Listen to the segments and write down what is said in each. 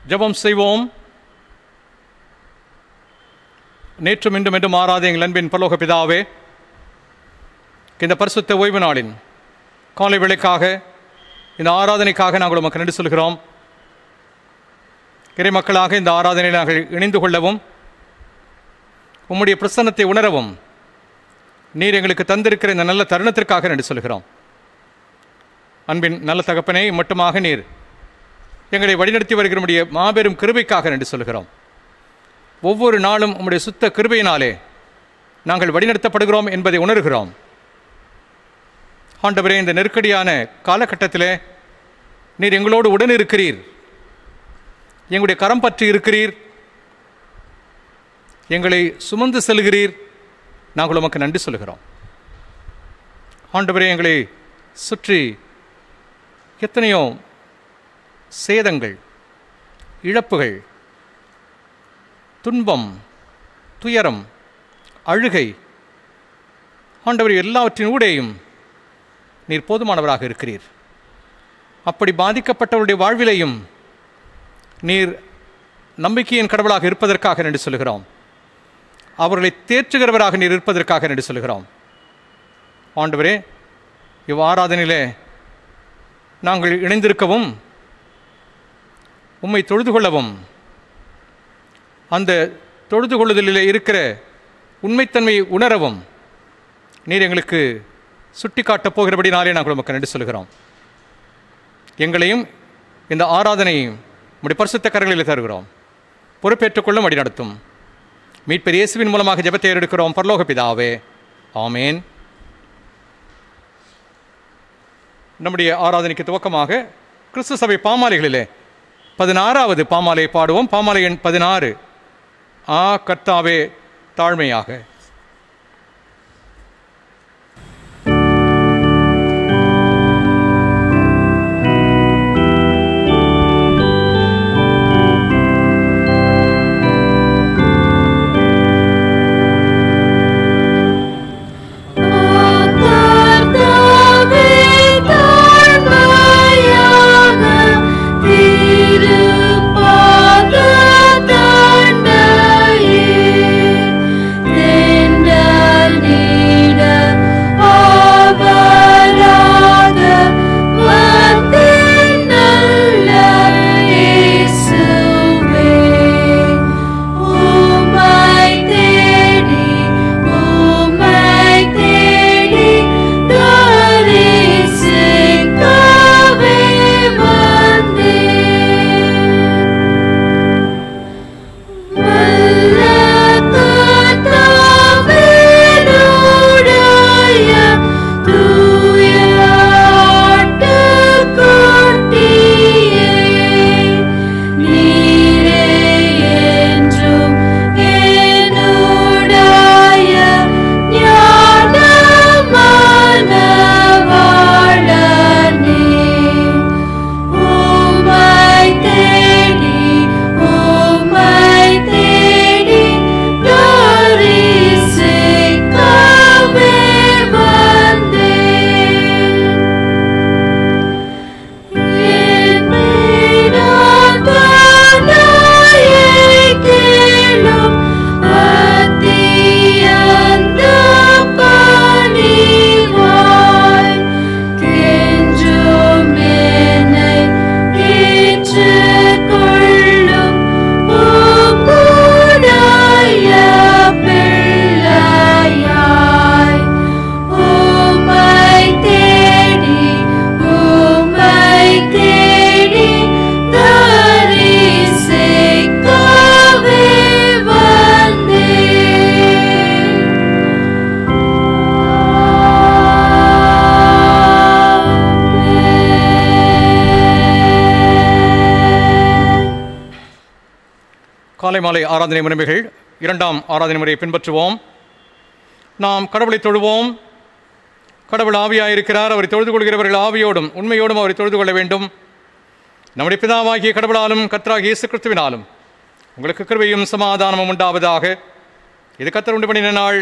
ஜெபம் செய்வோம். நேற்றும் இன்றும் என்றும் மாறாத எங்கள் அன்பின் பரலோக பிதாவே, இந்த பரிசுத்த ஓய்வு நாளின் காலை வேளைக்காக, இந்த ஆராதனைக்காக நாங்கள் உமக்கு நன்றி சொல்கிறோம். இறை மக்களாக இந்த ஆராதனையில் நாங்கள் இணைந்து கொள்ளவும், உம்முடைய பிரசன்னத்தை உணரவும் நீர் எங்களுக்கு தந்திருக்கிற இந்த நல்ல தருணத்திற்காக நன்றி சொல்கிறோம். அன்பின் நல்ல தகப்பனே, மட்டுமாக நீர் எங்களை வழிநடத்தி வருகிற உம்முடைய மாபெரும் கிருபைக்காக நன்றி சொல்கிறோம். ஒவ்வொரு நாளும் உம்முடைய சுத்த கிருபையினாலே நாங்கள் வழிநடத்தப்படுகிறோம் என்பதை உணர்கிறோம். ஆண்டவரே, இந்த நெருக்கடியான காலகட்டத்திலே நீர் எங்களோடு உடன் இருக்கிறீர், எங்களுடைய கரம் பற்றி இருக்கிறீர், எங்களை சுமந்து செல்கிறீர். நாங்கள் உமக்கு நன்றி சொல்கிறோம். ஆண்டவரே, எங்களை சுற்றி எத்தனையோ சேதங்கள், இழப்புகள், துன்பம், துயரம், அழுகை, ஆண்டவரே, எல்லாவற்றின் ஊடேயும் நீர் போதுமானவராக இருக்கிறீர். அப்படி பாதிக்கப்பட்டவருடைய வாழ்விலையும் நீர் நம்பிக்கையின் கடவுளாக இருப்பதற்காக நன்றி சொல்கிறோம். அவர்களை தேற்றுகிறவராக நீர் இருப்பதற்காக நன்றி சொல்கிறோம். ஆண்டவரே, இவ் ஆராதனையிலே நாங்கள் இணைந்திருக்கவும், உம்மை தொழுது கொள்ளவும், அந்த தொழுது கொள்ளுதலிலே இருக்கிற உண்மைத்தன்மையை உணரவும் நீர் எங்களுக்கு சுட்டி காட்டப் போகிறபடினாலே நாங்கள் உமக்கு நன்றி சொல்கிறோம். எங்களையும் இந்த ஆராதனையும் உம்முடைய பரிசுத்த கரங்களில் தருகிறோம். பொறுப்பேற்றுக்கொள்ளும் வழி நடத்தும். மீட்பர் இயேசுவின் மூலமாக ஜெபத்தை ஏறெடுக்கிறோம் பரலோக பிதாவே, ஆமேன். நம்முடைய ஆராதனைக்கு துவக்கமாக கிறிஸ்து சபை பாமாலைகளிலே 16வது பாமாலையை பாடுவோம். பாமாலை எண் 16. ஆ கர்த்தாவே தாழ்மையாக. காலை மாலை ஆராதனை முறைமைகள். 2ஆம் ஆராதனை முறையை பின்பற்றுவோம். நாம் கடவுளை தொழுவோம். கடவுள் ஆவியாயிருக்கிறார். அவரை தொழுது கொள்கிறவர்கள் ஆவியோடும் உண்மையோடும் அவரை தொழுது கொள்ள வேண்டும். நம்முடைய பிதாவாகிய கடவுளாலும் கர்த்தராகிய இயேசு கிறிஸ்துவினாலும் உங்களுக்கு கிருபையும் சமாதானமும் உண்டாவதாக. இது கர்த்தர் உண்டு பண்ணின நாள்,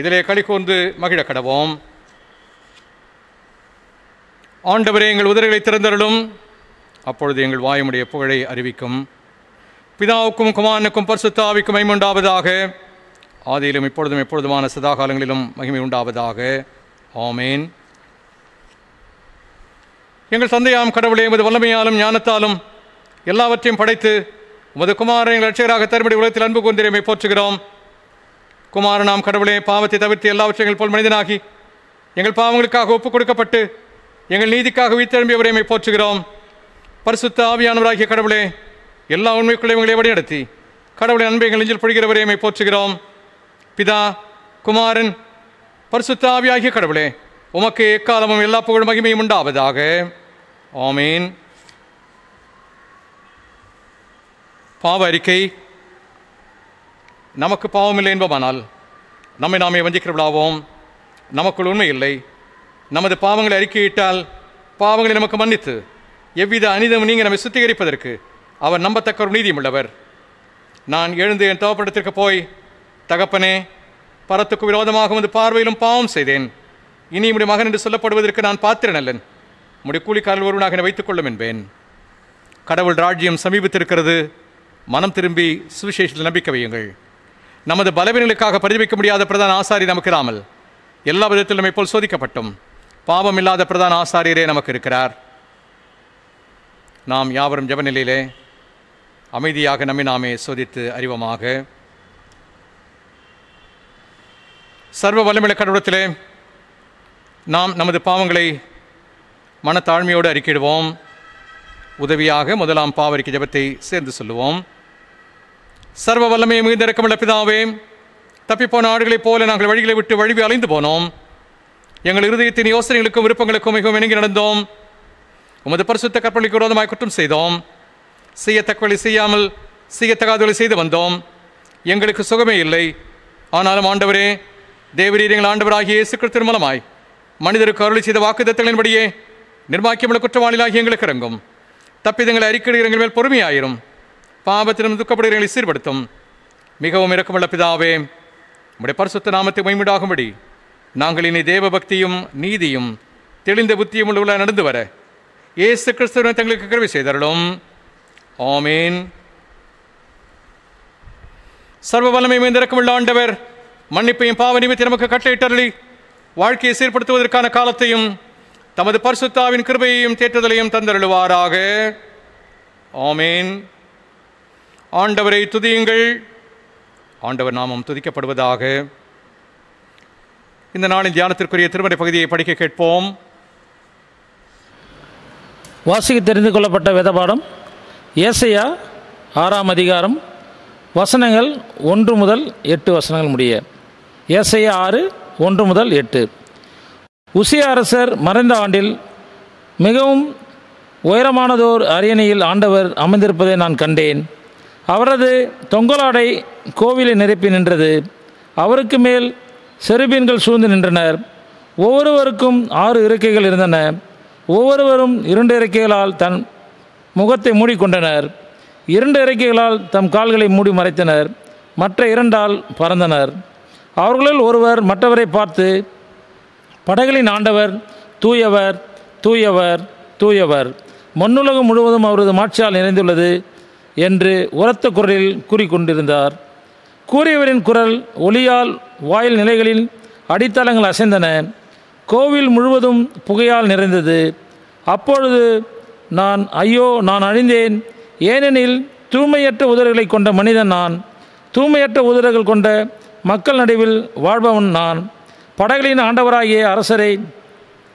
இதிலே களி கூர்ந்து மகிழ கடவோம். ஆண்டவரே, எங்கள் உதடுகளை திறந்தருளும், அப்பொழுது எங்கள் வாயுமுடைய புகழை அறிவிக்கும். பிதாவுக்கும் குமாரனுக்கும் பரிசுத்த ஆவிக்கும் மகிமை உண்டாவதாக. ஆதியிலும் இப்பொழுதும் எப்பொழுதுமான சதா காலங்களிலும் மகிமை உண்டாவதாக. ஆமேன். எங்கள் தந்தையாம் கடவுளே, உமது வல்லமையாலும் ஞானத்தாலும் எல்லாவற்றையும் படைத்து உமது குமாரன் எங்கள் ரட்சகராக தரும்படி உலகத்தில் அன்பு கொண்டிருமை போற்றுகிறோம். குமாரனாம் கடவுளே, பாவத்தை தவிர்த்து எல்லாவற்றையும் போல் மனிதனாகி எங்கள் பாவங்களுக்காக ஒப்புக் கொடுக்கப்பட்டு எங்கள் நீதிக்காக உயிர்த்தெழும்பியவரைமை போற்றுகிறோம். பரிசுத்த ஆவியானவராகிய கடவுளே, எல்லா உண்மைக்குள்ளே எங்களை வழிநடத்தி கடவுளின் அன்பை எங்கள் நெஞ்சில் பொழிகிறவரைமை போற்றுகிறோம். பிதா, குமாரன், பரிசுத்த ஆவியாகிய கடவுளே, உமக்கு எக்காலமும் எல்லா புகழும் மகிமையும் உண்டாவதாக. ஆமீன். பாவ அறிக்கை. நமக்கு பாவமில்லை என்பதானால் நம்மை நாமே வஞ்சிக்கிறவளாவோம். நமக்குள் உண்மை இல்லை. நமது பாவங்களை அறிக்கையிட்டால் பாவங்களை நமக்கு மன்னித்து எவ்வித அநீதமும் நீங்க நம்மை சுத்திகரிப்பதற்கு அவர் நம்பத்தக்க நீதியும் உள்ளவர். நான் எழுந்து என் தகப்பனிடத்திற்கு போய், தகப்பனே, பரத்துக்கு விரோதமாக வந்து பார்வையிலும் பாவம் செய்தேன். இனி உம்முடைய மகன் என்று சொல்லப்படுவதற்கு நான் பாத்திரன் அல்லன். உம்முடைய கூலிக்காரர்கள் ஒருவனாக என்னை வைத்துக் கொள்ளும் என்பேன். கடவுள் ராஜ்யம் சமீபித்திருக்கிறது. மனம் திரும்பி சுவிசேஷத்தில் நம்பிக்கை வையுங்கள். நமது பலவீனங்களுக்காக பரிதவிக்க முடியாத பிரதான ஆசாரி நமக்கு இராமல் எல்லா விதத்திலும் இப்போல் சோதிக்கப்பட்டும் பாவம் இல்லாத பிரதான ஆசாரியரே நமக்கு இருக்கிறார். நாம் யாவரும் ஜெப நிலையிலே அமைதியாக நம்மை நாமே சோதித்து அறிவோமாக. சர்வ வல்லமையுள்ள கடவுளத்திலே நாம் நமது பாவங்களை மனத்தாழ்மையோடு அறிக்கையிடுவோம். உதவியாக முதலாம் பாவரிக்கை ஜெபத்தை சேர்ந்து சொல்லுவோம். சர்வ வல்லமையை மிகுந்த இரக்கமுள்ள பிதாவே, தப்பிப்போன ஆடுகளைப் போல நாங்கள் வழிகளை விட்டு வழிவி அலைந்து போனோம். எங்கள் இருதயத்தின் யோசனைகளுக்கும் விருப்பங்களுக்கும் மிகவும் இணங்கி நடந்தோம். உமது பரிசுத்த கற்பனைக்கு விரோதமாய் குற்றம் செய்தோம். செய்யத்தக்கவழி செய்யாமல் செய்யத்தகாதவழி செய்து வந்தோம். எங்களுக்கு சுகமே இல்லை. ஆனாலும் ஆண்டவரே, தேவரீர் எங்கள் ஆண்டவராகிய இயேசு கிறிஸ்துவின் மூலமாய் மனிதருக்கு அருளி செய்த வாக்குத்தத்தங்களின்படியே நிர்மாக்கியமுள்ள குற்றவாளிகளாகி எங்களுக்கு இறங்கும். தப்பிதங்களை அறிக்கையிடுகிற எங்கள் மேல் பொறுமையாயிரும். பாவத்திலும் துக்கப்படுகிறவர்களை சீர்படுத்தும். மிகவும் இரக்கமுள்ள பிதாவே, உம்முடைய பரிசுத்த நாமத்தை மகிமையுண்டாகும்படி நாங்கள் இனி தேவ பக்தியும் நீதியும் தெளிந்த புத்தியும் உள்ள நடந்து வர இயேசு கிறிஸ்துவின் தங்களுக்கு கிருபை செய்தருளும். ஆமீன். சர்வ வல்லமை மிகுந்த இரக்கமுள்ள ஆண்டவர் மன்னிப்பையும் பாவ நிமித்தம் நமக்கு கட்டளையிட்டருளி வாழ்க்கையை சீர்படுத்துவதற்கான காலத்தையும் தமது பரிசுத்தாவின் கிருபையையும் தேற்றுதலையும் தந்தருளுவாராக. ஆமீன். ஆண்டவரை துதியுங்கள். ஆண்டவர் நாமம் துதிக்கப்படுவதாக. இந்த நாளின் தியானத்திற்குரிய திருமறை பகுதியை படிக்க கேட்போம். வாசிக்க தெரிந்து கொள்ளப்பட்ட வேதபாடம் ஏசாயா 6ஆம் அதிகாரம் வசனங்கள் 1 முதல் 8 வசனங்கள் முடிய. ஏசாயா 6, 1 முதல் 8. உசியா அரசர் மறைந்த ஆண்டில் மிகவும் உயரமானதோர் அரியணையில் ஆண்டவர் அமர்ந்திருப்பதை நான் கண்டேன். அவரது தொங்கலாடை கோவிலை நிரப்பி நின்றது. அவருக்கு மேல் செருபீன்கள் சூழ்ந்து நின்றனர். ஒவ்வொருவருக்கும் 6 இறக்கைகள் இருந்தன. ஒவ்வொருவரும் 2 இறக்கைகளால் தன் முகத்தை மூடிக்கொண்டனர். 2 இறக்கைகளால் தம் கால்களை மூடி மறைத்தனர். மற்ற 2ஆல் பறந்தனர். அவர்களில் ஒருவர் மற்றவரை பார்த்து, படைகளின் ஆண்டவர் தூயவர், தூயவர், தூயவர், மண்ணுலகம் முழுவதும் அவரது மாட்சியால் நிறைந்துள்ளது என்று உரத்த குரலில் கூறிக்கொண்டிருந்தார். கூறியவரின் குரல் ஒளியால் வாயில் நிலைகளில் அடித்தளங்கள் அசைந்தன. கோவில் முழுவதும் புகையால் நிறைந்தது. அப்பொழுது நான், ஐயோ, நான் அழிந்தேன், ஏனெனில் தூய்மையற்ற உதடுகளை கொண்ட மனிதன் நான், தூய்மையற்ற உதடுகள் கொண்ட மக்கள் நடுவில் வாழ்பவன் நான். படைகளின் ஆண்டவராகிய அரசரை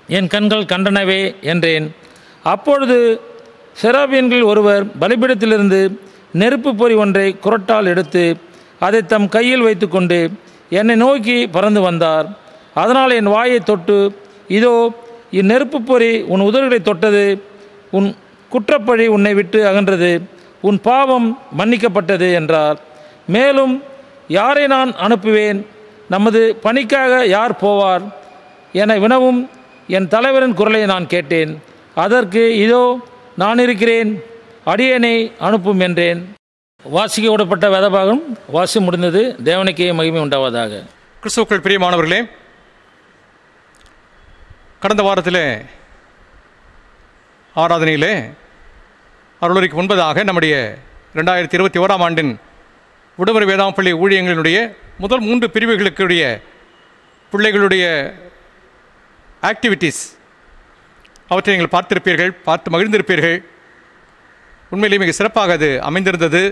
என் கண்கள் கண்டனவே என்றேன். அப்பொழுது செராபியன்கள் ஒருவர் பலிபீடத்திலிருந்து நெருப்பு பொறி ஒன்றை குரட்டால் எடுத்து அதை தம் கையில் வைத்து கொண்டு என்னை நோக்கி பறந்து வந்தார். அதனால் என் வாயை தொட்டு, இதோ, இந்நெருப்பு பொறி உன் உதடுகளை தொட்டது, உன் குற்றப்பழி உன்னை விட்டு அகன்றது, உன் பாவம் மன்னிக்கப்பட்டது என்றார். மேலும், யாரை நான் அனுப்புவேன், நமது பணிக்காக யார் போவார் என வினவும் என் தலைவரின் குரலை நான் கேட்டேன். அதற்கு, இதோ நான் இருக்கிறேன், அடியேனை அனுப்பும் என்றேன். வாசிக்க விடப்பட்ட வேதபாகம் வாசி முடிந்தது. தேவனுக்கே மகிமை உண்டாவதாக. கிறிஸ்துவுக்குள் பிரியமானவர்களே, கடந்த வாரத்திலே ஆராதனையிலே அருளுரைக்கு முன்பதாக நம்முடைய 2021ஆம் ஆண்டின் விடுமுறை வேதாகம பள்ளி ஊழியங்களினுடைய முதல் 3 பிரிவுகளுக்குடைய பிள்ளைகளுடைய ஆக்டிவிட்டீஸ் அவற்றை நீங்கள் பார்த்திருப்பீர்கள், பார்த்து மகிழ்ந்திருப்பீர்கள். உண்மையிலேயே மிக சிறப்பாக அது அமைந்திருந்தது.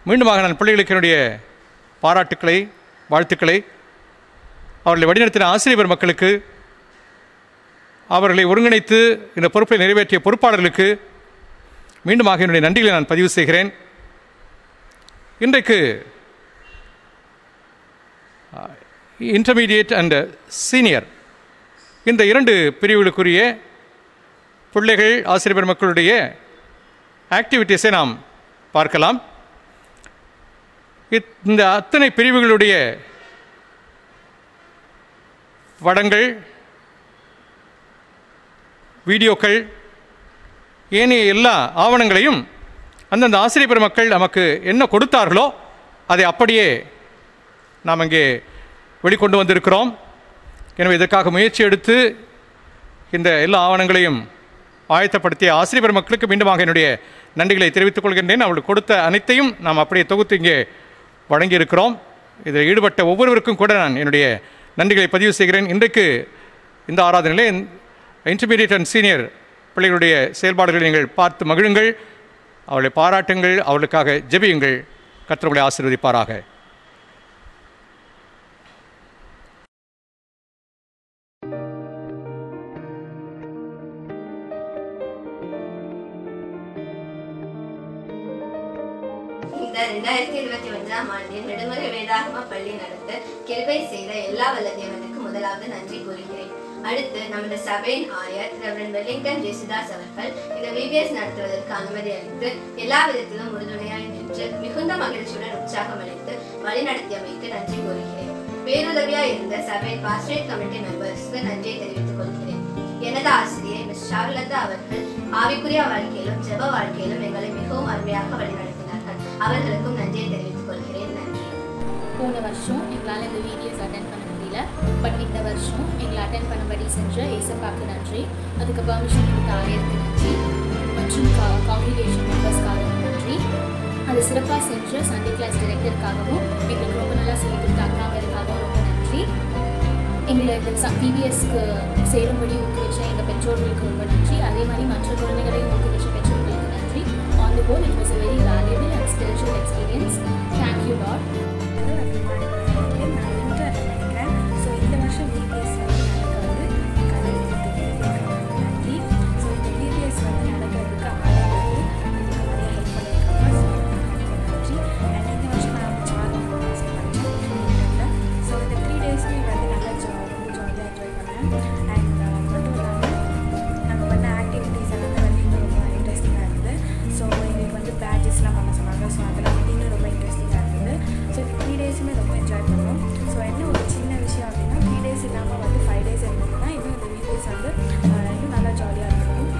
மீண்டுமாக நான் பிள்ளைகளுக்கு என்னுடைய பாராட்டுக்களை, வாழ்த்துக்களை, அவர்களை வழிநடத்தின ஆசிரியர் மக்களுக்கு, அவர்களை ஒருங்கிணைத்து இந்த பொறுப்பை நிறைவேற்றிய பொறுப்பாளர்களுக்கு மீண்டுமாக என்னுடைய நன்றிகளை நான் பதிவு செய்கிறேன். இன்றைக்கு இன்டர்மீடியேட் அண்ட் சீனியர் இந்த 2 பிரிவுகளுக்குரிய பிள்ளைகள் ஆசிரியர் மக்களுடைய ஆக்டிவிட்டீஸை நாம் பார்க்கலாம். இந்த அத்தனை பிரிவுகளுடைய படங்கள், வீடியோக்கள், ஏனைய எல்லா ஆவணங்களையும் அந்தந்த ஆசிரியர் பெருமக்கள் நமக்கு என்ன கொடுத்தார்களோ அதை அப்படியே நாம் இங்கே வெளிக்கொண்டு வந்திருக்கிறோம். எனவே இதற்காக முயற்சி எடுத்து இந்த எல்லா ஆவணங்களையும் ஆயத்தப்படுத்திய ஆசிரியர் பெருமக்களுக்கு மீண்டுமாக என்னுடைய நன்றிகளை தெரிவித்துக் கொள்கின்றேன். அவர்களுக்கு கொடுத்த அனைத்தையும் நாம் அப்படியே தொகுத்து இங்கே வழங்கியிருக்கிறோம். இதில் ஈடுபட்ட ஒவ்வொருவருக்கும் கூட நான் என்னுடைய நன்றிகளை பதிவு செய்கிறேன். இன்றைக்கு இந்த ஆராதனையிலே இன்டர்மீடியேட் அண்ட் சீனியர் பிள்ளைகளுடைய செயல்பாடுகளை நீங்கள் பார்த்து மகிழுங்கள், அவர்களை பாராட்டுங்கள், அவர்களுக்காக ஜெபியுங்கள். கர்த்தர் உங்களை ஆசீர்வதிப்பாராக. இந்த 2021ஆம் ஆண்டின் விடுமுறை வேதாகம பள்ளி நடத்த கிருபை செய்த எல்லா வல்ல தேவனுக்கு முதலாவது நன்றி கூறுகிறேன். அடுத்து நமது சபையின் ஆயர் ரெவரண்ட் வெல்லிங்டன் ஜேசுதாஸ் அவர்கள் இந்த விபிஎஸ் நடத்துவதற்கு அனுமதி அளித்து எல்லா விதத்திலும் உறுதுணையாய் நின்று மிகுந்த மகிழ்ச்சியுடன் உற்சாகம் அளித்து வழிநடத்தியமைக்கு நன்றி கூறுகிறேன். பேருதவியாய் இருந்த சபை பாஸ்டரேட் கமிட்டி மெம்பர்ஸ்க்கு நன்றியை தெரிவித்துக் கொள்கிறேன். எனது ஆசிரியர் மிஸ் ஷார்லதா அவர்கள் ஆவிக்குரிய வாழ்க்கையிலும் ஜெப வாழ்க்கையிலும் எங்களை மிகவும் அருமையாக வழிநடத்தினார்கள். அவர்களுக்கும் நன்றியை தெரிவித்துக் கொள்கிறேன். நன்றி. போன வருஷம் எங்களால் இந்த வீடியோஸ் அட்டென்ட் பண்ண முடியல, பட் இந்த வருஷம் எங்களை அட்டென்ட் பண்ணபடி செஞ்ச ஏசப்பாக்கு நன்றி, அதுக்கு பெர்மிஷன் கொடுத்த ஆயருக்கு நன்றி மற்றும் காங்கிரிகேஷன் மெம்பர்ஸ்க்காக நன்றி. அது சிறப்பாக செஞ்ச சண்டே கிளாஸ் டைரக்டருக்காகவும் எங்களுக்கு ரொம்ப நல்லா சொல்லிக் கொடுத்த அக்காவருக்காகவும் ரொம்ப நன்றி. எங்களை இந்த பிபிஎஸ்க்கு சேரும்படி ஊக்குவிச்ச எங்கள் பெற்றோர்களுக்கு ரொம்ப நன்றி. அதே மாதிரி மற்ற குழந்தைகளையும் ஊக்குவிச்ச பெற்றோர்களுக்கு நன்றி. On the whole it was a very valuable and spiritual experience. Thank you Lord. நான் இன்டர் நினைக்கிறேன். ஸோ இந்த வருஷம் பிபிஎஸ் நடக்கிறது நன்றி. ஸோ இந்த பிபிஎஸ் நடக்கிறதுக்கு ஆளுநருக்கு நிறைய ஹெல்ப் பண்ணியிருக்காங்க. ஸோ நன்றி. அண்ட் இந்த வருஷம் நான் சார்ஜ் படித்தேன். ஸோ இந்த 3 டேஸ்மே நல்லா ரொம்ப ஜாலியாக என்ஜாய் பண்ணேன். அண்ட் மட்டும் இல்லாமல் நாங்கள் பண்ண ஆக்டிவிட்டீஸ் எல்லாமே இன்னும் ரொம்ப இன்ட்ரெஸ்டிங்காக இருந்தது. ஸோ எங்களுக்கு பேட்சஸ்லாம் பண்ண சொன்னாங்க. ஸோ அதெல்லாம் இன்னும் ரொம்ப இன்ட்ரெஸ்டிங்காக இருந்தது. ஸோ இந்த 3 டேஸுமே ரொம்ப என்ஜாய் பண்ணோம். ஸோ என்ன ஒரு சின்ன விஷயம் அப்படின்னா 3 டேஸ் இல்லாமல் 5 டேஸ் இருந்ததுன்னா இன்னும் இந்த வீடியோஸ் இன்னும் நல்லா ஜாலியாக இருக்கும்.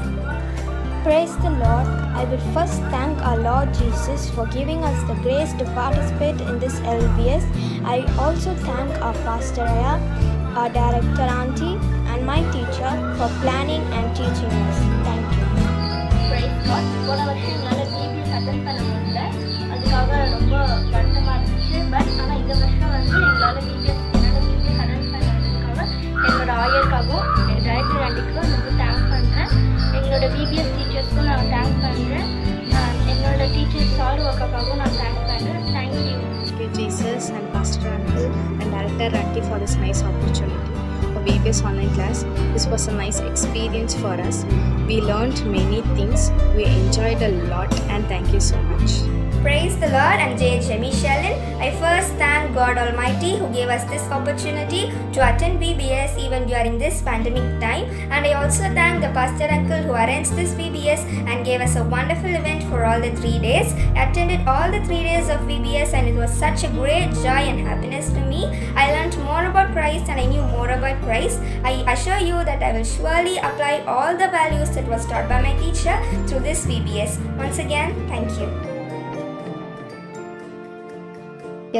Praise the Lord. I will first thank our Lord Jesus for giving us the grace to participate in this LBS. I also thank our Pastor Aya, our Director Auntie and my teacher for planning and teaching us. Thank you. Praise God. போன வருஷம் எங்களால் PBS attend பண்ண முடியல, அதுக்காக ரொம்ப வருத்தமாக இருந்துச்சு. But ஆனால் இந்த வருஷம் எங்களால் பிபிஎஸ் அட்டென்ட் பண்ணுறதுக்காக என்னோட ஆயருக்காகவும் என் டைரக்டர் ஆண்டிக்கும் ரொம்ப தேங்க்ஸ் பண்ணுறேன். எங்களோட பிபிஎஸ் டீச்சர்ஸ்க்கும் நான் தேங்க்ஸ் பண்ணுறேன். என்னோட டீச்சர்ஸ் சாரு அக்காக்காகவும் நான் தேங்க்ஸ் பண்ணுறேன். Thank you. Thank you Jesus and Pastor Uncle and Director Auntie for this nice opportunity for VBS online class. This was a nice experience for us. We learned many things. We enjoyed a lot and thank you so much. Praise the Lord. I'm J.H. Shellen. I first thank God Almighty who gave us this opportunity to attend VBS even during this pandemic time. And I also thank the Pastor Uncle who arranged this VBS and gave us a wonderful event for all the 3 days. I attended all the 3 days of VBS and it was such a great joy and happiness to me. I learned more about Christ and I knew more about Christ. I assure you that I will surely apply all the values that was taught by my teacher through this VBS. Once again, thank you.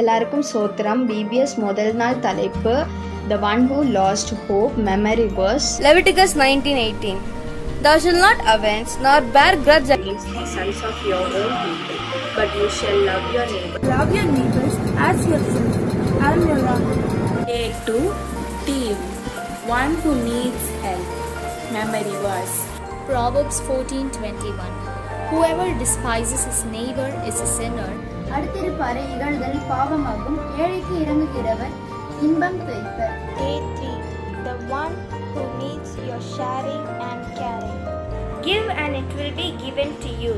எல்லாருக்கும் சோத்திரம். PBS முதல் நாள் தலைப்பு The One Who Lost Hope, Memory Verse. Leviticus 19:18. Thou shalt not avenge, nor bear grudge against the sons of your own people, but you shall love your neighbor. Love your neighbors as yourself. I'm your Lord. A to team, one who needs help. Memory verse. Proverbs 14:21. Whoever despises his neighbor is a sinner. அடுத்திருப்பாரை இகழ்தல் பாவமாகும், ஏழைக்கு இறங்குகிறவர் இன்பம் துய்ப்பர். A3. The one who needs your sharing and caring. Give and it will be given to you.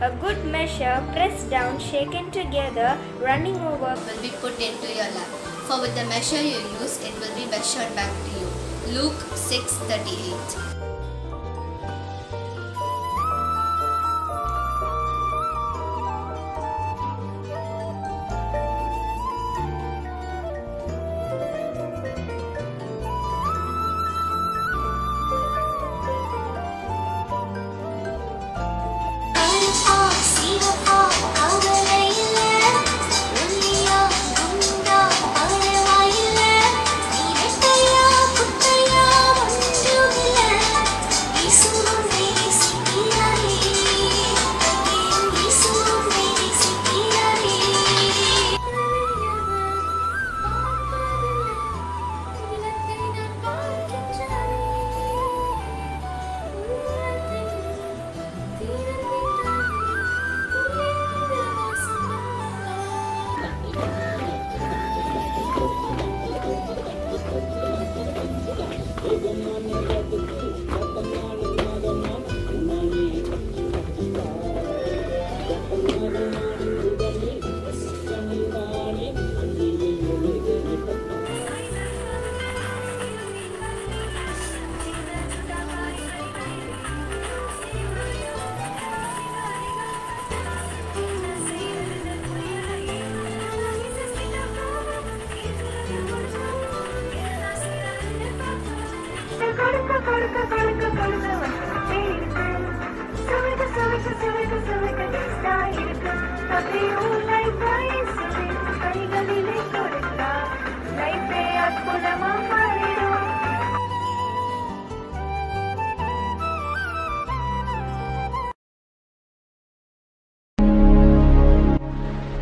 A good measure, pressed down, shaken together, running over, will be put into your lap. For with the measure you use, it will be measured back to you. Luke 6:38.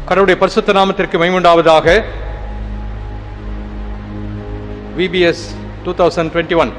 கடவுளுடைய பரிசுத்த நாமத்திற்கு மகிமை உண்டாவதாக. VBS 2021.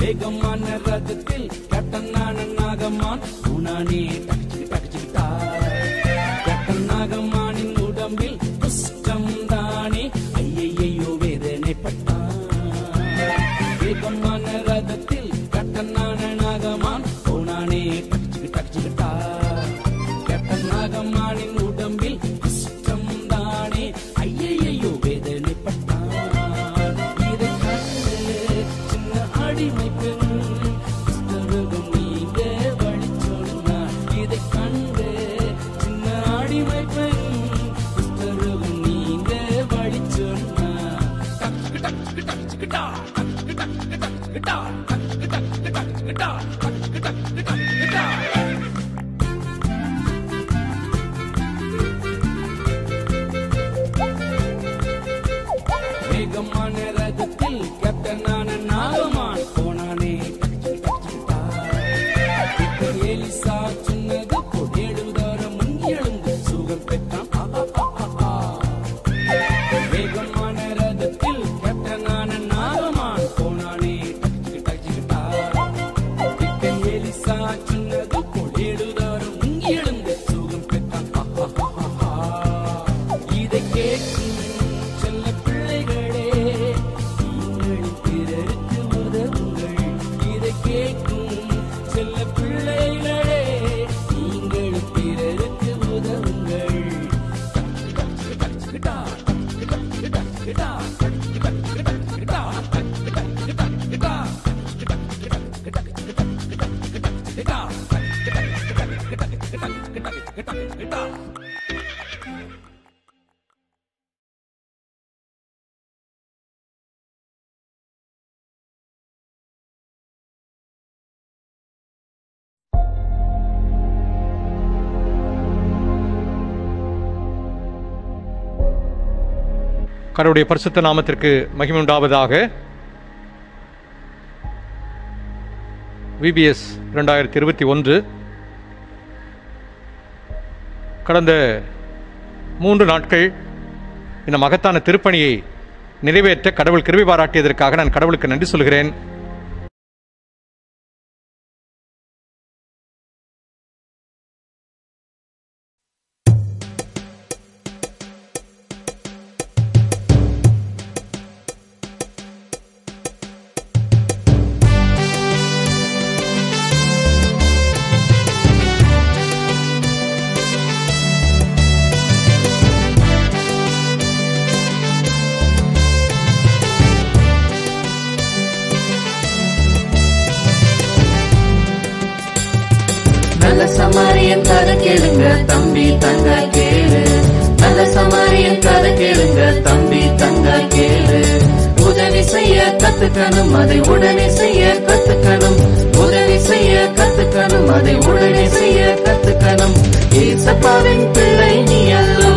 வேகமான ரதத்தில் கேப்டனான நாகமான் உனானே டக்சிக்கிட்டா captain நாகமானின் உடம்பில் குஷ்டம் வேகமான ரதத்தில் கட்டனான நாகமான் போனானே டச்சுக்கிட்டா. கேப்டன் நாகமானின் உடம்பில் கஷ்டம் தானே ஐயையோ வேதனைப்பட்டான். இதை கண்டு சின்ன அடிமை பெண் குஷ்டரோகம் நீங்க வழி சொன்னார். இதை கண்டு சின்ன அடிமை பெண் குஷ்டரோகம் நீங்க வழி சொன்னார். டச்சுக்கிட்டா வேகமான ரதத்தில் கேப்டனான நாகமான் போனானே டச்சுக்கிட்டா. இப்ப எலிசா சொன்னது பொடேடுதார முங்கி எழுந்து சுகம் பெற்றான். வேகமான ரதத்தில் கேப்டனான நாகமான் போனானே டச்சுக்கிட்டா. இப்ப எலிசா சொன்னது பொடேடுதார முங்கி எழுந்து சுகம் பெற்றான். இதை கேட்கும் செல்ல பிள்ளைகளே நீங்கள் பிறருக்கு உதவுங்கள். இதை கேட்கும் செல்ல பிள்ளைகளே நீங்கள் பிறருக்கு உதவுங்கள். கடவுளுடைய பரிசுத்த நாமத்திற்கு மகிமை உண்டாவதாக. VBS 2021 கடந்த 3 நாட்கள் இந்த மகத்தான திருப்பணியை நிறைவேற்ற கடவுள் கிருபை பாராட்டியதற்காக நான் கடவுளுக்கு நன்றி சொல்கிறேன். நல்ல சமாரியன் கதை கேளுங்க தம்பி தங்க கேளு. நல்ல சமாரியன் கதை கேளுங்க தம்பி தங்க கேளு. உதவி செய்ய கத்துக்கணும் அதை உடனே செய்ய கத்துக்கணும். உதவி செய்ய கத்துக்கணும் அதை உடனே செய்ய கத்துக்கணும். ஏசப்பாவின் பிள்ளை நீ அல்லோ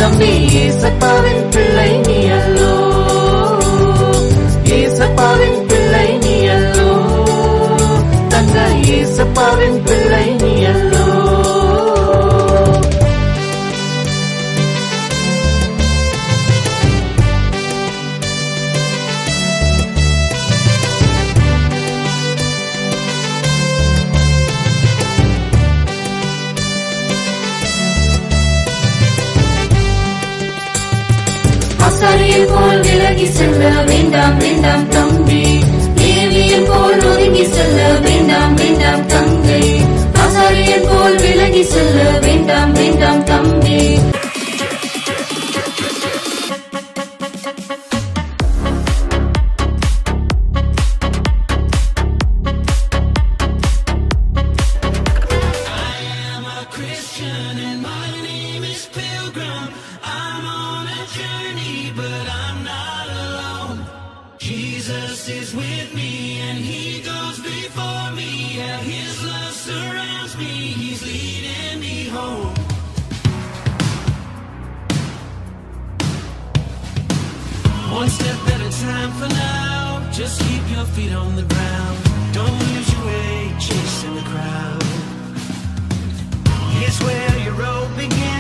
தம்பி, ஏசப்பாவின் பிள்ளை நீ அல்லோ. ஏசப்பாவின் பிள்ளை நீ அல்லோ தங்க, ஏசப்பாவின் பிள்ளை நீ அல்லோ. ஆசாரியர் போல் விலகி செல்ல வேண்டாம் வேண்டாம் தம்பி. லேவியர் போல் ஒதுங்கி செல்ல வேண்டாம் வேண்டாம் தங்கை. ஆசாரியர் போல் விலகி செல்ல வேண்டாம் வேண்டாம் தம்பி. Jesus is with me and he goes before me. Yeah, his love surrounds me. He's leading me home. One step at a time for now. Just keep your feet on the ground. Don't lose your way chasing the crowd. Here's where your road began.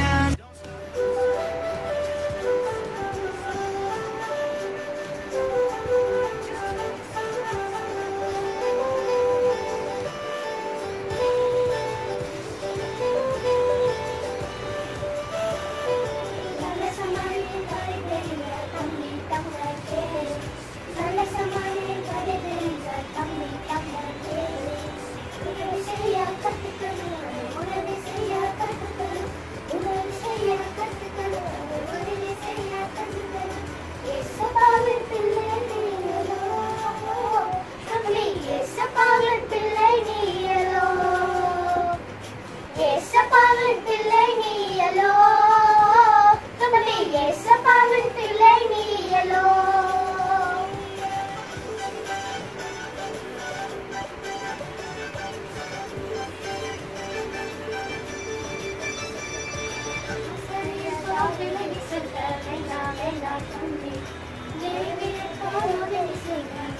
நல்ல சமாரியன்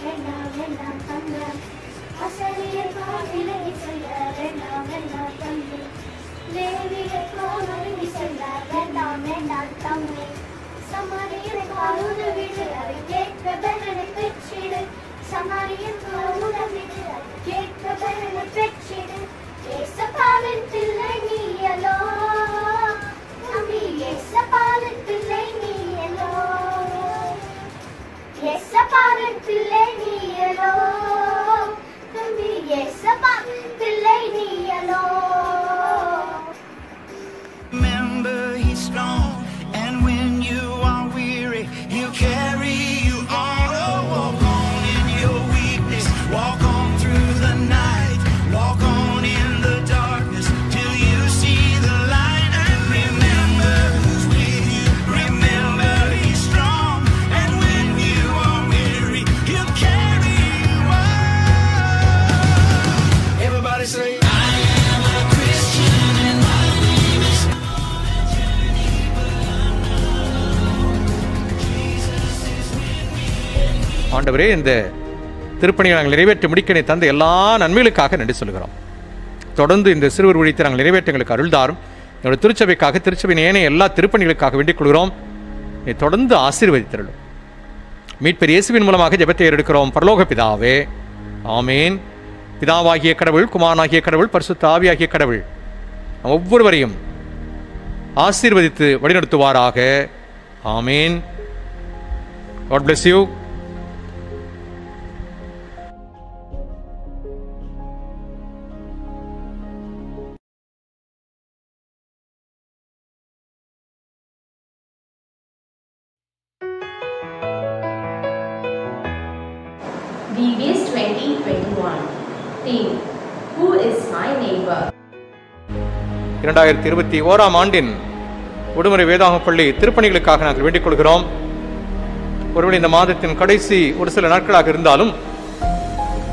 வேண்டாம் வேண்டாம் தங்க அசலியர் விலகி செல்ல வேண்டாம் வேண்டாம் தம்பி லேவியர் நெருங்கி செல்ல வேண்டாம் வேண்டாம் தம்பி சமாரியர் உதவிடு அதை கேட்க பலனை பெற்றிடு சமாரியர் உதவிடு அதை கேட்க பலனை பெற்றிடு ஏசப்பாவின் பிள்ளை நீயலோ தம்பி ஏசப்பாவின் பிள்ளை நீயலோ ஏசப்பாவின் பிள்ளை நீயலோ தம்பி ஏசப்பாவின் பிள்ளை நீயலோ. Remember he's strong, and when you are weary he'll carry you on. Oh, walk on in your weakness, walk on through the night, walk on in the darkness till you see the light. And remember who's with you, remember he's strong, and when you are weary he'll carry you on. Everybody say I am a Christian and my name is ஆண்டவரே, இந்த திருப்பணியை நாங்கள் நிறைவேற்ற முடிக்க தந்த எல்லா நன்மைகளுக்காக நன்றி சொல்கிறோம். தொடர்ந்து இந்த சிறுவர் ஊழியத்தை நாங்கள் நிறைவேற்ற எங்களுக்கு அருள்தாரும். என்னோட திருச்சபைக்காக, திருச்சபையின் ஏனைய எல்லா திருப்பணிகளுக்காக வேண்டிக் கொள்கிறோம். நீ தொடர்ந்து ஆசீர்வதித்தருளும். மீட்பர் இயேசுவின் மூலமாக ஜெபத்தை ஏறெடுக்கிறோம் பரலோக பிதாவே, ஆமேன். பிதாவாகிய கடவுள், குமாரனாகிய கடவுள், பரிசுத்த ஆவியாகிய கடவுள் ஒவ்வொருவரையும் ஆசீர்வதித்து வழிநடத்துவாராக. ஆமேன். God bless you. VBS 2021 Theme: Who is my neighbor? 2021 ஆண்டின் விடுமுறை வேதாகம பள்ளி திருப்பணிகளுக்காக நாங்கள் வேண்டிக் கொள்கிறோம். ஒருவேளை இந்த மாதத்தின் கடைசி ஒரு சில நாட்களாக இருந்தாலும்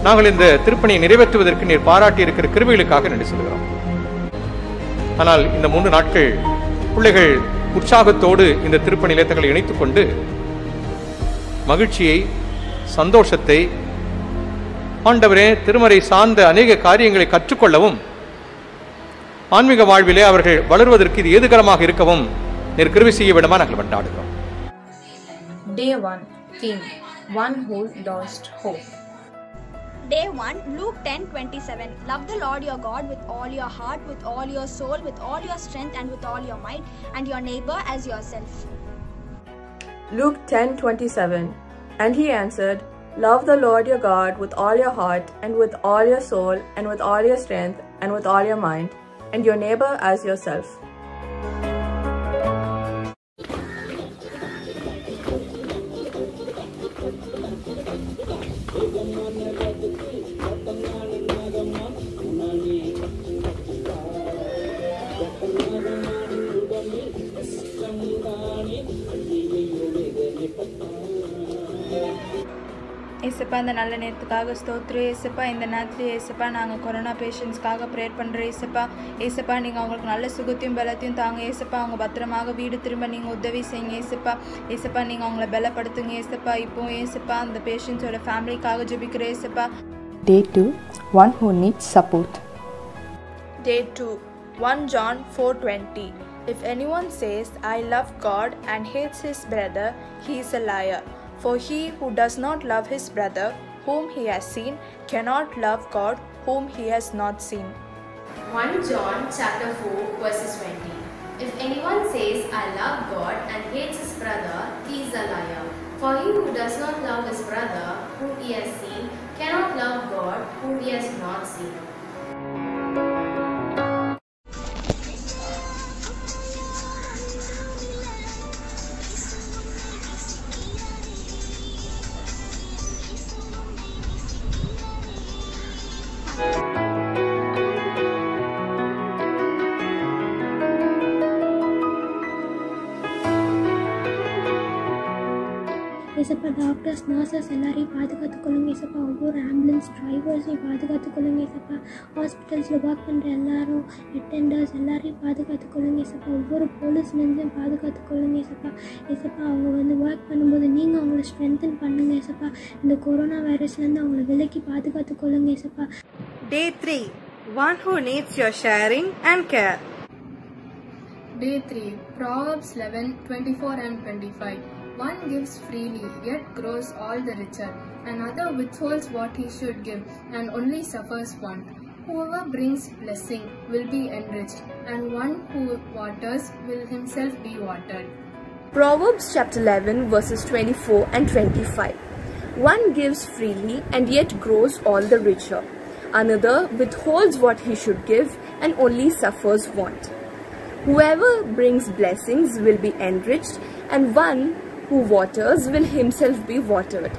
நாங்கள் இந்த திருப்பணியை நிறைவேற்றுவதற்கு நீர் பாராட்டி இருக்கிற கிருபைகளுக்காக நன்றி சொல்கிறோம். ஆனால் இந்த 3 நாட்கள் பிள்ளைகள் உற்சாகத்தோடு இந்த திருப்பணியிலே தங்களை இணைத்துக் கொண்டு மகிழ்ச்சியை, சந்தோஷத்தை, ஆண்டவரே திருமறை சார்ந்த அநேக காரியங்களை கற்றுக்கொள்ளவும் ஆன்மீக வாழ்விலே அவர்கள் வளருவதற்கு இது ஏதுகரமாக இருக்கவும் நீர் கிருபை செய்ய வேண்டுமா நாங்கள் கொண்டாடுகிறோம். Day 1 Theme: One Who Lost Hope. Day 1 Luke 10:27 Love the Lord your God with all your heart, with all your soul, with all your strength and with all your might, and your neighbor as yourself. Luke 10:27 And he answered, Love the Lord your God with all your heart, and with all your soul, and with all your strength, and with all your mind, and your neighbor as yourself. ஏசப்பா, இந்த நல்ல நேரத்துக்காக ஸ்தோத்திரம் ஏசப்பா. இந்த நேரத்தில் ஏசப்பா நாங்கள் கொரோனா பேஷண்ட்ஸ்க்காக ப்ரேயர் பண்ணுறோம் ஏசப்பா. ஏசப்பா நீங்கள் அவங்களுக்கு நல்ல சுகத்தையும் பலத்தையும் தாங்க ஏசப்பா. அவங்க பத்திரமாக வீடு திரும்ப நீங்கள் உதவி செய்யுங்க ஏசப்பா. ஏசப்பா நீங்கள் அவங்கள பலப்படுத்துங்க ஏசப்பா. இப்போ ஏசப்பா அந்த பேஷண்ட்ஸோட ஃபேமிலிக்காக ஜெபிக்கிறோம் ஏசப்பா. Day 2 One who needs support. Day 2 1 John 4:20 If anyone says, I love God and hates his brother, he is a liar. For he who does not love his brother, whom he has seen, cannot love God, whom he has not seen. 1 John chapter 4 verses 20 If anyone says, I love God and hates his brother, he is a liar. For he who does not love his brother, whom he has seen, cannot love God, whom he has not seen. ஏசப்பா doctors nurses எல்லாரையும் பாதுகாத்துக்கொள்ளுங்க ஏசப்பா. ஒவ்வொரு ambulance டிரைவர்ஸையும் பாதுகாத்துக்கொள்ளுங்க ஏசப்பா. ஹாஸ்பிட்டல்ஸில் work பண்ணுற எல்லாரும் attenders எல்லாரையும் பாதுகாத்துக்கொள்ளுங்க ஏசப்பா. ஒவ்வொரு போலீஸ்மென்ஸையும் பாதுகாத்துக்கொள்ளுங்க ஏசப்பா. ஏசப்பா அவங்க வந்து ஒர்க் பண்ணும்போது நீங்கள் அவங்கள ஸ்ட்ரென்தன் பண்ணுங்க ஏசப்பா. இந்த கொரோனா வைரஸ்லேருந்து அவங்கள விலக்கி பாதுகாத்துக்கொள்ளுங்க ஏசப்பா. Day 3. One who needs your sharing and care. Day 3. Proverbs 11:24 and 25. One gives freely, yet grows all the richer. Another withholds what he should give, and only suffers want. Whoever brings blessing will be enriched, and one who waters will himself be watered. Proverbs chapter 11 verses 24 and 25. One gives freely and yet grows all the richer. Another withholds what he should give and only suffers want. Whoever brings blessings will be enriched, and one who waters will himself be watered.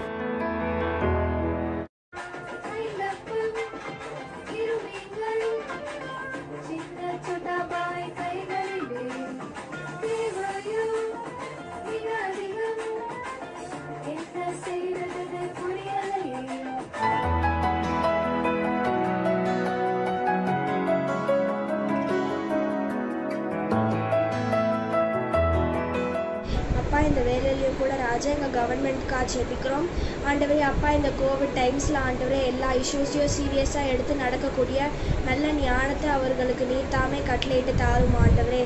அப்பா இந்த வேலையிலையும் கூட ராஜா எங்கள் கவர்மெண்ட்காக ஜெபிக்கிறோம் ஆண்டவரே. அப்பா இந்த Covid டைம்ஸில் ஆண்டவரே எல்லா இஷ்யூஸையும் சீரியஸாக எடுத்து நடக்கக்கூடிய நல்ல ஞானத்தை அவர்களுக்கு நீர் தாமே கட்டளையிட்டு தாரும் ஆண்டவரே.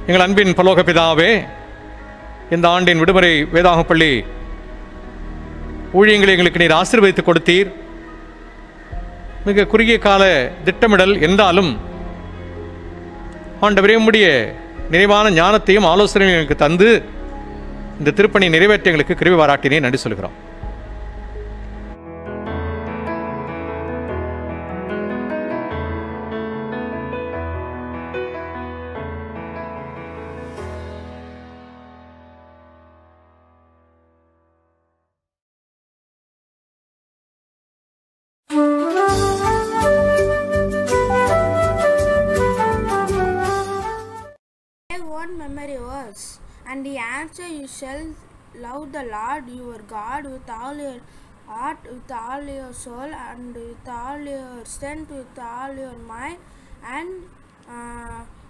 எங்கள் அன்பின் பரலோக பிதாவே, இந்த ஆண்டின் விடுமுறை வேதாகம பள்ளி ஊழியங்களை எங்களுக்கு நீர் ஆசீர்வதித்து கொடுத்தீர். மிக குறுகிய கால திட்டமிடல் என்றாலும் ஆண்டவரே உம்முடைய நிறைவான ஞானத்தையும் ஆலோசனையும் எங்களுக்கு தந்து இந்த திருப்பணி நிறைவேற்ற எங்களுக்கு கிருபை பாராட்டினே நன்றி சொல்கிறோம். Memory verse. And he answered, you shall love the Lord your God with all your heart, with all your soul, and with all your strength, with all your mind, and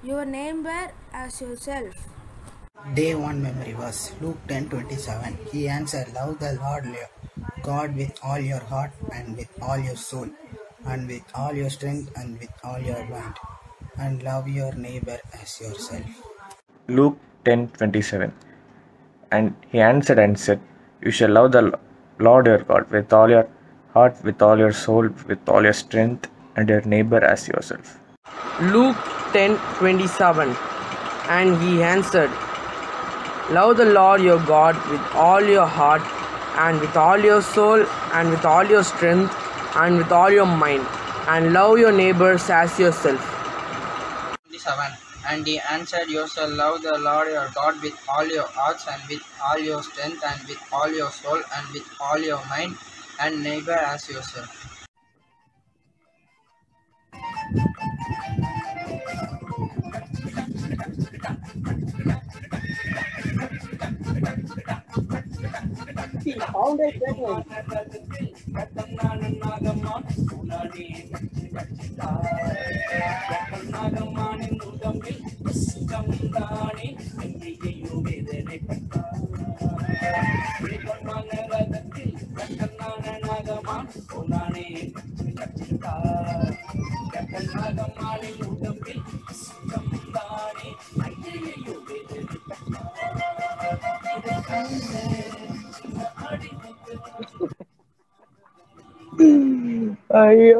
your neighbor as yourself. Day 1 memory verse, Luke 10:27. He answered, love the Lord your God with all your heart, and with all your soul, and with all your strength, and with all your mind, and love your neighbor as yourself. Luke 10:27. And he answered and said, you shall love the Lord your God with all your heart, with all your soul, with all your strength, and your neighbor as yourself. Luke 10:27. And he answered, love the Lord your God with all your heart, and with all your soul, and with all your strength, and with all your mind, and love your neighbors as yourself. 27. And he answered, You shall love the Lord your God with all your hearts and with all your strength and with all your soul and with all your mind, and neighbor as yourself. ஐயோ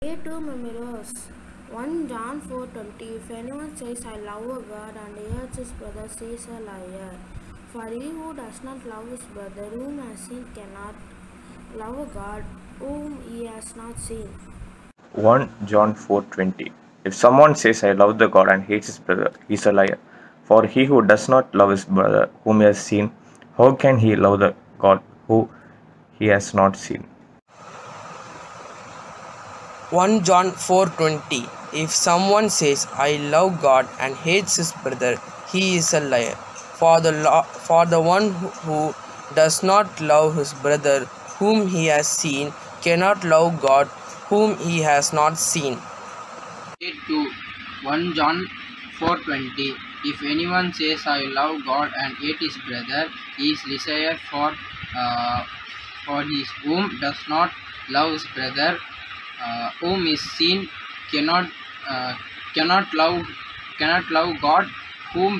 Day 2 Memories 1 John 4:20 If anyone says, I love God and hates his brother, he is a liar. For he who does not love his brother whom he has seen cannot love God whom he has not seen. 1 John 4:20 If someone says, I love the God and hates his brother, he is a liar. For he who does not love his brother whom he has seen, how can he love the God who he has not seen? 1 John 4:20 If someone says, I love God and hates his brother, he is a liar. For the one who does not love his brother whom he has seen cannot love God whom he has not seen. Day 2 1 John 4:20 If anyone says, I love God and hate his brother, he is liar, for his whom does not love his brother whom is seen cannot love God whom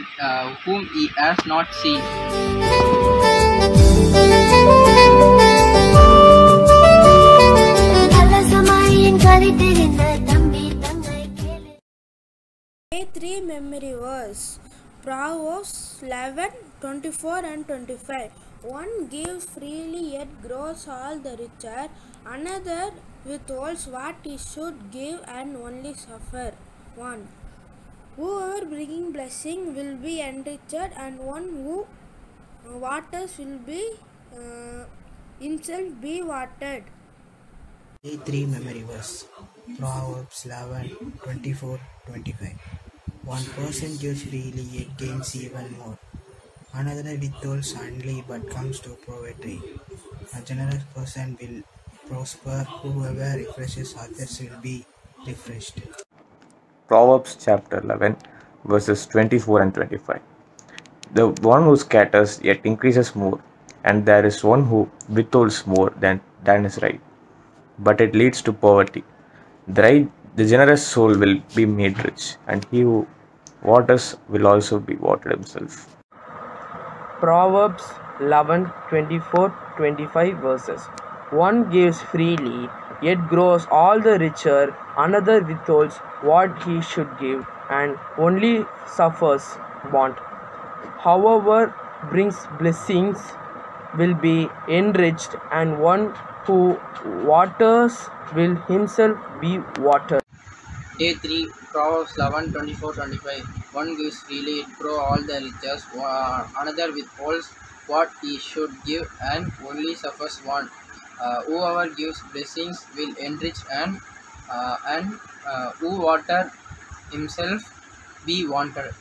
he has not seen. Day 3 Memory Verse Proverbs 11:24 and 25 One gives freely yet grows all the richer, another withholds what he should give and only suffer. 1. Whoever bringing blessing will be enriched, and one who waters will be himself be watered. Day 3 Memory Verse Proverbs 11:24-25 One person gives freely yet gains even more. Another withholds only but comes to poverty. A generous person will prosper. Whoever refreshes others will be refreshed. Proverbs chapter 11 verses 24 and 25 The one who scatters yet increases more, and there is one who withholds more than is right, but it leads to poverty. The generous soul will be made rich, and he who waters will also be watered himself. Proverbs 11:24-25 verses One gives freely, yet grows all the richer, another withholds what he should give, and only suffers want. However, brings blessings will be enriched, and one who waters will himself be watered. Day 3 Proverbs 11:24-25 One gives freely, it grows all the riches, another withholds what he should give and only suffers want. whoever gives blessings will enrich and who water himself be wanted.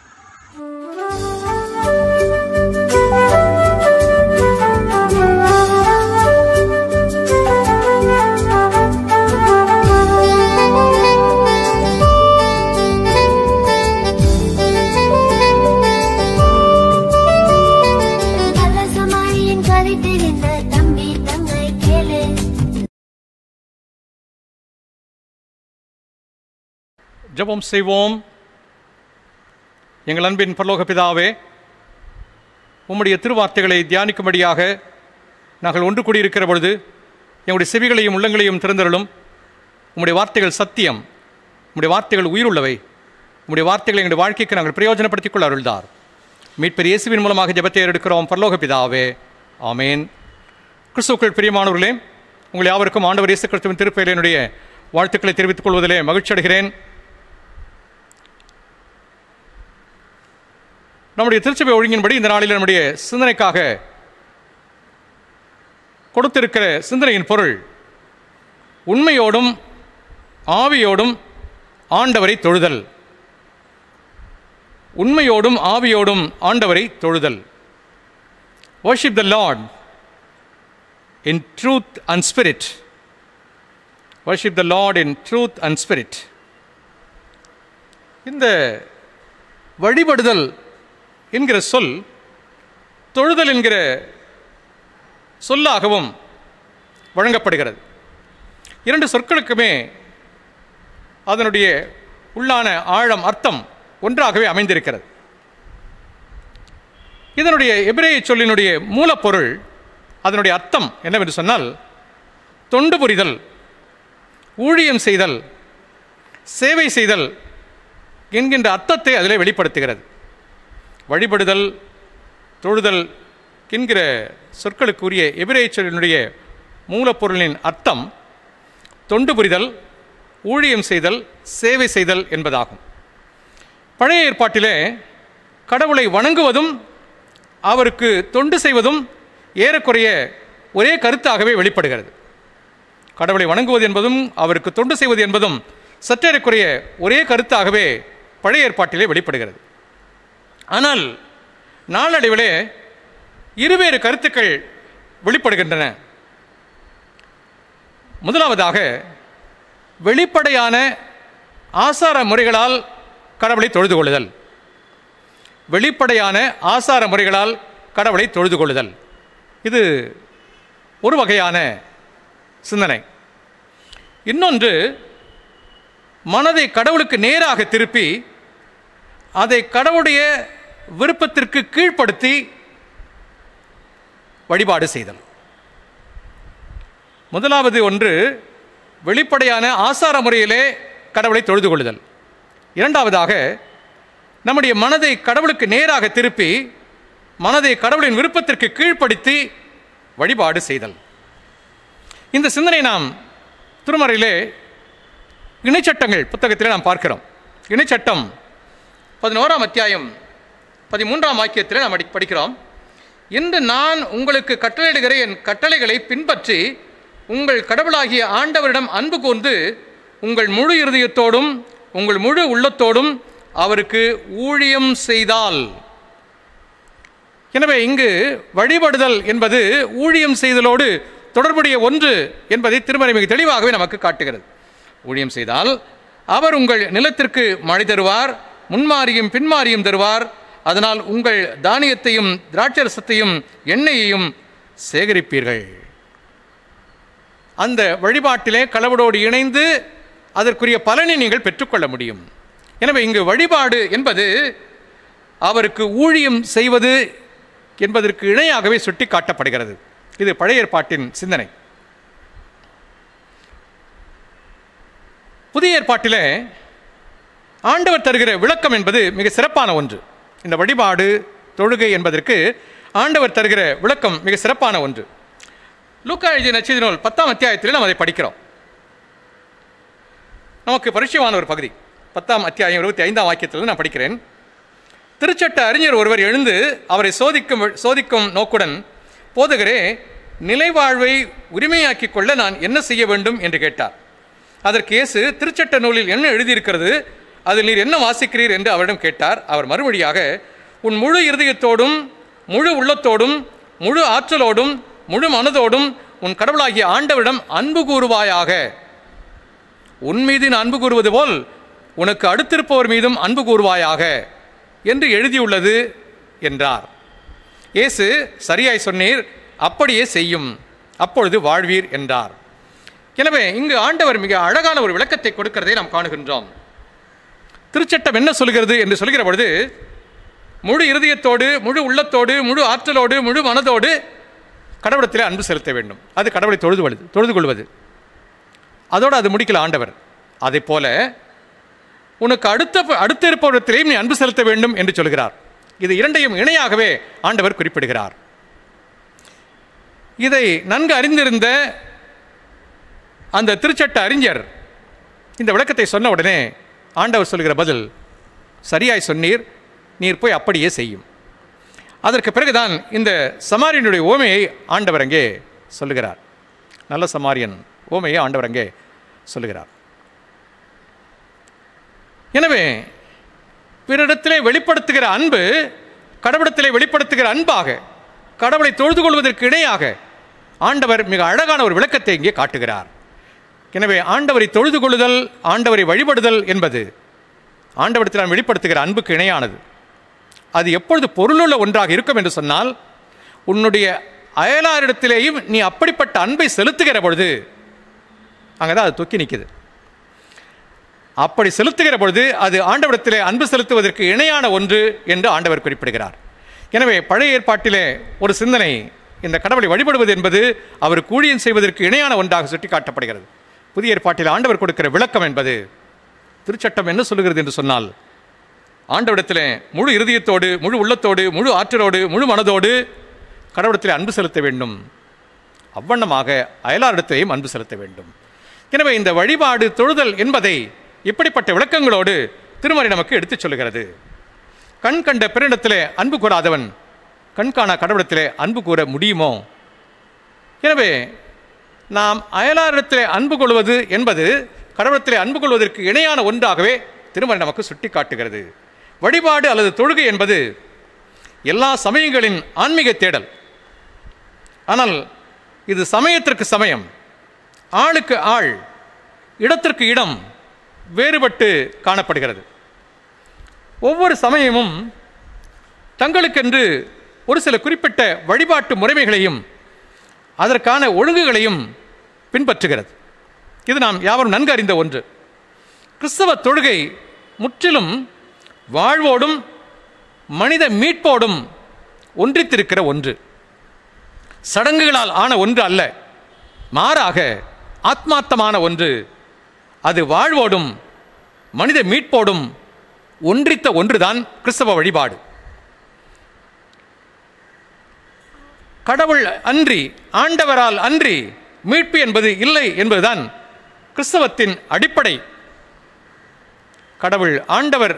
ஜெபம் செய்வோம். எங்கள் அன்பின் பரலோக பிதாவே, உம்முடைய திருவார்த்தைகளை தியானிக்கும்படியாக நாங்கள் ஒன்று கூடியிருக்கிற பொழுது எங்களுடைய செவிகளையும் உள்ளங்களையும் திறந்தருளும். உம்முடைய வார்த்தைகள் சத்தியம், உம்முடைய வார்த்தைகள் உயிருள்ளவை. உம்முடைய வார்த்தைகளை எங்களுடைய வாழ்க்கைக்கு நாங்கள் பிரயோஜனப்படுத்திக் கொள்ள அருள்தார். மீட்பர் இயேசுவின் மூலமாக ஜெபத்தை எடுக்கிறோம் பரலோக பிதாவே, ஆமேன். கிறிஸ்துவுக்குள் பிரியமானவர்களே, உங்கள் யாவருக்கும் ஆண்டவர் இயேசு கிறிஸ்துவின் திருப்பெயரில் என்னுடைய வாழ்த்துக்களை தெரிவித்துக் கொள்வதிலே மகிழ்ச்சி அடைகிறேன். நம்முடைய திருச்சபை ஒழுங்கின்படி இந்த நாளில் நம்முடைய சிந்தனைக்காக கொடுத்திருக்கிற சிந்தனையின் பொருள், உண்மையோடும் ஆவியோடும் ஆண்டவரை தொழுதல். உண்மையோடும் ஆவியோடும் ஆண்டவரை தொழுதல். Worship the Lord in truth and spirit. Worship the Lord in truth and spirit. இந்த வழிபடுதல் என்கிற சொல் தொழுதல் என்கிற சொல்லாகவும் வழங்கப்படுகிறது. இரண்டு சொற்களுக்குமே அதனுடைய உள்ளான ஆழம், அர்த்தம் ஒன்றாகவே அமைந்திருக்கிறது. இதனுடைய எபிரேய சொல்லினுடைய மூலப்பொருள், அதனுடைய அர்த்தம் என்னவென்று சொன்னால், தொண்டு புரிதல், ஊழியம் செய்தல், சேவை செய்தல் என்கின்ற அர்த்தத்தை அதிலே வெளிப்படுத்துகிறது. வழிபடுதல், தொழுதல் என்கிற சொற்களுக்குரிய எபிரேய சொல்லினுடைய மூலப்பொருளின் அர்த்தம் தொண்டு புரிதல், ஊழியம் செய்தல், சேவை செய்தல் என்பதாகும். பழைய ஏற்பாட்டிலே கடவுளை வணங்குவதும் அவருக்கு தொண்டு செய்வதும் ஏறக்குறைய ஒரே கருத்தாகவே வெளிப்படுகிறது. கடவுளை வணங்குவது என்பதும் அவருக்கு தொண்டு செய்வது என்பதும் சற்றேறக்குறைய ஒரே கருத்தாகவே பழைய ஏற்பாட்டிலே வெளிப்படுகிறது. ஆனால் நாளடைவிலே இருவேறு கருத்துக்கள் வெளிப்படுகின்றன. முதலாவதாக, வெளிப்படையான ஆசார முறைகளால் கடவுளை தொழுது கொள்ளுதல். வெளிப்படையான ஆசார முறைகளால் கடவுளை தொழுது கொள்ளுதல், இது ஒரு வகையான சிந்தனை. இன்னொன்று, மனதை கடவுளுக்கு நேராக திருப்பி அதை கடவுளுடைய விருப்பத்திற்கு கீழ்ப்படுத்தி வழிபாடு செய்தல். முதலாவது ஒன்று வெளிப்படையான ஆசார முறையிலே கடவுளை தொழுது கொள்ளுதல். இரண்டாவதாக, நம்முடைய மனதை கடவுளுக்கு நேராக திருப்பி மனதை கடவுளின் விருப்பத்திற்கு கீழ்ப்படுத்தி வழிபாடு செய்தல். இந்த சிந்தனை நாம் திருமறையிலே இணைச்சட்டங்கள் புத்தகத்திலே நாம் பார்க்கிறோம். இணைச்சட்டம் 11ஆம் அத்தியாயம் 13ஆம் வாக்கியத்திலே நாம் படிக்கிறோம். இன்று நான் உங்களுக்கு கட்டளையிடுகிற என் கட்டளைகளை பின்பற்றி உங்கள் கடவுளாகிய ஆண்டவரிடம் அன்பு கூர்ந்து உங்கள் முழு இருதயத்தோடும் உங்கள் முழு உள்ளத்தோடும் அவருக்கு ஊழியம் செய்தால். எனவே இங்கு வழிபடுதல் என்பது ஊழியம் செய்தலோடு தொடர்புடைய ஒன்று என்பதை திருமறை மிக தெளிவாகவே நமக்கு காட்டுகிறது. ஊழியம் செய்தால் அவர் உங்கள் நிலத்திற்கு மழை தருவார், முன்மாரியும் பின்மாரியும் தருவார். அதனால் உங்கள் தானியத்தையும் திராட்சரசத்தையும் எண்ணெயையும் சேகரிப்பீர்கள். அந்த வழிபாட்டிலே கடவுளோடு இணைந்து அதற்குரிய பலனை நீங்கள் பெற்றுக்கொள்ள முடியும். எனவே இங்கு வழிபாடு என்பது அவருக்கு ஊழியம் செய்வது என்பதற்கு இணையாகவே சுட்டி காட்டப்படுகிறது. இது பழைய ஏற்பாட்டின் சிந்தனை. புதிய ஏற்பாட்டிலே ஆண்டவர் தருகிற விளக்கம் என்பது மிக சிறப்பான ஒன்று. இந்த வழிபாடு தொழுகை என்பதற்கு ஆண்டவர் தருகிற விளக்கம் மிக சிறப்பான ஒன்று. லூக்கா எழுதிய நற்செய்தி நூல் 10ஆம் அத்தியாயத்தில் நாம் அதை படிக்கிறோம். நமக்கு பரிச்சயமான ஒரு பகுதி. 10ஆம் அத்தியாயம் 25ஆம் வாக்கியத்தில் நான் படிக்கிறேன். திருச்சட்ட அறிஞர் ஒருவர் எழுந்து அவரை சோதிக்கும் நோக்குடன், போதகரே, நிலைவாழ்வை உரிமையாக்கிக் கொள்ள நான் என்ன செய்ய வேண்டும் என்று கேட்டார். அதற்கு இயேசு, திருச்சட்ட நூலில் என்ன எழுதியிருக்கிறது, அதில் நீர் என்ன வாசிக்கிறீர் என்று அவரிடம் கேட்டார். அவர் மறுமொழியாக, உன் முழு இருதயத்தோடும் முழு உள்ளத்தோடும் முழு ஆற்றலோடும் முழு மனதோடும் உன் கடவுளாகிய ஆண்டவரிடம் அன்பு கூறுவாயாக. உன் மீது அன்பு கூறுவது போல் உனக்கு அடுத்திருப்பவர் மீதும் அன்பு கூறுவாயாக என்று எழுதியுள்ளது என்றார். இயேசு, சரியாய் சொன்னீர், அப்படியே செய்யும், அப்பொழுது வாழ்வீர் என்றார். எனவே இங்கு ஆண்டவர் மிக அழகான ஒரு விளக்கத்தை கொடுக்கிறதை நாம் காணுகின்றோம். திருச்சட்டம் என்ன சொல்கிறது என்று சொல்கிற பொழுது, முழு இருதயத்தோடு முழு உள்ளத்தோடு முழு ஆற்றலோடு முழு மனதோடு கடவுளத்தில் அன்பு செலுத்த வேண்டும். அது கடவுளை தொழுது கொள்வது. அதோடு அது முடிக்கல ஆண்டவர். அதை போல உனக்கு அடுத்த இருப்பவரிடத்திலேயும் நீ அன்பு செலுத்த வேண்டும் என்று சொல்கிறார். இது இரண்டையும் இணையாகவே ஆண்டவர் குறிப்பிடுகிறார். இதை நன்கு அறிந்திருந்த அந்த திருச்சட்ட அறிஞர் இந்த விளக்கத்தை சொன்ன உடனே ஆண்டவர் சொல்கிற பதில், சரியாய் சொன்னீர், நீர் போய் அப்படியே செய்யும். அதற்கு பிறகுதான் இந்த சமாரியனுடைய ஓமையை ஆண்டவர் அங்கே சொல்லுகிறார். நல்ல சமாரியன் ஓமையை ஆண்டவர் அங்கே சொல்லுகிறார். எனவே பிறரிடத்திலே வெளிப்படுத்துகிற அன்பு கடவுளத்திலே வெளிப்படுத்துகிற அன்பாக, கடவுளை தொழுது கொள்வதற்கு இணையாக ஆண்டவர் மிக அழகான ஒரு விளக்கத்தை இங்கே காட்டுகிறார். எனவே ஆண்டவரை தொழுது கொள்ளுதல், ஆண்டவரை வழிபடுதல் என்பது ஆண்டவரத்தில் நாம் வெளிப்படுத்துகிற அன்புக்கு இணையானது. அது எப்பொழுது பொருளுள்ள ஒன்றாக இருக்கும் என்று சொன்னால், உன்னுடைய அயலாரிடத்திலேயும் நீ அப்படிப்பட்ட அன்பை செலுத்துகிற பொழுது அங்கதான் அது தொக்கி நிற்குது. அப்படி செலுத்துகிற பொழுது அது ஆண்டவரத்திலே அன்பு செலுத்துவதற்கு இணையான ஒன்று என்று ஆண்டவர் குறிப்பிடுகிறார். எனவே பழைய ஏற்பாட்டிலே ஒரு சிந்தனை, இந்த கடவுளை வழிபடுவது என்பது அவர் ஊழியம் செய்வதற்கு இணையான ஒன்றாக சுட்டிக்காட்டப்படுகிறது. புதிய ஏற்பாட்டில் ஆண்டவர் கொடுக்கிற விளக்கம் என்பது, திருச்சட்டம் என்ன சொல்லுகிறது என்று சொன்னால், ஆண்டவரிடத்திலே முழு இருதயத்தோடு முழு உள்ளத்தோடு முழு ஆற்றலோடு முழு மனதோடு கடவுளத்திலே அன்பு செலுத்த வேண்டும். அவ்வண்ணமாக அயலாரிடத்திலேயும் அன்பு செலுத்த வேண்டும். எனவே இந்த வழிபாடு தொழுதல் என்பதை இப்படிப்பட்ட விளக்கங்களோடு திருமறை நமக்கு எடுத்துச் சொல்லுகிறது. கண் கண்ட பிறனிடத்திலே அன்பு கூறாதவன் கண்காணா கடவுளத்திலே அன்பு கூற முடியுமோ? எனவே நாம் அயலாரிடத்திலே அன்பு கொள்வது என்பது கடவுளத்திலே அன்பு கொள்வதற்கு இணையான ஒன்றாகவே திருமறை நமக்கு சுட்டி காட்டுகிறது. வழிபாடு அல்லது தொழுகை என்பது எல்லா சமயங்களின் ஆன்மீக தேடல். ஆனால் இது சமயத்திற்கு சமயம், ஆளுக்கு ஆள், இடத்திற்கு இடம் வேறுபட்டு காணப்படுகிறது. ஒவ்வொரு சமயமும் தங்களுக்கென்று ஒரு சில குறிப்பிட்ட வழிபாட்டு முறைமைகளையும் அதற்கான ஒழுங்குகளையும் பின்பற்றுகிறது. இது நாம் யாவரும் நன்கு அறிந்த ஒன்று. கிறிஸ்தவ தொழுகை முற்றிலும் வாழ்வோடும் மனித மீட்போடும் ஒன்றித்திருக்கிற ஒன்று. சடங்குகளால் ஆன ஒன்று அல்ல, மாறாக ஆத்மார்த்தமான ஒன்று. அது வாழ்வோடும் மனித மீட்போடும் ஒன்றித்த ஒன்றுதான் கிறிஸ்தவ வழிபாடு. கடவுள் அன்றி, ஆண்டவரால் அன்றி மீட்பு என்பது இல்லை என்பதுதான் கிறிஸ்தவத்தின் அடிப்படை. கடவுள் ஆண்டவர்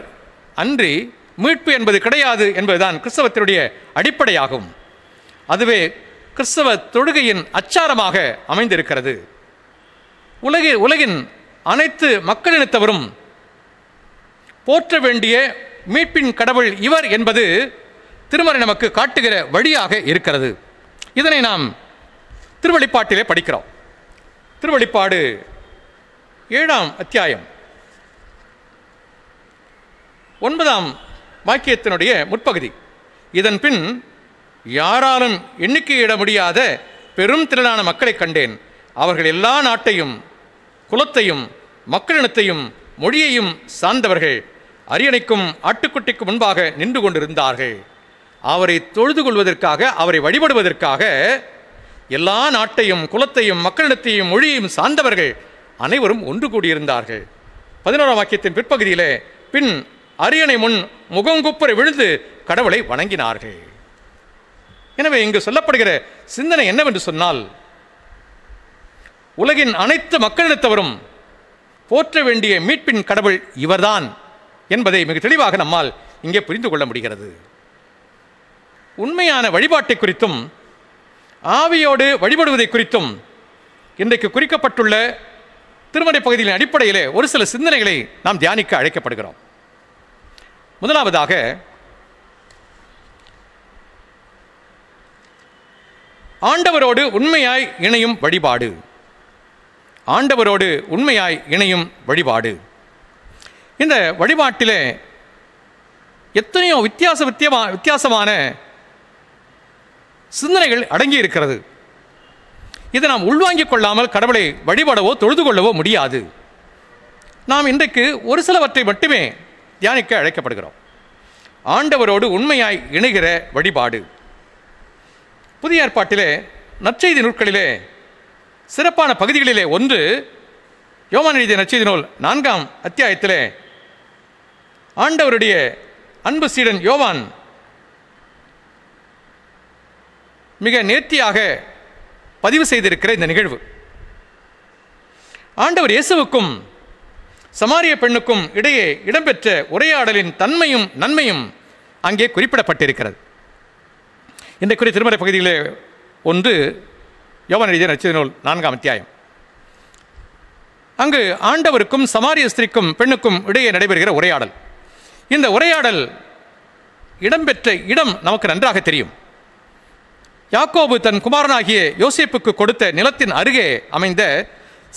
அன்றி மீட்பு என்பது கிடையாது என்பதுதான் கிறிஸ்தவத்தினுடைய அடிப்படையாகும். அதுவே கிறிஸ்தவ தொழுகையின் அச்சாரமாக அமைந்திருக்கிறது. உலகின் அனைத்து மக்களினத்தவரும் போற்ற வேண்டிய மீட்பின் கடவுள் இவர் என்பது திருமறை நமக்கு காட்டுகிற வழியாக இருக்கிறது. இதனை நாம் திருவெளிப்பாட்டிலே படிக்கிறோம். திருவெளிப்பாடு 7ஆம் அத்தியாயம் 9ஆம் வாக்கியத்தினுடைய முற்பகுதி. இதன் பின் யாராலும் எண்ணிக்கையிட முடியாத பெரும் திரளான மக்களை கண்டேன். அவர்கள் எல்லா நாட்டையும் குலத்தையும் மக்களினத்தையும் மொழியையும் சார்ந்தவர்கள் அரியணைக்கும் ஆட்டுக்குட்டிக்கும் முன்பாக நின்று கொண்டிருந்தார்கள். அவரை தொழுது கொள்வதற்காக, அவரை வழிபடுவதற்காக எல்லா நாட்டையும் குலத்தையும் மக்களினத்தையும் மொழியையும் சார்ந்தவர்கள் அனைவரும் ஒன்று கூடியிருந்தார்கள். 11ஆம் வாக்கியத்தின் பிற்பகுதியிலே, பின் அரியணை முன் முகங்குப்புற விழுந்து கடவுளை வணங்கினார்கள். எனவே இங்கு சொல்லப்படுகிற சிந்தனை என்னவென்று சொன்னால், உலகின் அனைத்து மக்களினத்தவரும் போற்ற வேண்டிய மீட்பின் கடவுள் இவர்தான் என்பதை மிக தெளிவாக நம்மால் இங்கே புரிந்து கொள்ள முடிகிறது. உண்மையான வழிபாட்டை குறித்தும் ஆவியோடு வழிபடுவதை குறித்தும் இன்றைக்கு குறிக்கப்பட்டுள்ள திருமறை பகுதிகளின் அடிப்படையிலே ஒரு சில சிந்தனைகளை நாம் தியானிக்க அழைக்கப்படுகிறோம். முதலாவதாக, ஆண்டவரோடு உண்மையாய் இணையும் வழிபாடு. ஆண்டவரோடு உண்மையாய் இணையும் வழிபாடு. இந்த வழிபாட்டிலே எத்தனையோ வித்தியாசமான சிந்தனைகள் அடங்கி இருக்கிறது. இதை நாம் உள்வாங்கிக் கொள்ளாமல் கடவுளை வழிபடவோ தொழுது கொள்ளவோ முடியாது. நாம் இன்றைக்கு ஒரு சிலவற்றை மட்டுமே தியானிக்க அழைக்கப்படுகிறோம். ஆண்டவரோடு உண்மையாய் இணைகிற வழிபாடு. புதிய ஏற்பாட்டிலே நற்செய்தி நூல்களிலே சிறப்பான பகுதிகளிலே ஒன்று, யோவான் எழுதிய நற்செய்தி நூல் 4ஆம் அத்தியாயத்திலே ஆண்டவருடைய அன்பு சீடன் யோவான் மிக நேர்த்தியாக பதிவு செய்திருக்கிற இந்த நிகழ்வு. ஆண்டவர் இயேசுவுக்கும் சமாரிய பெண்ணுக்கும் இடையே இடம்பெற்ற உரையாடலின் தன்மையும் நன்மையும் அங்கே குறிப்பிடப்பட்டிருக்கிறது. இன்றைக்குரிய திருமறை பகுதியிலே ஒன்று, யோவான் எழுதிய நற்செய்தி நூல் 4ஆம் அத்தியாயம். அங்கு ஆண்டவருக்கும் சமாரிய ஸ்திரீக்கும் பெண்ணுக்கும் இடையே நடைபெறுகிற உரையாடல். இந்த உரையாடல் இடம்பெற்ற இடம் நமக்கு நன்றாக தெரியும். யாக்கோபு தன் குமாரனாகிய யோசேப்புக்கு கொடுத்த நிலத்தின் அருகே அமைந்த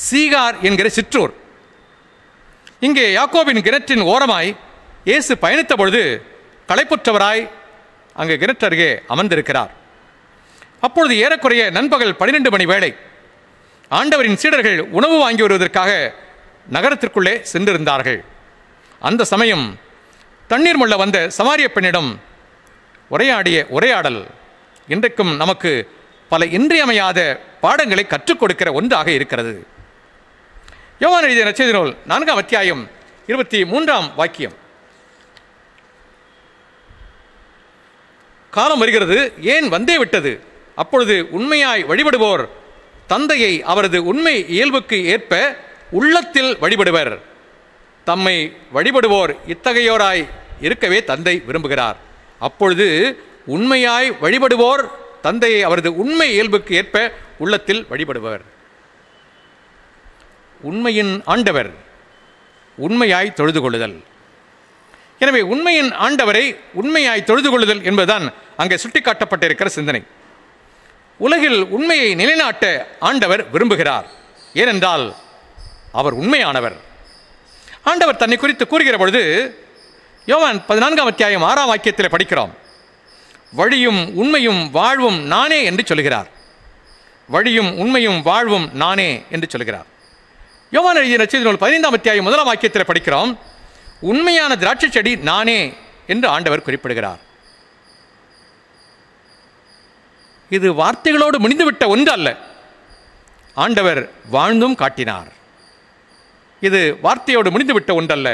சீகார் என்கிற சிற்றூர். இங்கே யாக்கோபின் கிணற்றின் ஓரமாய் இயேசு பயணித்த பொழுது களைப்புற்றவராய் அங்கு கிணற்று அருகே அமர்ந்திருக்கிறார். அப்பொழுது ஏறக்குறைய நண்பகல் 12 மணி வேளை. ஆண்டவரின் சீடர்கள் உணவு வாங்கி வருவதற்காக நகரத்திற்குள்ளே சென்றிருந்தார்கள். அந்த சமயம் தண்ணீர் முள்ள வந்த சமாரிய பெண்ணிடம் உரையாடிய உரையாடல் இன்றைக்கும் நமக்கு பல இன்றியமையாத பாடங்களை கற்றுக் கொடுக்கிற ஒன்றாக இருக்கிறது. யோவான் எழுதிய நற்செய்தி நூல் 4ஆம் அத்தியாயம் 23ஆம் வாக்கியம். காலம் வருகிறது, ஏன் வந்தே விட்டது, அப்பொழுது உண்மையாய் வழிபடுவோர் தந்தையை அவரது உண்மை இயல்புக்கு ஏற்ப உள்ளத்தில் வழிபடுவர். தம்மை வழிபடுவோர் இத்தகையோராய் இருக்கவே தந்தை விரும்புகிறார். அப்பொழுது உண்மையாய் வழிபடுவோர் தந்தையை அவரது உண்மை இயல்புக்கு ஏற்ப உள்ளத்தில் வழிபடுவர். உண்மையின் ஆண்டவர் உண்மையாய் தொழுது கொள்ளுதல். எனவே உண்மையின் ஆண்டவரை உண்மையாய் தொழுது கொள்ளுதல் என்பதுதான் அங்கே சுட்டிக்காட்டப்பட்டிருக்கிற சிந்தனை. உலகில் உண்மையை நிலைநாட்ட ஆண்டவர் விரும்புகிறார். ஏனென்றால் அவர் உண்மையானவர். ஆண்டவர் தன்னை குறித்து கூறுகிற பொழுது யோவான் 14ஆம் அத்தியாயம் 6ஆம் வாக்கியத்தில் படிக்கிறோம். வழியும் உண்மையும் வாழ்வும் நானே என்று சொல்கிறார். வழியும் உண்மையும் வாழ்வும் நானே என்று சொல்கிறார். யோவான் எழுதிய நற்செய்தி நூல் 15ஆம் அத்தியாயம் 1ஆம் வாக்கியத்தில் படிக்கிறோம். உண்மையான திராட்சை செடி நானே என்று ஆண்டவர் குறிப்பிடுகிறார். இது வார்த்தைகளோடு முடிந்துவிட்ட ஒன்று அல்ல. ஆண்டவர் வாழ்ந்தும் காட்டினார். இது வார்த்தையோடு முடிந்துவிட்ட ஒன்றல்ல.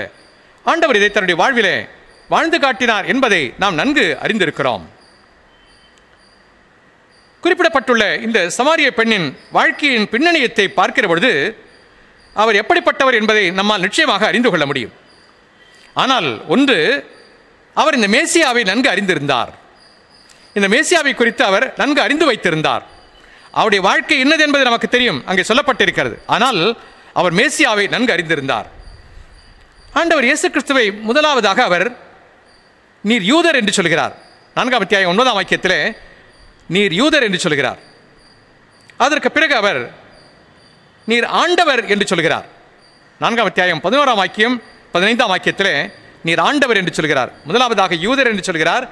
ஆண்டவர் இதை தன்னுடைய வாழ்விலே வாழ்ந்து காட்டினார் என்பதை நாம் நன்கு அறிந்திருக்கிறோம். குறிப்பிடப்பட்டுள்ள இந்த சமாரிய பெண்ணின் வாழ்க்கையின் பின்னணியத்தை பார்க்கிற பொழுது அவர் எப்படிப்பட்டவர் என்பதை நம்மால் நிச்சயமாக அறிந்து கொள்ள முடியும். ஆனால் ஒன்று, அவர் இந்த மேசியாவை நன்கு அறிந்திருந்தார். இந்த மேசியாவை குறித்து அவர் நன்கு அறிந்து வைத்திருந்தார். அவருடைய வாழ்க்கை என்னது என்பது நமக்கு தெரியும், அங்கே சொல்லப்பட்டிருக்கிறது. ஆனால் அவர் மேசியாவை நன்கு அறிந்திருந்தார். ஆண்டவர் இயேசு கிறிஸ்துவை முதலாவதாக அவர் நீர் யூதர் என்று சொல்கிறார். 4ஆம் அத்தியாயம் 9ஆம் வாக்கியத்திலே நீர் யூதர் என்று சொல்கிறார். அதற்கு பிறகு அவர் நீர் ஆண்டவர் என்று சொல்கிறார். 4ஆம் அத்தியாயம் 11ஆம் வாக்கியம் 15ஆம் வாக்கியத்திலே நீர் ஆண்டவர் என்று சொல்கிறார். முதலாவதாக யூதர் என்று சொல்கிறார்,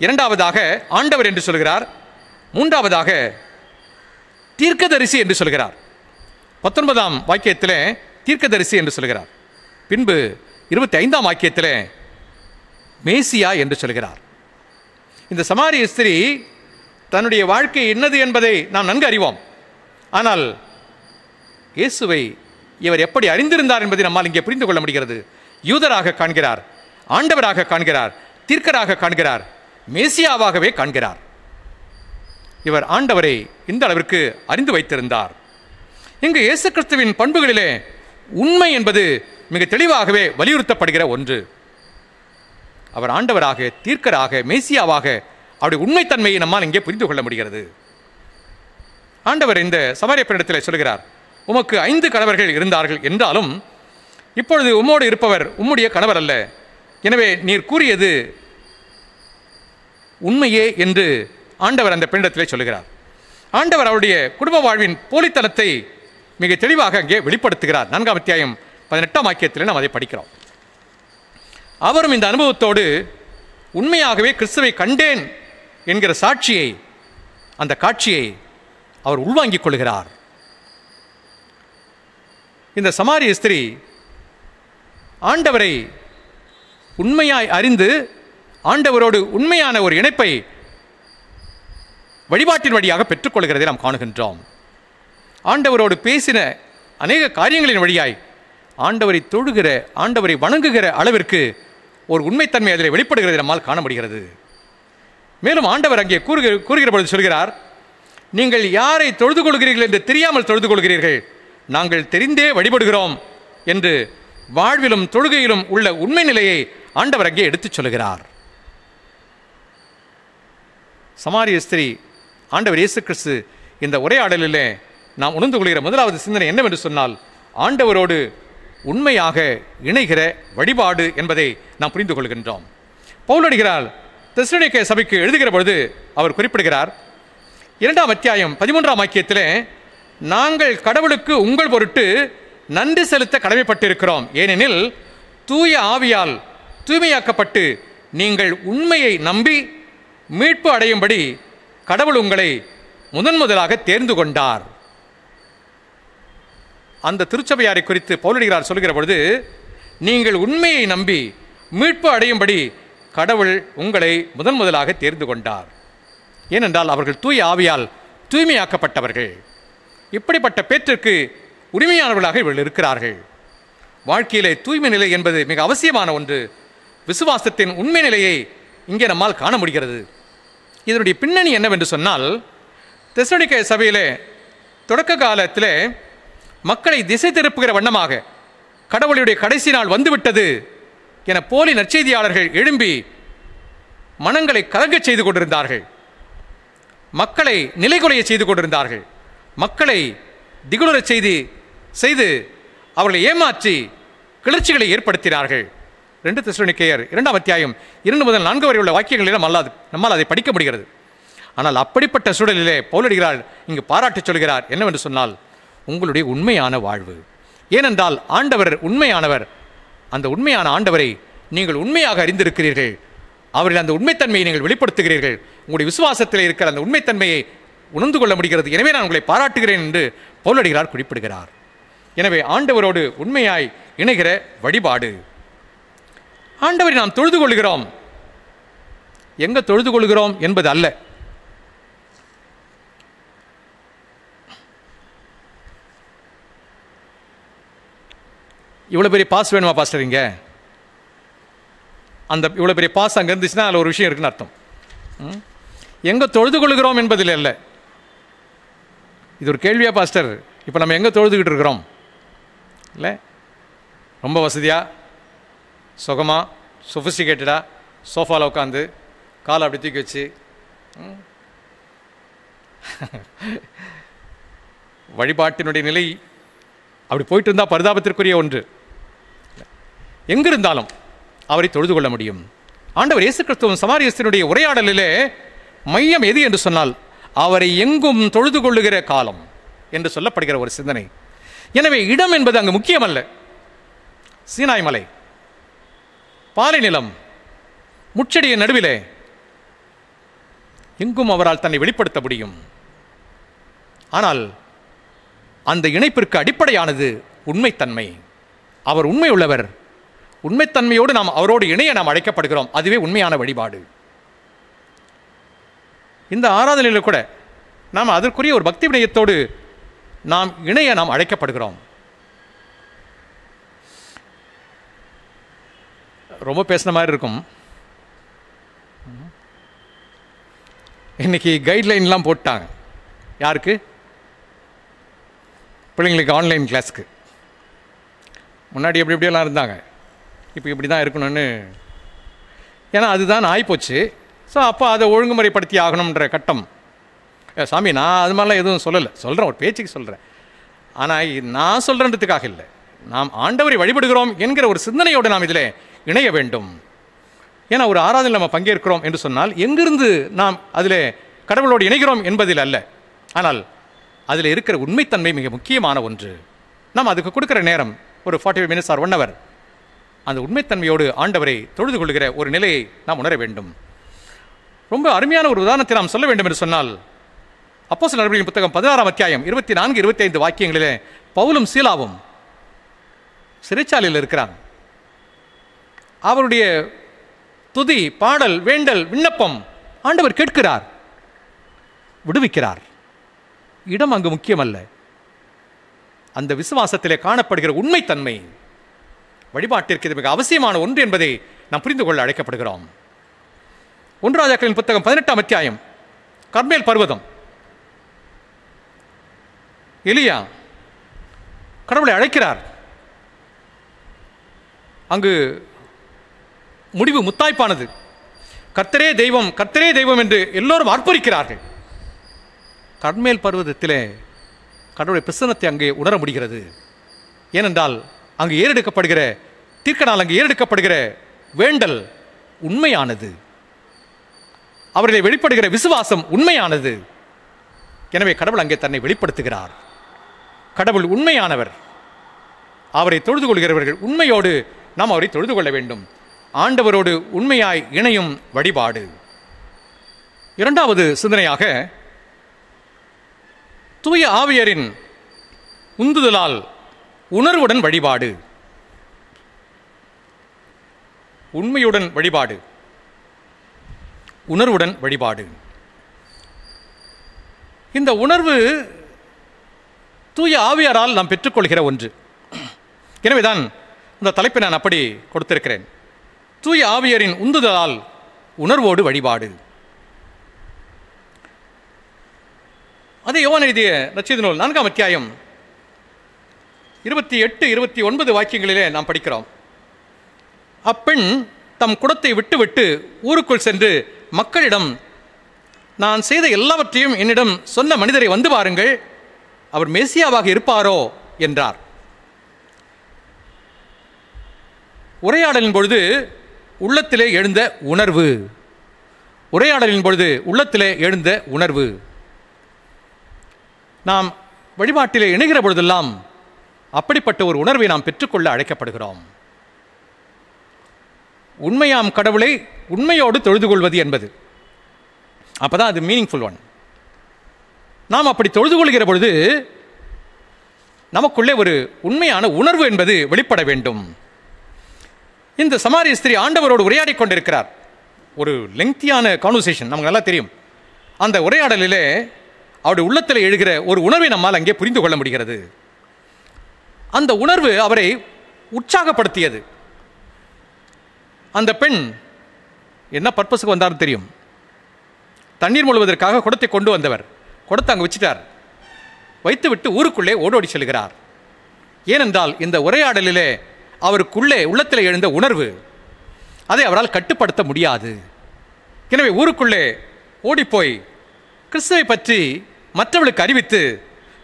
இரண்டாவதாக ஆண்டவர் என்று சொல்கிறார், மூன்றாவதாக தீர்க்கதரிசி என்று சொல்கிறார். 19ஆம் வாக்கியத்திலே தீர்க்கதரிசி என்று சொல்கிறார். பின்பு 25ஆம் வாக்கியத்திலே மேசியா என்று சொல்கிறார். இந்த சமாரிய ஸ்திரீ தன்னுடைய வாழ்க்கை என்னது என்பதை நாம் நன்கு அறிவோம். ஆனால் இயேசுவை இவர் எப்படி அறிந்திருந்தார் என்பதை நம்மால் இங்கே புரிந்து கொள்ள முடிகிறது. யூதராக காண்கிறார், ஆண்டவராக காண்கிறார், தீர்க்கராக காண்கிறார், மேசியாவாகவே காண்கிறார். இவர் ஆண்டவரை இந்த அளவிற்கு அறிந்து வைத்திருந்தார். இங்கு இயேசு கிறிஸ்துவின் பண்புகளிலே உண்மை என்பது மிக தெளிவாகவே வலியுறுத்தப்படுகிற ஒன்று. அவர் ஆண்டவராக, தீர்க்கராக, மேசியாவாக அவருடைய உண்மைத்தன்மையை நம்மால் இங்கே புரிந்து கொள்ள முடிகிறது. ஆண்டவர் இந்த சமாரிய பெண்ணிடத்தில் சொல்கிறார், உமக்கு 5 கணவர்கள் இருந்தார்கள் என்றாலும் இப்பொழுது உம்மோடு இருப்பவர் உம்முடைய கணவர் அல்ல. எனவே நீர் கூறியது உண்மையே என்று ஆண்டவர் அந்த பெண்ணிடத்திலே சொல்கிறார். ஆண்டவர் அவருடைய குடும்ப வாழ்வின் போலித்தனத்தை மிக தெளிவாக அங்கே வெளிப்படுத்துகிறார். 4ஆம் அத்தியாயம் 18ஆம் வாக்கியத்தில் நாம் அதை படிக்கிறோம். அவரும் இந்த அனுபவத்தோடு உண்மையாகவே கிறிஸ்துவை கண்டேன் என்கிற சாட்சியை, அந்த காட்சியை அவர் உள்வாங்கிக் கொள்கிறார். இந்த சமாரிய ஸ்திரீ ஆண்டவரை உண்மையாய் அறிந்து ஆண்டவரோடு உண்மையான ஒரு இணைப்பை வழிபாட்டின் வழியாக பெற்றுக்கொள்கிறதை நாம் காணுகின்றோம். ஆண்டவரோடு பேசின அநேக காரியங்களின் வழியாய் ஆண்டவரை தொழுகிற, ஆண்டவரை வணங்குகிற அளவிற்கு ஒரு உண்மைத்தன்மை அதில் வெளிப்படுகிறது நம்மால் காண முடிகிறது. மேலும் ஆண்டவர் அங்கே கூறுகிற பொழுது சொல்கிறார், நீங்கள் யாரை தொழுது கொள்கிறீர்கள் என்று தெரியாமல் தொழுது கொள்கிறீர்கள், நாங்கள் தெரிந்தே வழிபடுகிறோம் என்று வாழ்விலும் தொழுகையிலும் உள்ள உண்மை நிலையை ஆண்டவர் அங்கே எடுத்துச் சொல்கிறார். சமாரிய ஸ்திரீ ஆண்டவர் இயேசு கிறிஸ்து இந்த உரையாடலிலே நாம் உணர்ந்து கொள்கிற முதலாவது சிந்தனை என்னவென்று சொன்னால், ஆண்டவரோடு உண்மையாக இணைகிற வழிபாடு என்பதை நாம் புரிந்து கொள்கின்றோம். பவுலடிகளார் தெசலோனிக்கே சபைக்கு எழுதுகிற பொழுது அவர் குறிப்பிடுகிறார், 2ஆம் அத்தியாயம் 13ஆம் வாக்கியத்திலே, நாங்கள் கடவுளுக்கு உங்கள் பொருட்டு நன்றி செலுத்த கடமைப்பட்டிருக்கிறோம். ஏனெனில் தூய ஆவியால் தூய்மையாக்கப்பட்டு நீங்கள் உண்மையை நம்பி மீட்பு அடையும்படி கடவுள் உங்களை முதலாக தேர்ந்து கொண்டார். அந்த திருச்சபையாரை குறித்து பவுலடிகளார் சொல்கிற பொழுது, நீங்கள் உண்மையை நம்பி மீட்பு அடையும்படி கடவுள் உங்களை முதலாக தேர்ந்து கொண்டார். ஏனென்றால் அவர்கள் தூய ஆவியால் தூய்மையாக்கப்பட்டவர்கள். இப்படிப்பட்ட பேற்றிற்கு உரிமையானவர்களாக இவர்கள் இருக்கிறார்கள். வாழ்க்கையிலே தூய்மை நிலை என்பது மிக அவசியமான ஒன்று. விசுவாசத்தின் உண்மை நிலையை இங்கே நம்மால் காண முடிகிறது. இதனுடைய பின்னணி என்னவென்று சொன்னால், தெசலோனிக்கே சபையிலே தொடக்க காலத்திலே மக்களை திசை திருப்புகிற வண்ணமாக கடவுளுடைய கடைசி நாள் வந்துவிட்டது என போலி நற்செய்தியாளர்கள் எழும்பி மனங்களை கலங்கச் செய்து கொண்டிருந்தார்கள். மக்களை நிலைகுலைய செய்து கொண்டிருந்தார்கள். மக்களை திகுலுறச் செய்து அவர்களை ஏமாற்றி கிளர்ச்சிகளை ஏற்படுத்தினார்கள். 2 தெசலோனிக்கேயர் 2ஆம் அத்தியாயம் 2 முதல் 4 வரை உள்ள வாக்கியங்களில் நம்மால் அதை படிக்க முடிகிறது. ஆனால் அப்படிப்பட்ட சூழலிலே பவுலடிகளார் இங்கு பாராட்டு சொல்கிறார் என்னவென்று சொன்னால், உங்களுடைய உண்மையான வாழ்வு. ஏனென்றால் ஆண்டவர் உண்மையானவர். அந்த உண்மையான ஆண்டவரை நீங்கள் உண்மையாக அறிந்திருக்கிறீர்கள். அவர்கள் அந்த உண்மைத்தன்மையை நீங்கள் வெளிப்படுத்துகிறீர்கள். உங்களுடைய விசுவாசத்தில் இருக்கிற அந்த உண்மைத்தன்மையை உணர்ந்து கொள்ள முடிகிறது. எனவே நான் உங்களை பாராட்டுகிறேன் என்று பவுலடிகளார் குறிப்பிடுகிறார். எனவே ஆண்டவரோடு உண்மையாய் இணைகிற வழிபாடு. ஆண்டவரை நாம் தொழுது கொள்கிறோம். எங்க தொழுது கொள்கிறோம் என்பது அல்ல. இவ்வளோ பெரிய பாஸ் வேணுமா பாஸ்டர்? இங்கே அந்த இவ்வளோ பெரிய பாஸ் அங்கே இருந்துச்சுன்னா அதில் ஒரு விஷயம் இருக்குன்னு அர்த்தம். எங்கே தொழுது கொள்கிறோம் என்பதில் இல்லை. இது ஒரு கேள்வியா பாஸ்டர்? இப்போ நம்ம எங்கே தொழுதுகிட்டு இருக்கிறோம்? இல்லை, ரொம்ப வசதியாக சுகமாக சொஃபிஸ்டிகேட்டடாக சோஃபாவில் உட்காந்து காலை அப்படி தூக்கி வச்சு வழிபாட்டினுடைய நிலை அப்படி போயிட்டு இருந்தால் பரிதாபத்திற்குரிய ஒன்று. எங்கிருந்தாலும் அவரை தொழுது கொள்ள முடியும். ஆண்டவர் இயேசு கிறிஸ்துவின் சமாரியத்தினுடைய உரையாடலிலே மையம் எது என்று சொன்னால், அவரை எங்கும் தொழுது கொள்ளுகிற காலம் என்று சொல்லப்படுகிற ஒரு சிந்தனை. எனவே இடம் என்பது அங்கு முக்கியமல்ல. சீனாய் மலை, பாலை நிலம், முச்செடியின் நடுவிலே எங்கும் அவரால் தன்னை வெளிப்படுத்த முடியும். ஆனால் அந்த இணைப்பிற்கு அடிப்படையானது உண்மைத்தன்மை. அவர் உண்மை உள்ளவர். உண்மைத்தன்மையோடு நாம் அவரோடு இணைய நாம் அழைக்கப்படுகிறோம். அதுவே உண்மையான வழிபாடு. இந்த ஆராதனையில் கூட நாம் அதற்குரிய ஒரு பக்தி வினயத்தோடு நாம் இணைய நாம் அழைக்கப்படுகிறோம். ரொம்ப பேசின மாதிரி இருக்கும். இன்னைக்கு கைட்லைன்லாம் போட்டாங்க. யாருக்கு? பிள்ளைங்களுக்கு ஆன்லைன் கிளாஸுக்கு. முன்னாடி எப்படியெல்லாம் இருந்தாங்க, இப்போ இப்படி தான் இருக்கணும்னு. ஏன்னா அதுதான் ஆகிப்போச்சு. ஸோ அப்போ அதை ஒழுங்குமுறைப்படுத்தி ஆகணுன்ற கட்டம் சாமி நான் அது மாதிரிலாம் எதுவும் சொல்லலை, சொல்கிறேன், ஒரு பேச்சுக்கு சொல்கிறேன். ஆனால் நான் சொல்கிறன்றதுக்காக இல்லை, நாம் ஆண்டவரை வழிபடுகிறோம் என்கிற ஒரு சிந்தனையோடு நாம் இதில் இணைய வேண்டும். ஏன்னா ஒரு ஆராதனையில் நம்ம பங்கேற்கிறோம் என்று சொன்னால் எங்கிருந்து நாம் அதில் கடவுளோடு இணைகிறோம் என்பதில் அல்ல, ஆனால் அதில் இருக்கிற உண்மைத்தன்மை மிக முக்கியமான ஒன்று. நாம் அதுக்கு கொடுக்குற நேரம் ஒரு 45 minutes or 1 hour அந்த உண்மைத்தன்மையோடு ஆண்டவரை தொழுது கொள்கிற ஒரு நிலையை நாம் உணர வேண்டும். ரொம்ப அருமையான ஒரு உதாரணத்தை நாம் சொல்ல வேண்டும் என்று சொன்னால், அப்போஸ்தலர் நடவடிக்கைகளின் புத்தகம் 16ஆம் அத்தியாயம் 24-25 வாக்கியங்களிலே பவுலும் சீலாவும் சிறைச்சாலையில் இருக்கிறாங்க. அவருடைய துதி, பாடல், வேண்டல், விண்ணப்பம் ஆண்டவர் கேட்கிறார், விடுவிக்கிறார். இடம் அங்கு முக்கியமல்ல, அந்த விசுவாசத்திலே காணப்படுகிற உண்மைத்தன்மை வழிபாட்டிற்கு இது மிக அவசியமான ஒன்று என்பதை நாம் புரிந்து கொள்ள அழைக்கப்படுகிறோம். 1 ராஜாக்களின் புத்தகம் 18ஆம் அத்தியாயம், கர்மேல் பர்வதம். எலியா கடவுளை அழைக்கிறார். அங்கு முடிவு முத்தாய்ப்பானது. கர்த்தரே தெய்வம், கர்த்தரே தெய்வம் என்று எல்லோரும் ஆர்ப்பரிக்கிறார்கள். கர்மேல் பர்வதத்திலே கடவுளுடைய பிரசன்னத்தை அங்கே உணர முடிகிறது. ஏனென்றால் அங்கு ஏறெடுக்கப்படுகிற தீர்க்கனால் அங்கு ஏறெடுக்கப்படுகிற வேண்டல் உண்மையானது, அவர்களை வெளிப்படுகிற விசுவாசம் உண்மையானது. எனவே கடவுள் அங்கே தன்னை வெளிப்படுத்துகிறார். கடவுள் உண்மையானவர், அவரை தொழுது கொள்கிறவர்கள் உண்மையோடு நாம் அவரை தொழுது கொள்ள வேண்டும். ஆண்டவரோடு உண்மையாய் இணையும் வழிபாடு. இரண்டாவது சிந்தனையாக, தூய ஆவியரின் உந்துதலால் உணர்வுடன் வழிபாடு. உண்மையுடன் வழிபாடு, உணர்வுடன் வழிபாடு. இந்த உணர்வு தூய ஆவியாரால் நாம் பெற்றுக்கொள்கிற ஒன்று. எனவேதான் இந்த தலைப்பை நான் அப்படி கொடுத்திருக்கிறேன். தூய ஆவியரின் உந்துதலால் உணர்வோடு வழிபாடு. அதே யோவான் எழுதிய நற்செய்தி நூல் 4ஆம் அத்தியாயம் 28-29 வாக்கியங்களிலே நாம் படிக்கிறோம். அப்பெண் தம் குடத்தை விட்டுவிட்டு ஊருக்குள் சென்று மக்களிடம், நான் செய்த எல்லாவற்றையும் என்னிடம் சொன்ன மனிதரை வந்து பாருங்கள், அவர் மேசியாவாக இருப்பாரோ என்றார். உரையாடலின் பொழுது உள்ளத்திலே எழுந்த உணர்வு, உரையாடலின் பொழுது உள்ளத்திலே எழுந்த உணர்வு. நாம் வழிபாட்டிலே இணைகிற பொழுதெல்லாம் அப்படிப்பட்ட ஒரு உணர்வை நாம் பெற்றுக்கொள்ள அழைக்கப்படுகிறோம். உண்மையாம் கடவுளை உண்மையோடு தொழுது கொள்வது என்பது, அப்பதான் அது மீனிங்ஃபுல் ஒன். நாம் அப்படி தொழுது கொள்கிற பொழுது நமக்குள்ளே ஒரு உண்மையான உணர்வு என்பது வெளிப்பட வேண்டும். இந்த சமாரிய ஸ்திரீ ஆண்டவரோடு உரையாடி கொண்டிருக்கிறார். ஒரு லெங்க்தியான கான்வர்சேஷன், நமக்கு நல்லா தெரியும். அந்த உரையாடலிலே அவருடைய உள்ளத்தில் எழுகிற ஒரு உணர்வை நம்மால் அங்கே புரிந்து கொள்ள முடிகிறது. அந்த உணர்வு அவரை உற்சாகப்படுத்தியது. அந்த பெண் என்ன பர்பஸுக்கு வந்தாலும் தெரியும். தண்ணீர் மூழ்வதற்காக குடத்தை கொண்டு வந்தவர் குடத்தை அங்கே வச்சுட்டார். வைத்துவிட்டு ஊருக்குள்ளே ஓடோடி செல்கிறார். ஏனென்றால் இந்த உரையாடலிலே அவருக்குள்ளே உள்ளத்தில் எழுந்த உணர்வு, அதை அவரால் கட்டுப்படுத்த முடியாது. எனவே ஊருக்குள்ளே ஓடிப்போய் கிறிஸ்துவை பற்றி மற்றவர்களுக்கு அறிவித்து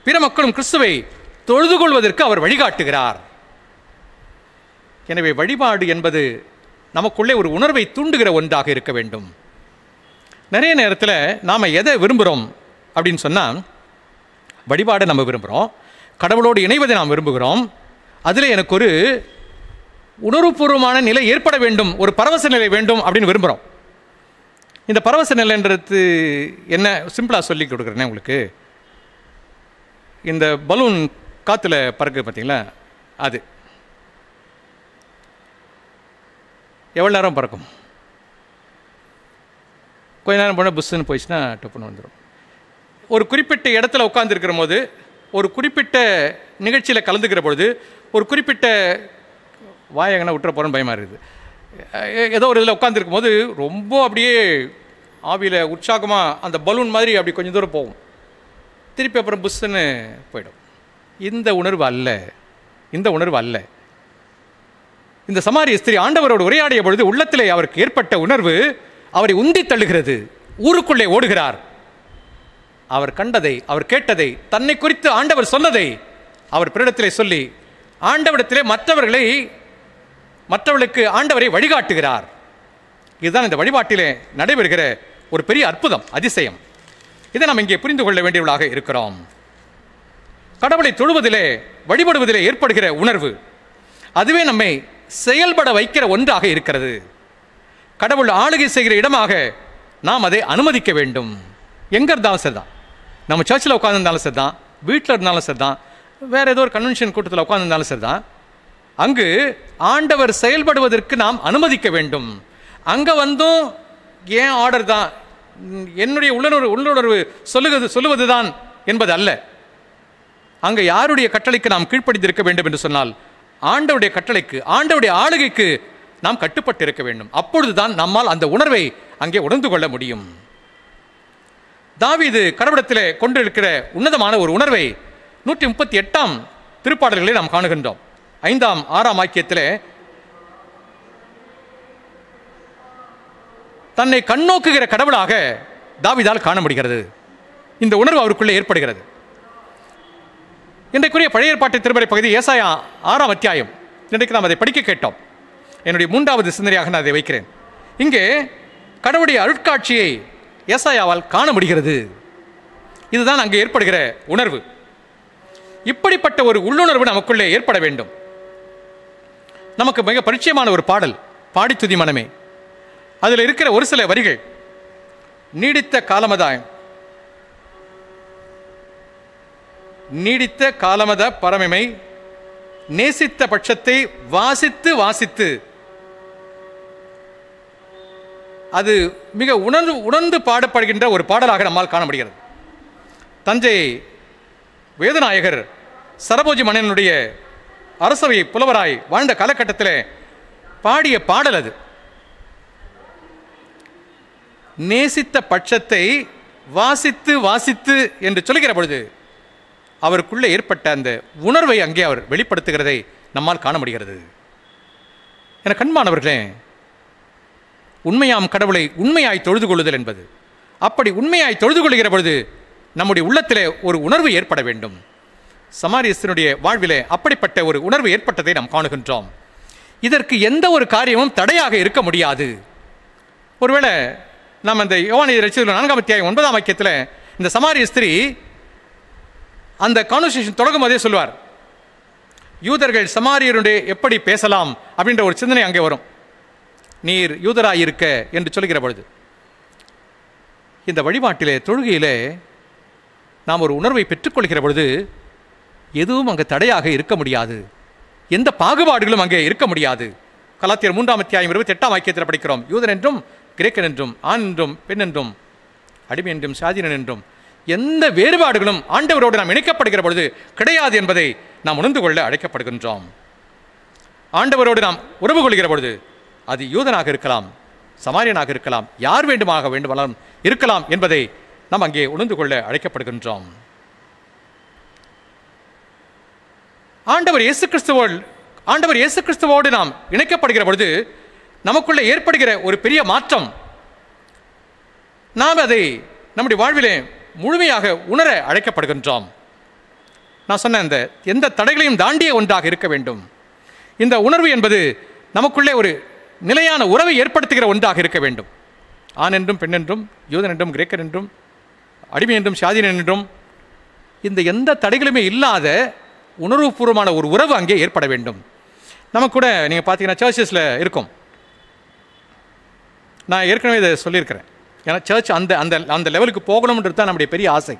பிற மக்களும் கிறிஸ்துவை தொழுது கொள்வதற்கு அவர் வழிகாட்டுகிறார். எனவே வழிபாடு என்பது நமக்குள்ளே ஒரு உணர்வை தூண்டுகிற ஒன்றாக இருக்க வேண்டும். நிறைய நேரத்தில் நாம் எதை விரும்புகிறோம் அப்படின்னு சொன்னால், வழிபாடை நம்ம விரும்புகிறோம், கடவுளோடு இணைவதை நாம் விரும்புகிறோம். அதில் எனக்கு ஒரு உணர்வுபூர்வமான நிலை ஏற்பட வேண்டும், ஒரு பரவச நிலை வேண்டும் அப்படின்னு விரும்புகிறோம். இந்த பரவச நிலைன்றது என்ன, சிம்பிளாக சொல்லி கொடுக்குறேனே உங்களுக்கு. இந்த பலூன் காற்றுல பறக்கு பார்த்தீங்களா, அது எவ்வளோ நேரம் பறக்கும்? கொஞ்ச நேரம் போனால் புஷ்ஷுன்னு போயிடுச்சுன்னா டப்புன்னு வந்துடும். ஒரு குறிப்பிட்ட இடத்துல உட்காந்துருக்கிற போது, ஒரு குறிப்பிட்ட நிகழ்ச்சியில் கலந்துக்கிற பொழுது, ஒரு குறிப்பிட்ட வாயங்கன்னா விட்டுற போகிறோன்னு பயமாக இருக்குது. ஏதோ ஒரு இதில் உட்காந்துருக்கும் போது ரொம்ப அப்படியே ஆவியில் உற்சாகமாக அந்த பலூன் மாதிரி அப்படி கொஞ்சம் தூரம் போகும், திருப்பி அப்புறம் புஷ்ஷுன்னு போயிடும். இந்த உணர்வு அல்ல, இந்த உணர்வு அல்ல. இந்த சமாரிய ஸ்திரீ ஆண்டவரோடு உரையாடிய பொழுது உள்ளத்திலே அவருக்கு ஏற்பட்ட உணர்வு அவரை உந்தி தள்ளுகிறது. ஊருக்குள்ளே ஓடுகிறார். அவர் கண்டதை, அவர் கேட்டதை, தன்னை குறித்து ஆண்டவர் சொன்னதை அவர் பிறரிடத்திலே சொல்லி ஆண்டவரிடத்திலே மற்றவர்களுக்கு ஆண்டவரை வழிகாட்டுகிறார். இதுதான் இந்த வழிபாட்டிலே நடைபெறுகிற ஒரு பெரிய அற்புதம், அதிசயம். இதை நாம் இங்கே புரிந்து கொள்ள வேண்டியவர்களாக இருக்கிறோம். கடவுளை தொழுவதிலே, வழிபடுவதிலே ஏற்படுகிற உணர்வு, அதுவே நம்மை செயல்பட வைக்கிற ஒன்றாக இருக்கிறது. கடவுள் ஆளுகை செய்கிற இடமாக நாம் அதை அனுமதிக்க வேண்டும். எங்கே இருந்தாலும் சரிதான், நம்ம சர்ச்சில் உட்காந்துருந்தாலும் சரிதான், வீட்டில் இருந்தாலும் சரிதான், வேறு ஏதோ ஒரு கன்வென்ஷன் கூட்டத்தில் உட்காந்துருந்தாலும் சரிதான், அங்கு ஆண்டவர் செயல்படுவதற்கு நாம் அனுமதிக்க வேண்டும். அங்கே வந்தும் ஏன் ஆர்டர் தான், என்னுடைய உள்ளுணர்வு சொல்லுவது தான் என்பது அல்ல. அங்கே யாருடைய கட்டளைக்கு நாம் கீழ்ப்படிந்திருக்க வேண்டும் என்று சொன்னால் ஆண்டவருடைய கட்டளைக்கு, ஆண்டவருடைய ஆளுகைக்கு நாம் கட்டுப்பட்டு இருக்க வேண்டும். அப்பொழுதுதான் நம்மால் அந்த உணர்வை அங்கே உணர்ந்து கொள்ள முடியும். தாவீது கடவுளத்திலே கொண்டிருக்கிற உன்னதமான ஒரு உணர்வை 138ஆம் திருப்பாடல்களை நாம் காணுகின்றோம். 5ஆம் 6ஆம் வாக்கியத்திலே தன்னை கண்ணோக்குகிற கடவுளாக தாவீதால் காண முடிகிறது. இந்த உணர்வு அவருக்குள்ளே ஏற்படுகிறது. இன்றைக்குரிய பழைய ஏற்பாட்டு திருமறை பகுதி ஏசாயா 6ஆம் அத்தியாயம். இன்றைக்கு நாம் அதை படிக்க கேட்டோம். என்னுடைய 3வது சிந்தனையாக நான் அதை வைக்கிறேன். இங்கே கடவுளுடைய அருட்காட்சியை ஏசாயாவால் காண முடிகிறது. இதுதான் அங்கே ஏற்படுகிற உணர்வு. இப்படிப்பட்ட ஒரு உள்ளுணர்வு நமக்குள்ளே ஏற்பட வேண்டும். நமக்கு மிக பரிச்சயமான ஒரு பாடல், பாடி துதி மனமே. அதில் இருக்கிற ஒரு சில வரிகள், நீடித்த காலமத பரமைமை நேசித்த பட்சத்தை வாசித்து வாசித்து, அது மிக உணர்ந்து பாடப்படுகின்ற ஒரு பாடலாக நம்மால் காண முடிகிறது. தஞ்சை வேதநாயகர் சரபோஜி மன்னனுடைய அரசவை புலவராய் வாழ்ந்த காலகட்டத்தில் பாடிய பாடல் அது. நேசித்த பட்சத்தை வாசித்து வாசித்து என்று சொல்லுகிற பொழுது அவருக்குள்ளே ஏற்பட்ட அந்த உணர்வை அங்கே அவர் வெளிப்படுத்துகிறதை நம்மால் காண முடிகிறது. என கண்மானவர்களே, உண்மையாம் கடவுளை உண்மையாய் தொழுது கொள்ளுதல் என்பது, அப்படி உண்மையாய் தொழுது கொள்ளுகிற பொழுது நம்முடைய உள்ளத்திலே ஒரு உணர்வு ஏற்பட வேண்டும். சமாரியஸ்தனுடைய வாழ்விலே அப்படிப்பட்ட ஒரு உணர்வு ஏற்பட்டதை நாம் காணுகின்றோம். இதற்கு எந்த ஒரு காரியமும் தடையாக இருக்க முடியாது. ஒருவேளை நாம் அந்த யோவான் 4ஆம் அத்தியாயம் 9ஆம் வாக்கியத்தில் இந்த சமாரிய ஸ்திரீ அந்த கான்வர்சேஷன் தொடங்கும் போதே சொல்வார், யூதர்கள் சமாரியருடைய எப்படி பேசலாம் அப்படின்ற ஒரு சிந்தனை அங்கே வரும். நீர் யூதராயிருக்க என்று சொல்லுகிற பொழுது இந்த வழிபாட்டிலே, தொழுகையிலே நாம் ஒரு உணர்வை பெற்றுக்கொள்கிற பொழுது எதுவும் அங்கே தடையாக இருக்க முடியாது. எந்த பாகுபாடுகளும் அங்கே இருக்க முடியாது. கலாத்தியர் 3ஆம் அத்தியாயம் 28ஆம் வாக்கியத்தில் படிக்கிறோம், யூதன் என்றும் கிரேக்கன் என்றும் ஆண் என்றும் பெண் என்றும் அடிமை என்றும் சாதீனன் என்றும் எந்த வேறுபாடுகளும் ஆண்டவரோடு நாம் இணைக்கப்படுகிற பொழுது கிடையாது என்பதை நாம் உணர்ந்து கொள்ள அழைக்கப்படுகின்றோம். ஆண்டவரோடு நாம் உறவு கொள்கிற பொழுது அது யூதனாக இருக்கலாம், சமாரியனாக இருக்கலாம், யார் வேண்டுமானாலும் இருக்கலாம் என்பதை நாம் அங்கே உணர்ந்து கொள்ள அழைக்கப்படுகின்றோம். ஆண்டவர் இயேசு கிறிஸ்துவோடு நாம் இணைக்கப்படுகிற பொழுது நமக்குள்ளே ஏற்படுகிற ஒரு பெரிய மாற்றம், நாம் அதை நம்முடைய வாழ்விலே முழுமையாக உணர அழைக்கப்படுகின்றோம். நான் சொன்ன அந்த எந்த தடைகளையும் தாண்டிய ஒன்றாக இருக்க வேண்டும். இந்த உணர்வு என்பது நமக்குள்ளே ஒரு நிலையான உறவை ஏற்படுத்துகிற ஒன்றாக இருக்க வேண்டும். ஆண் என்றும் பெண் என்றும் யூதன் என்றும் கிரேக்கர் என்றும் அடிமை என்றும் சாதீனன் என்றும் இந்த எந்த தடைகளுமே இல்லாத உணர்வுபூர்வமான ஒரு உறவு அங்கே ஏற்பட வேண்டும். நமக்கு கூட நீங்கள் பார்த்தீங்கன்னா சர்ச்சஸில் இருக்கும். நான் ஏற்கனவே இதை சொல்லியிருக்கிறேன். ஏன்னா சர்ச் அந்த அந்த அந்த லெவலுக்கு போகணும்ன்றது தான் நம்முடைய பெரிய ஆசை.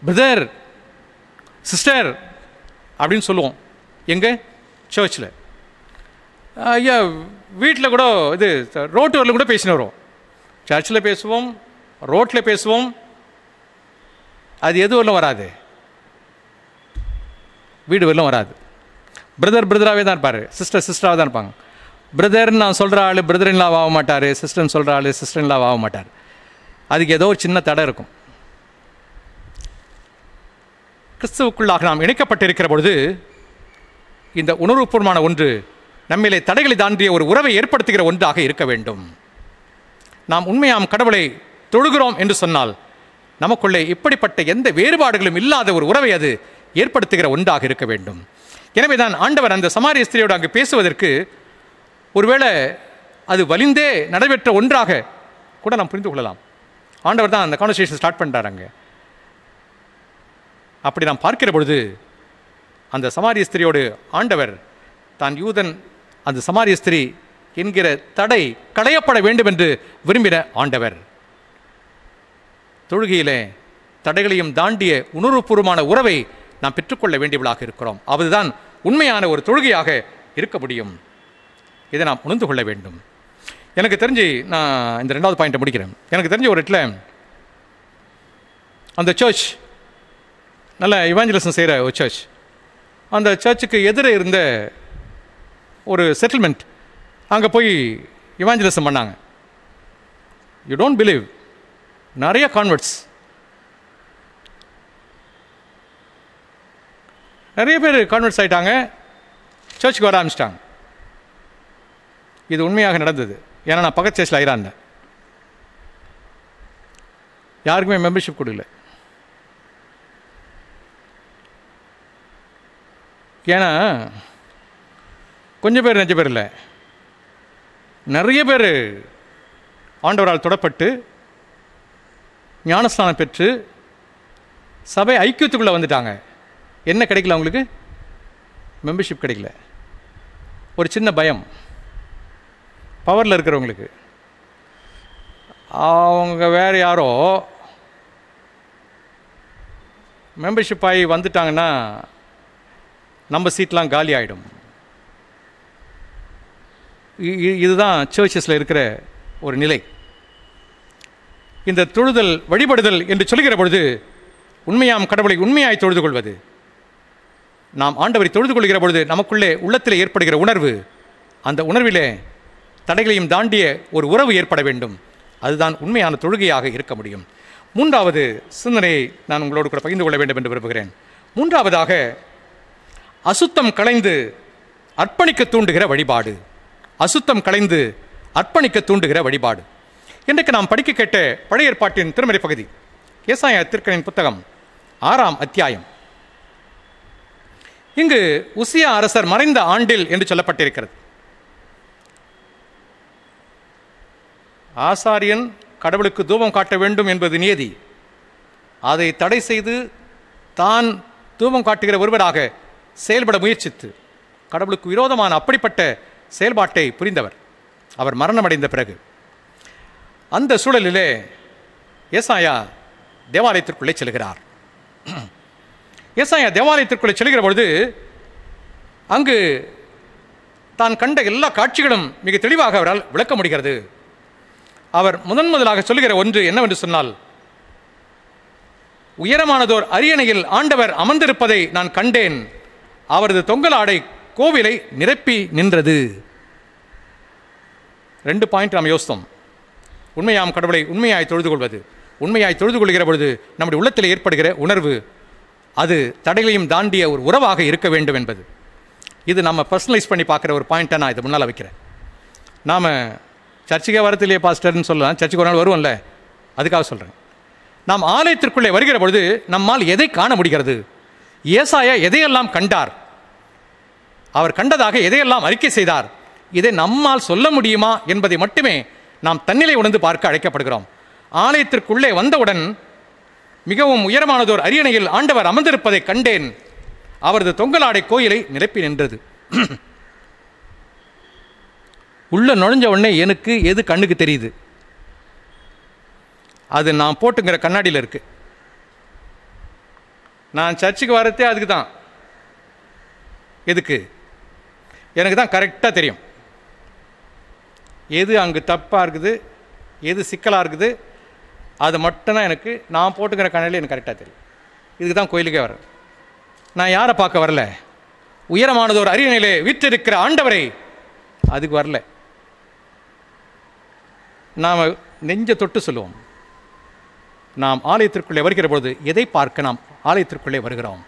பிரதர் சிஸ்டர் அப்படின்னு சொல்லுவோம் எங்கே சர்ச்சில். ஐயா வீட்டில் கூட இது ரோட்டு வரல கூட பேசின்னு வரும். சர்ச்சில் பேசுவோம், ரோட்டில் பேசுவோம், அது எது வரலும் வராது, வீடு வரலும் வராது. பிரதராகவே தான் இருப்பார், சிஸ்டராகவே தான் இருப்பாங்க. பிரதர்ன்னு நான் சொல்கிற ஆள் பிரதர்ன்லாம் ஆக மாட்டார், சிஸ்டர்னு சொல்கிற ஆள் சிஸ்டர்ன்லாம் ஆக மாட்டார். அதுக்கு ஏதோ ஒரு சின்ன தடை இருக்கும். கிறிஸ்துவுக்குள்ளாக நாம் இணைக்கப்பட்டிருக்கிற பொழுது இந்த உணர்வுபூர்வமான ஒன்று நம்மிலே தடைகளை தாண்டிய ஒரு உறவை ஏற்படுத்துகிற ஒன்றாக இருக்க வேண்டும். நாம் உண்மையாம் கடவுளை தொழுகிறோம் என்று சொன்னால் நமக்குள்ளே இப்படிப்பட்ட எந்த வேறுபாடுகளும் இல்லாத ஒரு உறவை அது ஏற்படுத்துகிற ஒன்றாக இருக்க வேண்டும். எனவே தான் ஆண்டவர் அந்த சமாரிய ஸ்திரியோடு அங்கு பேசுவதற்கு ஒருவேளை அது வலிந்தே நடைபெற்ற ஒன்றாக கூட நாம் புரிந்து கொள்ளலாம். ஆண்டவர் தான் அந்த கான்வர்சேஷன் ஸ்டார்ட் பண்ணுறாங்க. அப்படி நாம் பார்க்கிற பொழுது அந்த சமாரிய ஸ்திரியோடு ஆண்டவர் தான் யூதன், அந்த சமாரிய ஸ்திரி என்கிற தடை களையப்பட வேண்டும் என்று விரும்பின ஆண்டவர் தொழுகையிலே தடைகளையும் தாண்டிய உணர்வுபூர்வமான உறவை நாம் பெற்றுக்கொள்ள வேண்டியவளாக இருக்கிறோம். அதுதான் உண்மையான ஒரு தொழுகையாக இருக்க முடியும். இதை நாம் உணர்ந்து கொள்ள வேண்டும். எனக்கு தெரிஞ்சு நான் இந்த 2வது பாயிண்ட்டை முடிக்கிறேன். எனக்கு தெரிஞ்ச ஒரு இடத்துல அந்த சர்ச் நல்ல இவாஞ்சலிசம் செய்கிற ஒரு சர்ச், அந்த சர்ச்சுக்கு எதிரே இருந்த ஒரு செட்டில்மெண்ட், அங்கே போய் இவாஞ்சலிசம் பண்ணாங்க. யூ டோன்ட் பிலீவ், நிறைய கான்வெர்ட்ஸ், நிறைய பேர் கான்வெர்ட்ஸ் ஆகிட்டாங்க, சர்ச்சுக்கு வர ஆரம்பிச்சிட்டாங்க. இது உண்மையாக நடந்தது. ஏன்னா நான் பக்கத்து சர்ச்சில் ஆயிராந்தேன். யாருக்குமே மெம்பர்ஷிப் கொடுக்கல. ஏன்னா கொஞ்சம் பேர், 5 பேர் இல்லை, நிறைய பேர் ஆண்டவரால் தொடப்பட்டு ஞானஸ்நானம் பெற்று சபை ஐக்கியத்துக்குள்ளே வந்துட்டாங்க. என்ன கிடைக்கல அவங்களுக்கு? மெம்பர்ஷிப் கிடைக்கல. ஒரு சின்ன பயம் பவரில் இருக்கிறவங்களுக்கு, அவங்க வேறு யாரோ மெம்பர்ஷிப் ஆகி வந்துட்டாங்கன்னா நம்ம சீட்லாம் காலி ஆகிடும். இதுதான் சர்ச்சஸில் இருக்கிற ஒரு நிலை. இந்த தொழுதல் வழிபடுதல் என்று சொல்கிற பொழுது உண்மையாம் கடவுளை உண்மையாய் தொழுது கொள்வது, நாம் ஆண்டவரை தொழுது கொள்கிற பொழுது நமக்குள்ளே உள்ளத்தில் ஏற்படுகிற உணர்வு, அந்த உணர்விலே தடைகளையும் தாண்டிய ஒரு உறவு ஏற்பட வேண்டும். அதுதான் உண்மையான தொழுகையாக இருக்க முடியும். 3வது சிந்தனையை நான் உங்களோடு கூட பகிர்ந்து கொள்ள வேண்டும் என்று விரும்புகிறேன். 3வதாக அசுத்தம் களைந்து அர்ப்பணிக்க தூண்டுகிற வழிபாடு. அசுத்தம் களைந்து அர்ப்பணிக்க தூண்டுகிற வழிபாடு. இன்றைக்கு நாம் படிக்க கேட்ட பழைய ஏற்பாட்டின் திருமறை பகுதி ஏசாயா தீர்க்கனின் புத்தகம் 6ஆம் அத்தியாயம். இங்கு உசியா அரசர் மறைந்த ஆண்டில் என்று சொல்லப்பட்டிருக்கிறது. ஆசாரியன் கடவுளுக்கு தூபம் காட்ட வேண்டும் என்பது நியதி. அதை தடை செய்து தான் தூபம் காட்டுகிற ஒருவராக செயல்பட முயற்சித்து கடவுளுக்கு விரோதமான அப்படிப்பட்ட செயல்பாட்டை புரிந்தவர் அவர் மரணமடைந்த பிறகு. அந்த சூழலிலே ஏசாயா தேவாலயத்திற்குள்ளே செல்கிறார். ஏசாயா தேவாலயத்திற்குள்ளே செல்கிற பொழுது அங்கு தான் கண்ட எல்லா காட்சிகளும் மிக தெளிவாக அவரால் விளக்க முடிகிறது. அவர் முதலாக சொல்லுகிற ஒன்று என்னவென்று சொன்னால், உயரமானதோர் அரியணையில் ஆண்டவர் அமர்ந்திருப்பதை நான் கண்டேன், அவரது தொங்கல் ஆடை கோவிலை நிரப்பி நின்றது. 2 பாயிண்ட் நாம் யோசித்தோம். உண்மையாம் கடவுளை உண்மையாய் தொழுது கொள்வது, உண்மையாய் தொழுது கொள்கிற பொழுது நம்முடைய உள்ளத்தில் ஏற்படுகிற உணர்வு, அது தடைகளையும் தாண்டிய ஒரு உறவாக இருக்க வேண்டும் என்பது. இது நம்ம பர்சனலைஸ் பண்ணி பார்க்குற ஒரு பாயிண்ட்டை நான் இதை முன்னால் வைக்கிறேன். நாம் சர்ச்சுக்கே வரத்திலேயே பாஸ்டர்னு சொல்லலாம், சர்ச்சுக்கு ஒரு நாள் வருவோம்ல, அதுக்காக சொல்கிறேன். நாம் ஆலயத்திற்குள்ளே வருகிற பொழுது நம்மால் எதை காண முடிகிறது? ஏசாயா எதையெல்லாம் கண்டார், அவர் கண்டதாக எதையெல்லாம் அறிக்கை செய்தார், இதை நம்மால் சொல்ல முடியுமா என்பதை மட்டுமே நாம் தன்னிலை உணர்ந்து பார்க்க அழைக்கப்படுகிறோம். ஆலயத்திற்குள்ளே வந்தவுடன் மிகவும் உயரமானதோர் அரியணையில் ஆண்டவர் அமர்ந்திருப்பதை கண்டேன், அவரது தொங்கலாடை கோயிலை நிரப்பி நின்றது. உள்ள நுழைஞ்ச உடனே எனக்கு எது கண்ணுக்கு தெரியுது? அது நான் போட்டுங்கிற கண்ணாடியில் இருக்கு. நான் சர்ச்சுக்கு வரதே அதுக்கு தான். எதுக்கு? எனக்கு தான் கரெக்டாக தெரியும் எது அங்கு தப்பாக இருக்குது, எது சிக்கலாக இருக்குது. அது மட்டும்தான் எனக்கு, நான் போட்டுக்கிற கண்ணாடியில் எனக்கு கரெக்டாக தெரியும். இதுக்கு தான் கோயிலுக்கே வரேன். நான் யாரை பார்க்க வரல? உயரமானது ஒரு அரியணையிலே வீற்றிருக்கிற ஆண்டவரை, அதுக்கு வரல. நாம் நெஞ்ச தொட்டு சொல்லுவோம், நாம் ஆலயத்திற்குள்ளே வருகிற பொழுது எதை பார்க்க நாம் ஆலயத்திற்குள்ளே வருகிறோம்?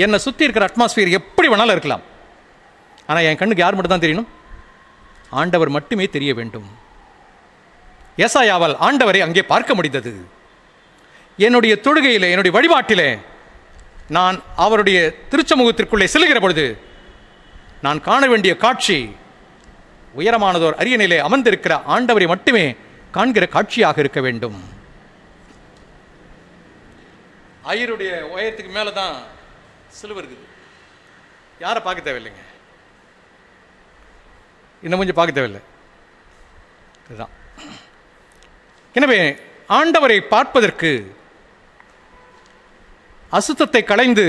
என்னை சுற்றி இருக்கிற அட்மாஸ்பியர் எப்படி வேணாலும் இருக்கலாம், ஆனால் என் கண்ணுக்கு யார் மட்டும் தான் தெரியணும்? ஆண்டவர் மட்டுமே தெரிய வேண்டும். ஏசாயாவால் ஆண்டவரை அங்கே பார்க்க முடிந்தது. என்னுடைய தொழுகையிலே, என்னுடைய வழிபாட்டிலே நான் அவருடைய திருச்சமூகத்திற்குள்ளே செல்கிற பொழுது நான் காண வேண்டிய காட்சி உயரமானதோர் அரியணையிலே அமர்ந்திருக்கிற ஆண்டவரை மட்டுமே காண்கிற காட்சியாக இருக்க வேண்டும். ஐயருடைய உயரத்துக்கு மேலே தான் சிலுவை இருக்குது. யாரை பார்க்க தேவையில்லைங்க, இன்னும் கொஞ்சம் பார்க்க தேவையில்லை. இதுதான். எனவே ஆண்டவரை பார்ப்பதற்கு அசுத்தத்தை களைந்து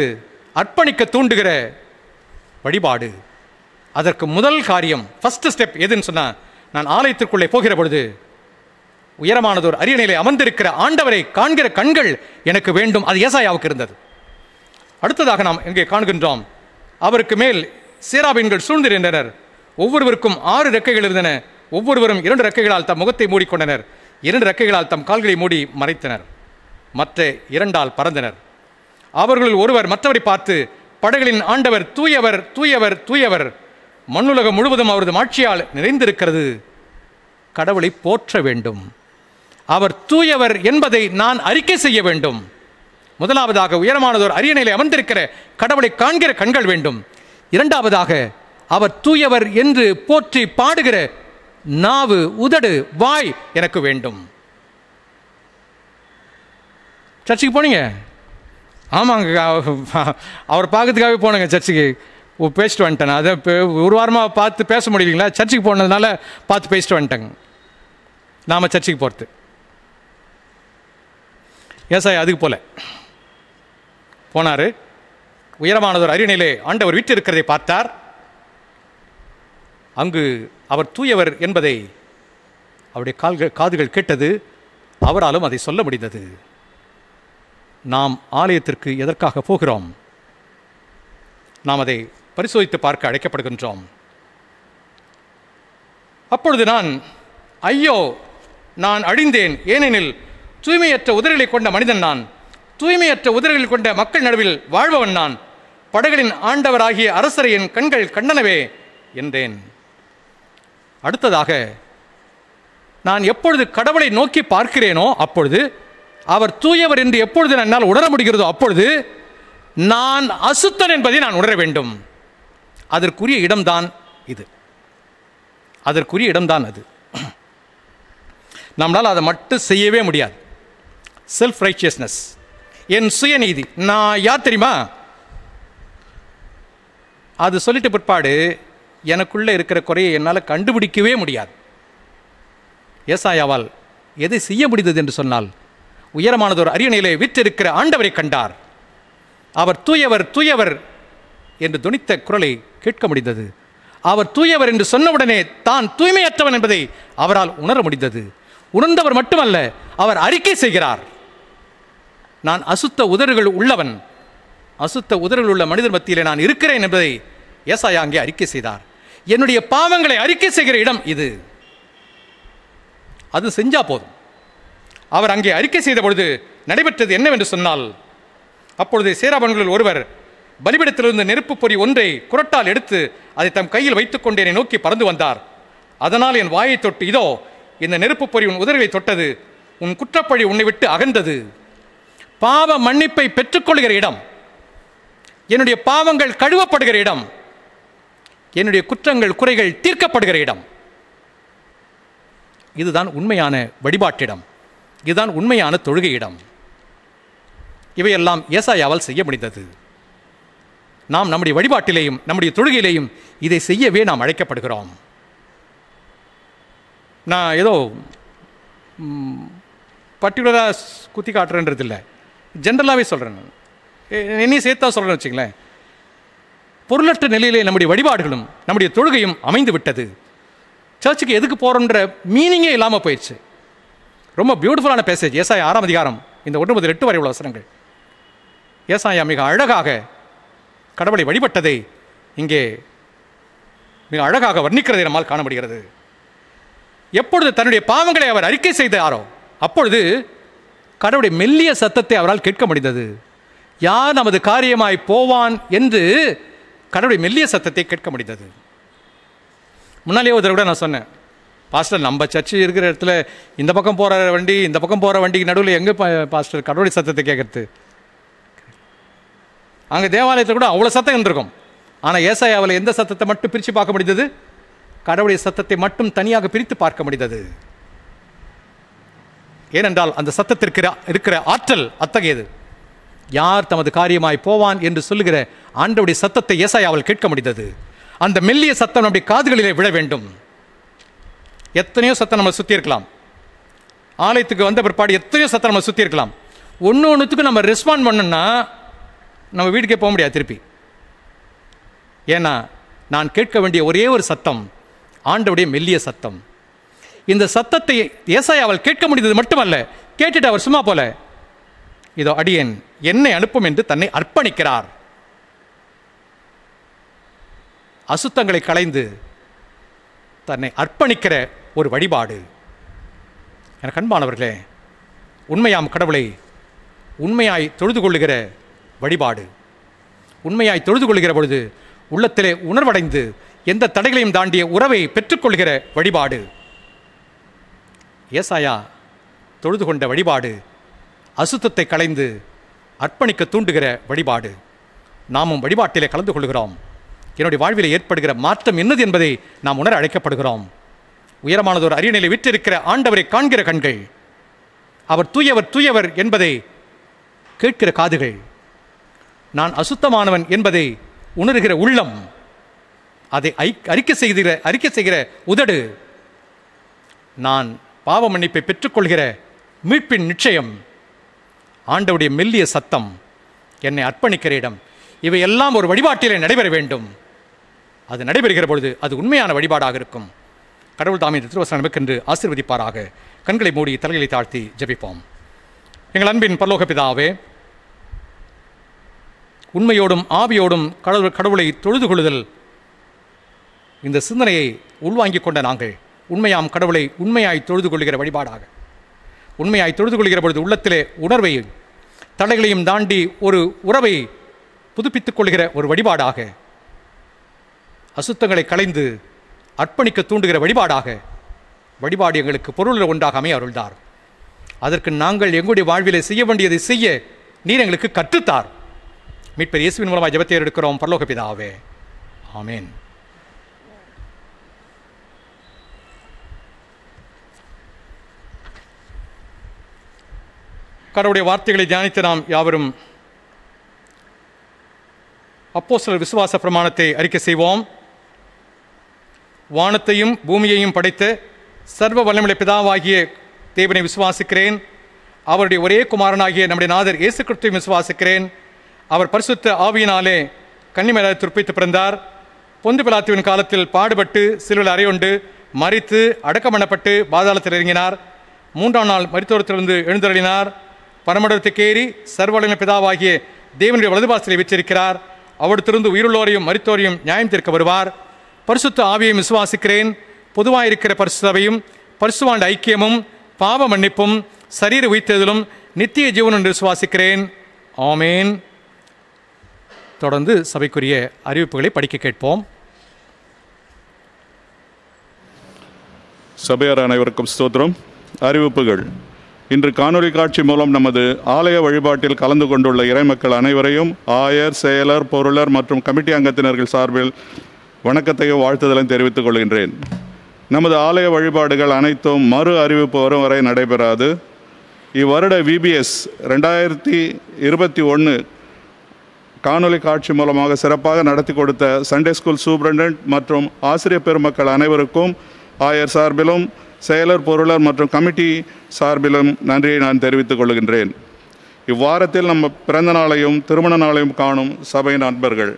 அர்ப்பணிக்க தூண்டுகிற வழிபாடு. அதற்கு முதல் காரியம், ஃபர்ஸ்ட் ஸ்டெப் எதுன்னு சொன்னா, நான் ஆலயத்திற்குள்ளே போகிற பொழுது உயரமானதோர் அரியணையிலே அமர்ந்திருக்கிற ஆண்டவரை காண்கிற கண்கள் எனக்கு வேண்டும். அது ஏசாயாவுக்கு இருந்தது. அடுத்ததாக நாம் இங்கே காண்கின்றோம், அவருக்கு மேல் சேராபீன்கள் சூழ்ந்திருந்தனர். ஒவ்வொருவருக்கும் 6 ரெக்கைகள் இருந்தன. ஒவ்வொருவரும் 2 ரெக்கைகளால் தம் முகத்தை மூடிக்கொண்டனர். 2 ரெக்கைகளால் தம் கால்களை மூடி மறைத்தனர். மற்ற 2ஆல் பறந்தனர். அவர்களில் ஒருவர் மற்றவரை பார்த்து, படைகளின் ஆண்டவர் தூயவர், தூயவர், தூயவர், மண்ணுலகம் முழுவதும் அவரது மாட்சியால் நிறைந்திருக்கிறது. கடவுளை போற்ற வேண்டும். அவர் தூயவர் என்பதை நான் அறிக்கை செய்ய வேண்டும். முதலாவதாக உயரமானதோர் அரியணையிலே அமர்ந்திருக்கிற கடவுளை காண்கிற கண்கள் வேண்டும். இரண்டாவதாக அவர் தூயவர் என்று போற்றி பாடுகிற நாவு, உதடு, வாய் எனக்கு வேண்டும். சர்ச்சுக்கு போனீங்க? ஆமாங்க, அவர் பார்க்கறதுக்காகவே போனேங்க சர்ச்சுக்கு. பேசிட்டு வந்துட்டேன். அதை ஒரு வாரமாக பார்த்து பேச முடியலைங்களா? சர்ச்சுக்கு போனதுனால பார்த்து பேசிட்டு வந்துட்டேங்க. நாம் சர்ச்சுக்கு போகிறது ஏசாயா அதுக்கு போல போனார். உயரமானதோர் அரியணையிலே ஆண்டவர் வீட்டு இருக்கிறதை பார்த்தார். அங்கு அவர் தூயவர் என்பதை அவருடைய காதுகள் கேட்டது. அவராலும் அதை சொல்ல முடிந்தது. நாம் ஆலயத்திற்கு எதற்காக போகிறோம்? நாம் அதை பரிசோதித்து பார்க்க அழைக்கப்படுகின்றோம். அப்பொழுது நான், ஐயோ நான் அழிந்தேன், ஏனெனில் தூய்மையற்ற உதடுகளை கொண்ட மனிதன் நான், தூய்மையற்ற உதடுகளை கொண்ட மக்கள் நடுவில் வாழ்பவன் நான், படைகளின் ஆண்டவராகிய அரசரை என் கண்கள் கண்டனவே என்றேன். அடுத்ததாக, நான் எப்பொழுது கடவுளை நோக்கி பார்க்கிறேனோ அப்பொழுது, அவர் தூயவர் என்று எப்பொழுது என்னால் உணர முடிகிறதோ அப்பொழுது நான் அசுத்தன் என்பதை நான் உணர வேண்டும். அதற்குரிய இடம்தான் இது. அதற்குரிய இடம்தான் அது. நம்மளால் அதை மட்டும் செய்யவே முடியாது. செல்ஃப் ரைச்சியஸ்னஸ், என் சுயநீதி, நான் யார் தெரியுமா, அது சொல்லிட்டு பிற்பாடு எனக்குள்ளே இருக்கிற குறையை என்னால் கண்டுபிடிக்கவே முடியாது. ஏசாயாவால் எதை செய்ய முடிந்தது என்று சொன்னால், உயரமானதோர் அரியணையிலே வீற்றிருக்கிற ஆண்டவரை கண்டார். அவர் தூயவர், தூயவர் என்று துணித்த குரலை கேட்க முடிந்தது. அவர் தூயவர் என்று சொன்னவுடனே தான் தூய்மையற்றவன் என்பதை அவரால் உணர முடிந்தது. உணர்ந்தவர் மட்டுமல்ல, அவர் அறிக்கை செய்கிறார். நான் அசுத்த உதடுகள் உள்ளவன், அசுத்த உதடுகள் உள்ள மனிதர் மத்தியிலே நான் இருக்கிறேன் என்பதை ஏசாயா அங்கே அறிக்கை செய்தார். என்னுடைய பாவங்களை அறிக்கை செய்கிற இடம் இது. அது செஞ்சா போதும். அவர் அங்கே அறிக்கை செய்த பொழுது நடைபெற்றது என்னவென்று சொன்னால், அப்பொழுது சேராபன்களில் ஒருவர் பலிபீடத்திலிருந்து நெருப்பு பொறி ஒன்றை குரட்டால் எடுத்து அதை தம் கையில் வைத்துக் கொண்டு என்னை நோக்கி பறந்து வந்தார். அதனால் என் வாயை தொட்டு, இதோ இந்த நெருப்பு பொறி உன் உதடுகளை தொட்டது, உன் குற்றப்பழி உன்னை விட்டு அகன்றது. பாவ மன்னிப்பை பெற்றுக்கொள்கிற இடம், என்னுடைய பாவங்கள் கழுவப்படுகிற இடம், என்னுடைய குற்றங்கள் குறைகள் தீர்க்கப்படுகிற இடம். இதுதான் உண்மையான வழிபாட்டிடம். இதுதான் உண்மையான தொழுகை இடம். இவையெல்லாம் ஏசாயாவால் செய்ய முடிந்தது. நாம் நம்முடைய வழிபாட்டிலேயும் நம்முடைய தொழுகையிலேயும் இதை செய்யவே நாம் அழைக்கப்படுகிறோம். நான் ஏதோ பர்டிகுலராக குத்தி காட்டுறேன்றது இல்லை, ஜென்ரலாகவே சொல்கிறேன். என்னையும் சேர்த்தா சொல்கிறேன்னு வச்சுங்களேன். பொருளற்ற நிலையிலே நம்முடைய வழிபாடுகளும் நம்முடைய தொழுகையும் அமைந்து விட்டது. சர்ச்சுக்கு எதுக்கு போகிறோன்ற மீனிங்கே இல்லாமல் போயிடுச்சு. ரொம்ப பியூட்டிஃபுல்லான பேசேஜ் ஏசாயா 6ஆம் அதிகாரம், இந்த 1 முதல் 8 வரை உள்ள வசனங்கள். ஏசாயா மிக அழகாக கடவுளை வழிபட்டதை இங்கே மிக அழகாக வர்ணிக்கிறதை நம்மால் காண முடிகிறது. எப்பொழுது தன்னுடைய பாவங்களை அவர் அறிக்கை செய்தாரோ அப்பொழுது கடவுளுடைய மெல்லிய சத்தத்தை அவரால் கேட்க முடிந்தது. யார் நமது காரியமாய் போவான் என்று கடவுளுடைய மெல்லிய சத்தத்தை கேட்க முடிந்தது. முன்னாலே ஒரு தடவை நான் சொன்னேன், பாஸ்டர் நம்ம சர்ச்சு இருக்கிற இடத்துல இந்த பக்கம் போகிற வண்டி இந்த பக்கம் போகிற வண்டிக்கு நடுவில் எங்கே பாஸ்டர் கடவுளுடைய சத்தத்தை கேட்குறது? அங்கே தேவாலயத்தில் கூட அவ்வளோ சத்தம் இருந்திருக்கும். ஆனால் ஏசாயாவில் எந்த சத்தத்தை மட்டும் பிரித்து பார்க்க முடிந்தது? கடவுளுடைய சத்தத்தை மட்டும் தனியாக பிரித்து பார்க்க முடிந்தது. ஏனென்றால் அந்த சத்தத்திற்கு இருக்கிற ஆற்றல் அத்தகையது. யார் தமது காரியமாய் போவான் என்று சொல்லுகிற ஆண்டவருடைய சத்தத்தை ஏசாயாவில் கேட்க முடிந்தது. அந்த மெல்லிய சத்தம் நம்முடைய காதுகளிலே விழ வேண்டும். எத்தனையோ சத்தம் நம்ம சுற்றி இருக்கலாம். ஆலயத்துக்கு வந்த பிற்பாடு எத்தனையோ சத்தம் நம்ம சுற்றி இருக்கலாம். ஒன்றுத்துக்கு நம்ம ரெஸ்பாண்ட் பண்ணோம்னா நம்ம வீட்டுக்கே போக முடியாது திருப்பி. ஏன்னா நான் கேட்க வேண்டிய ஒரே ஒரு சத்தம் ஆண்டவருடைய மெல்லிய சத்தம். இந்த சத்தத்தை ஏசாயாவால் கேட்க முடிந்தது மட்டுமல்ல, கேட்டுட்டு அவர் சும்மா போல, இதோ அடியேன் என்னை அனுப்பும் என்று தன்னை அர்ப்பணிக்கிறார். அசுத்தங்களை களைந்து தன்னை அர்ப்பணிக்கிற ஒரு வழிபாடு. எனக்கு அன்பானவர்களே, உண்மையாம் கடவுளை உண்மையாய் தொழுது கொள்ளுகிற வழிபாடு. உண்மையாய் தொழுது கொள்ளுகிற பொழுது உள்ளத்திலே உணர்வடைந்து எந்த தடைகளையும் தாண்டிய உறவை பெற்றுக்கொள்கிற வழிபாடு. ஏசாயா தொழுது கொண்ட வழிபாடு அசுத்தத்தை களைந்து அர்ப்பணிக்க தூண்டுகிற வழிபாடு. நாமும் வழிபாட்டிலே கலந்து கொள்கிறோம். என்னுடைய வாழ்வில் ஏற்படுகிற மாற்றம் என்னது என்பதை நாம் உணர அழைக்கப்படுகிறோம். உயரமானதொரு அரியணையில் விற்றிருக்கிற ஆண்டவரை காண்கிற கண்கள், அவர் தூயவர் தூயவர் என்பதை கேட்கிற காதுகள், நான் அசுத்தமானவன் என்பதை உணர்கிற உள்ளம், அதை அறிக்கை செய்கிற உதடு, நான் பாவ மன்னிப்பை பெற்றுக்கொள்கிற மீட்பின் நிச்சயம், ஆண்டவருடைய மெல்லிய சத்தம், என்னை அர்ப்பணிக்கிற இடம், இவையெல்லாம் ஒரு வழிபாட்டிலே நடைபெற வேண்டும். அது நடைபெறுகிற பொழுது அது உண்மையான வழிபாடாக இருக்கும். கடவுள் தாமே இந்த திருவசனம் நமக்கென்று ஆசீர்வதிப்பாராக. கண்களை மூடி தலைகளை தாழ்த்தி ஜெபிப்போம். எங்கள் அன்பின் பரலோக பிதாவே, உண்மையோடும் ஆவியோடும் கடவுளை தொழுது கொள்ளுதல் இந்த சிந்தனையை உள்வாங்கிக் கொண்ட நாங்கள் உண்மையாம் கடவுளை உண்மையாய் தொழுது கொள்கிற வழிபாடாக, உண்மையாய் தொழுது கொள்கிற பொழுது உள்ளத்திலே உணர்வை தடைகளையும் தாண்டி ஒரு உறவை புதுப்பித்துக் கொள்கிற ஒரு வழிபாடாக, அசுத்தங்களை களைந்து அர்ப்பணிக்க தூண்டுகிற வழிபாடாக, வழிபாடு எங்களுக்கு பொருள் ஒன்றாக அமைய அருள்தார். அதற்கு நாங்கள் எங்களுடைய வாழ்விலே செய்ய வேண்டியதை செய்ய நீர் எங்களுக்கு கற்றுத்தார். மீட்பர் இயேசுவின் மூலமாக ஜெபத்தை எடுக்கிறோம் பரலோக பிதாவே, ஆமென். கடவுளுடைய வார்த்தைகளை தியானித்து நாம் யாவரும் அப்போஸ்தலர் விசுவாச பிரமாணத்தை அறிக்கை செய்வோம். வானத்தையும் பூமியையும் படைத்த சர்வ வல்லமையுள்ள பிதாவாகிய தேவனை விசுவாசிக்கிறேன். அவருடைய ஒரே குமாரனாகிய நம்முடைய நாதர் இயேசு கிறிஸ்துவை விசுவாசிக்கிறேன். அவர் பரிசுத்த ஆவியினாலே கன்னிமரியாதை துர்ப்பித்து பிறந்தார். பொந்து பிலாத்துவின் காலத்தில் பாடுபட்டு சிலுவையில் அறையுண்டு மரித்து அடக்கம் பண்ணப்பட்டு பாதாளத்தில் இறங்கினார். 3ஆம் நாள் மரித்தோரத்திலிருந்து எழுந்தருளினார். பரமண்டலத்துக்கு ஏறி சர்வ வல்லமையுள்ள பிதாவாகிய தேவனுடைய வலதுபாசலை வீற்றிருக்கிறார். அவரிடத்திலிருந்து உயிருள்ளோரையும் மரித்தோரையும் நியாயம் தீர்க்க வருவார். பரிசுத்த ஆவியையும் விசுவாசிக்கிறேன். பொதுவாயிருக்கிற பரிசுத்தவையும் பரிசுவாண்ட ஐக்கியமும் பாவ மன்னிப்பும் சரீர உயிர்த்தெழுதலும் நித்திய ஜீவனும் என்று விசுவாசிக்கிறேன். ஆமேன். தொடர்ந்து சபைக்குரிய அறிவிப்புகளை படிக்க கேட்போம். சபையார் அனைவருக்கும் ஸ்தோத்திரம். அறிவிப்புகள். இன்று காணொலி காட்சி மூலம் நமது ஆலய வழிபாட்டில் கலந்து கொண்டுள்ள இறைமக்கள் அனைவரையும் ஆயர், செயலர், பொருளர் மற்றும் கமிட்டி அங்கத்தினர்கள் சார்பில் வணக்கத்தையும் வாழ்த்துதலையும் தெரிவித்துக் கொள்கின்றேன். நமது ஆலய வழிபாடுகள் அனைத்தும் மறு அறிவிப்பு வரும் வரை நடைபெறாது. இவ்வருட VBS 2021 காணொலி காட்சி மூலமாக சிறப்பாக நடத்தி கொடுத்த சண்டே ஸ்கூல் சூப்பரண்டன்ட் மற்றும் ஆசிரியர் பெருமக்கள் அனைவருக்கும் ஆயர் சார்பிலும் செயலர், பொருளர் மற்றும் கமிட்டி சார்பிலும் நன்றியை நான் தெரிவித்துக் கொள்கின்றேன். இவ்வாரத்தில் நம்ம பிறந்த நாளையும் திருமண நாளையும் காணும் சபை நண்பர்கள்,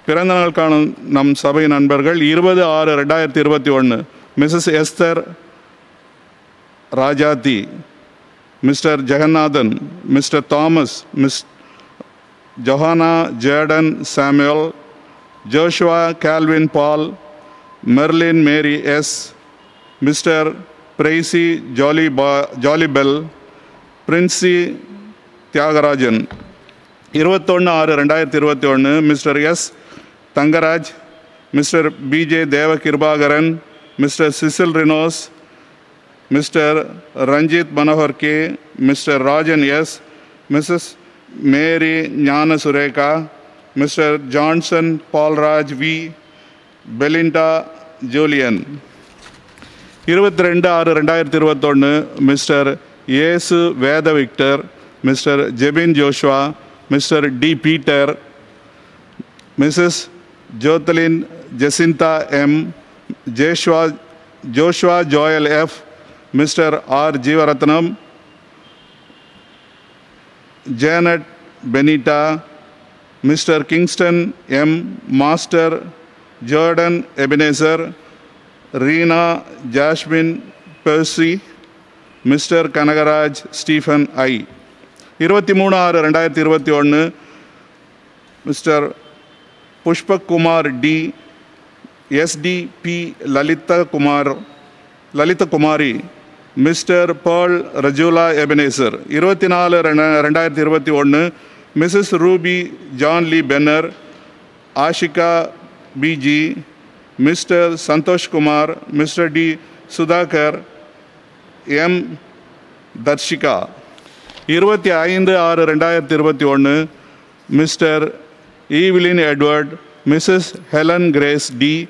பிறந்த நாள் காணும் நம் சபை நண்பர்கள் 20/6/2021 Mrs Esther Rajathi, Mr Jeganathan, Mr Thomas, Miss Johanna Jordan Samuel, Joshua Calvin Paul, Merlin Mary S, Mr பிரைசி ஜாலிபெல், Princy Thiyagarajan. 21/6/2021 Mr S Thangaraj, Mr. B.J. Devakirubagaran, Mr. Cecil Renos, Mr. Ranjit Manohar K., Mr. Rajan S., Mrs. Mary Jnana Sureka, Mr. Johnson Paul Raj V., Belinda Julian. 22/6/2021 Mr. Yesu Veda Victor, Mr. Jebin Joshua, Mr. D. Peter, Mrs. Jothalin Jacinta M., Joshua Joel F., Mr. R. Jeevaratnam, Janet Benita, Mr. Kingston M., Master Jordan Ebenezer, Reena Jasmine Percy, Mr. Kanagaraj Stephen I. 23/6/2021 Mr. Pushpak Kumar D., SDP Lalita Kumari, Mr. Pearl Rajula Ebenezer. 24/6/2021 Mrs. Ruby John Lee Benner, Ashika B.G., Mr. Santosh Kumar, Mr. D. Sudhakar, M. Darshika. 25/6/2021 Mr. Evelyn Edward, Mrs. Helen Grace D.,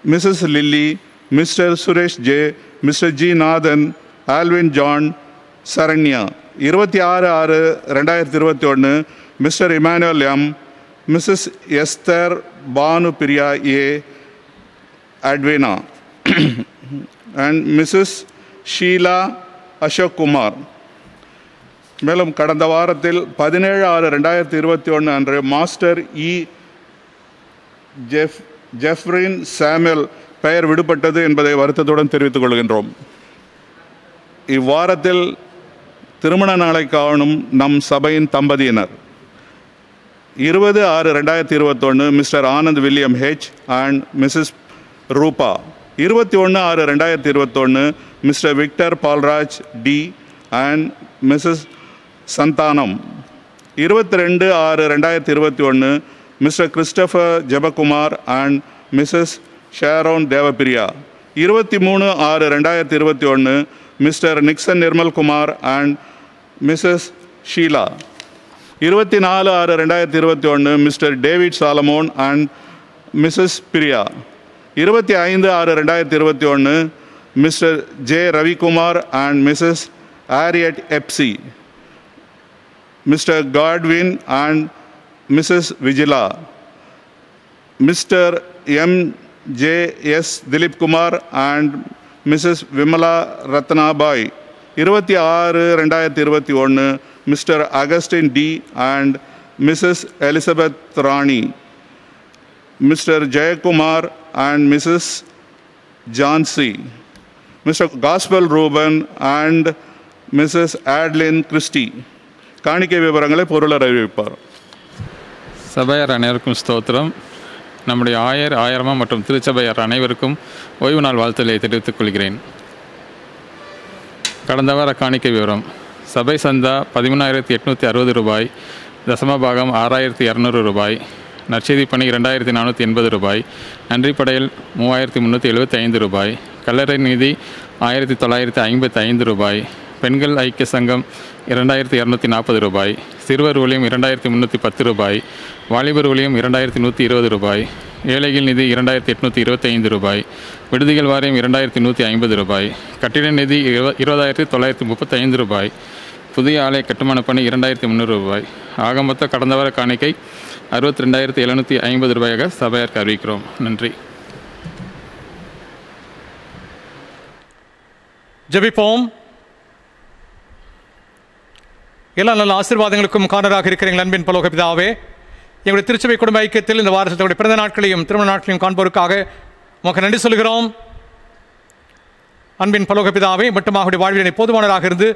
Mrs. Lily, Mr. Suresh J., Mr. G. Nathan, Alvin John, Saranya. 26/6/2021 Mr. Emmanuel M., Mrs. Esther Banu Priya A. Advena and Mrs. Sheila Ashok Kumar. மேலும் கடந்த வாரத்தில் 17/6/2021 அன்று master இ Jeffrin Samuel பெயர் விடுபட்டது என்பதை வருத்தத்துடன் தெரிவித்துக் கொள்கின்றோம். இவ்வாரத்தில் திருமண நாளை காணும் நம் சபையின் தம்பதியினர் 20/6/2021 Mr Anand William H and Mrs Rupa. 21/6/2021 Mr Victor Paulraj D and Mrs Santhanam. 22/6/2021 Mr Christopher Jebakumar and Mrs Sharon Devapriya. 23/6/2021 Mr Nixon Nirmalkumar and Mrs Sheela. 24/6/2021 Mr David Solomon and Mrs Priya. 25/6/2021 Mr J Ravikumar and Mrs Harriet Ebsy, Mr Godwin and Mrs Vijila, Mr M J S. Dileep Kumar and Mrs Vimala Rathnabai. 26/6/2021 Mr Augustine D and Mrs Elizabeth Rani, mister Jayakumar and missus Jhansi, mister Gospel Ruben and missus Adlin Christy. காணிக்கை விவரங்களை பொருளர் அறிவிப்பார். சபையார் அனைவருக்கும் ஸ்தோத்திரம். நம்முடைய ஆயர்மா மற்றும் திருச்சபையார் அனைவருக்கும் ஓய்வு நாள் வாழ்த்துக்களை தெரிவித்துக் கொள்கிறேன். கடந்த வார காணிக்கை விவரம்: சபை சந்தா 13,860 ரூபாய், தசமபாகம் 6,200 ரூபாய், நற்செய்தி பணி 2,480 ரூபாய், நன்றி படையல் 3,375 ரூபாய், கல்லறை நிதி 1,955 ரூபாய், பெண்கள் ஐக்கிய சங்கம் 2,240 ரூபாய், சிறுவர் ஊழியம் 2,310 ரூபாய், வாலிபர் ஊழியம் 2,120 ரூபாய், ஏழைகள் நிதி 2,825 ரூபாய், விடுதிகள் வாரியம் 2,150 ரூபாய், கட்டிட நிதி 20,935 ரூபாய், புதிய ஆலய கட்டுமான பணி 2,300 ரூபாய். ஆக மொத்த கடந்த வார காணிக்கை 62,750 ரூபாயாக சபையாருக்கு அறிவிக்கிறோம். நன்றி. ஜெபிப்போம். எல்லா நல்ல ஆசீர்வாதங்களுக்கும் காரணராக இருக்கிறீர்கள் அன்பின் பரலோக பிதாவே. எங்களுடைய திருச்சபை குடும்ப ஐக்கியத்தில் இந்த வாரத்தில் பிறந்த நாட்களையும் திருமண நாட்களையும் காண்போருக்காக உமக்கு நன்றி சொல்கிறோம். அன்பின் பரலோக பிதாவே, மட்டுமாக வாழ்வினை போதுமானதாக இருந்து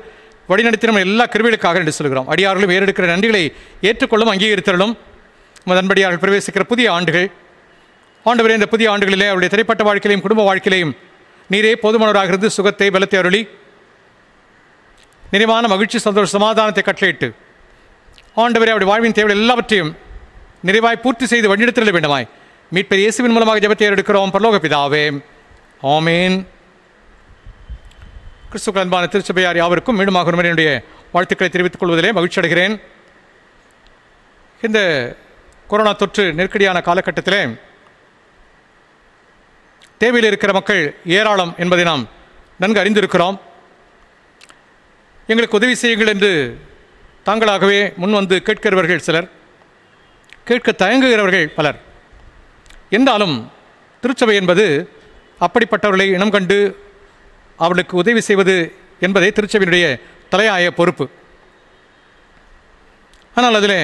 வழிநடத்தின எல்லா கிருபைகளுக்காக நன்றி சொல்கிறோம். அடியார்களும் ஏறெடுக்கிற நன்றிகளை ஏற்றுக்கொள்ளும் அங்கீகரித்தலும் அன்படியார்கள் பிரவேசிக்கிற புதிய ஆண்டுகள் ஆண்டவரே, இந்த புதிய ஆண்டுகளிலே அவருடைய திரைப்பட்ட வாழ்க்கையிலையும் குடும்ப வாழ்க்கையிலையும் நீரே போதுமானவராக இருந்து சுகத்தை பலத்தை அருளி நிறைவான மகிழ்ச்சி சந்தோஷ சமாதானத்தை கட்டளையிட்டு ஆண்டவரே அவருடைய வாழ்வின் தேவை எல்லாவற்றையும் நிறைவாய் பூர்த்தி செய்து வழிநடத்திட வேண்டுமாய் மீட்பர் இயேசுவின் மூலமாக ஜெபத்தை எடுக்கிறோம் பரலோக பிதாவே, ஆமேன். கிறிஸ்துவுக்கு அன்பான திருச்சபையார் யாவருக்கும் மீண்டுமாக ஒரு என்னுடைய வாழ்த்துக்களை தெரிவித்துக் கொள்வதிலே மகிழ்ச்சி அடைகிறேன். இந்த கொரோனா தொற்று நெருக்கடியான காலகட்டத்திலே தேவையில் இருக்கிற மக்கள் ஏராளம் என்பதை நாம் நன்கு அறிந்திருக்கிறோம். எங்களுக்கு உதவி செய்யுங்கள் என்று தாங்களாகவே முன்வந்து கேட்கிறவர்கள் சிலர், கேட்க தயங்குகிறவர்கள் பலர். என்றாலும் திருச்சபை என்பது அப்படிப்பட்டவர்களை இனம் கண்டு அவர்களுக்கு உதவி செய்வது என்பதே திருச்சபையினுடைய தலையாய பொறுப்பு. ஆனால் அதில்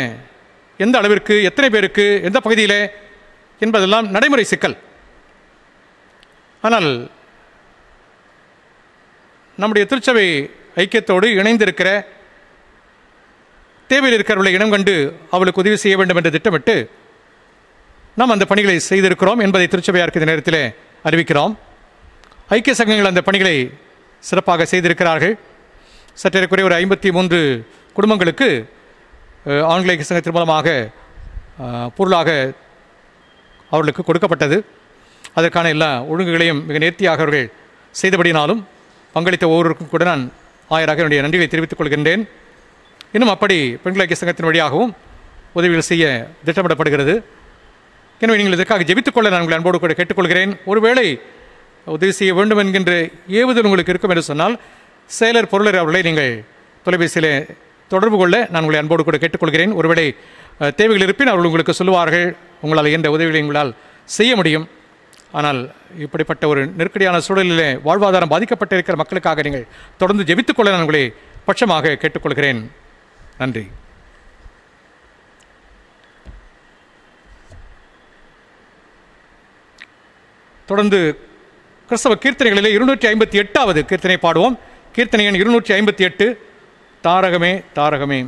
எந்த அளவிற்கு, எத்தனை பேருக்கு, எந்த பகுதியில் என்பதெல்லாம் நடைமுறை சிக்கல். ஆனால் நம்முடைய திருச்சபை ஐக்கியத்தோடு இணைந்திருக்கிற தேவையில் இருக்கிறவர்களை இனம் கண்டு அவளுக்கு உதவி செய்ய வேண்டும் என்று திட்டமிட்டு நாம் அந்த பணிகளை செய்திருக்கிறோம் என்பதை திருச்சபையாருக்கு இந்த நேரத்தில் அறிவிக்கிறோம். ஐக்கிய சங்கங்கள் அந்த பணிகளை சிறப்பாக செய்திருக்கிறார்கள். சற்றேறக்குறைய ஒரு 53 குடும்பங்களுக்கு ஆங்கில ஐக்கிய சங்கத்தின் மூலமாக பொருளாக அவர்களுக்கு கொடுக்கப்பட்டது. அதற்கான எல்லா ஒழுங்குகளையும் மிக நேர்த்தியாக அவர்கள் செய்தபடினாலும் பங்களித்த ஒவ்வொருவருக்கும் கூட நான் ஆயராக என்னுடைய நன்றிகளை தெரிவித்துக் கொள்கின்றேன். இன்னும் அப்படி பெண்கள் ஐக்கிய சங்கத்தின் வழியாகவும் உதவிகள் செய்ய திட்டமிடப்படுகிறது. எனவே நீங்கள் இதற்காக ஜெபித்துக்கொள்ள நான் உங்களை அன்போடு கூட கேட்டுக்கொள்கிறேன். ஒருவேளை உதவி செய்ய வேண்டும் என்கின்ற ஏவுதல் உங்களுக்கு இருக்கும் என்று சொன்னால் செயலர் பொருளர் அவர்களை நீங்கள் தொலைபேசியில் தொடர்பு கொள்ள நான் உங்களை அன்போடு கூட கேட்டுக்கொள்கிறேன். ஒருவேளை தேவைகள் இருப்பின் அவர்கள் உங்களுக்கு சொல்லுவார்கள். உங்களால் எந்த உதவிகளை உங்களால் செய்ய முடியும். ஆனால் இப்படிப்பட்ட ஒரு நெருக்கடியான சூழலிலே வாழ்வாதாரம் பாதிக்கப்பட்டிருக்கிற மக்களுக்காக நீங்கள் தொடர்ந்து ஜெபித்துக்கொள்ள நான் உங்களை பட்சமாக கேட்டுக்கொள்கிறேன். நன்றி. தொடர்ந்து கிறிஸ்தவ கீர்த்தனைகளிலே 258வது கீர்த்தனை பாடுவோம். கீர்த்தனை எண் 258, தாரகமே தாரகமே.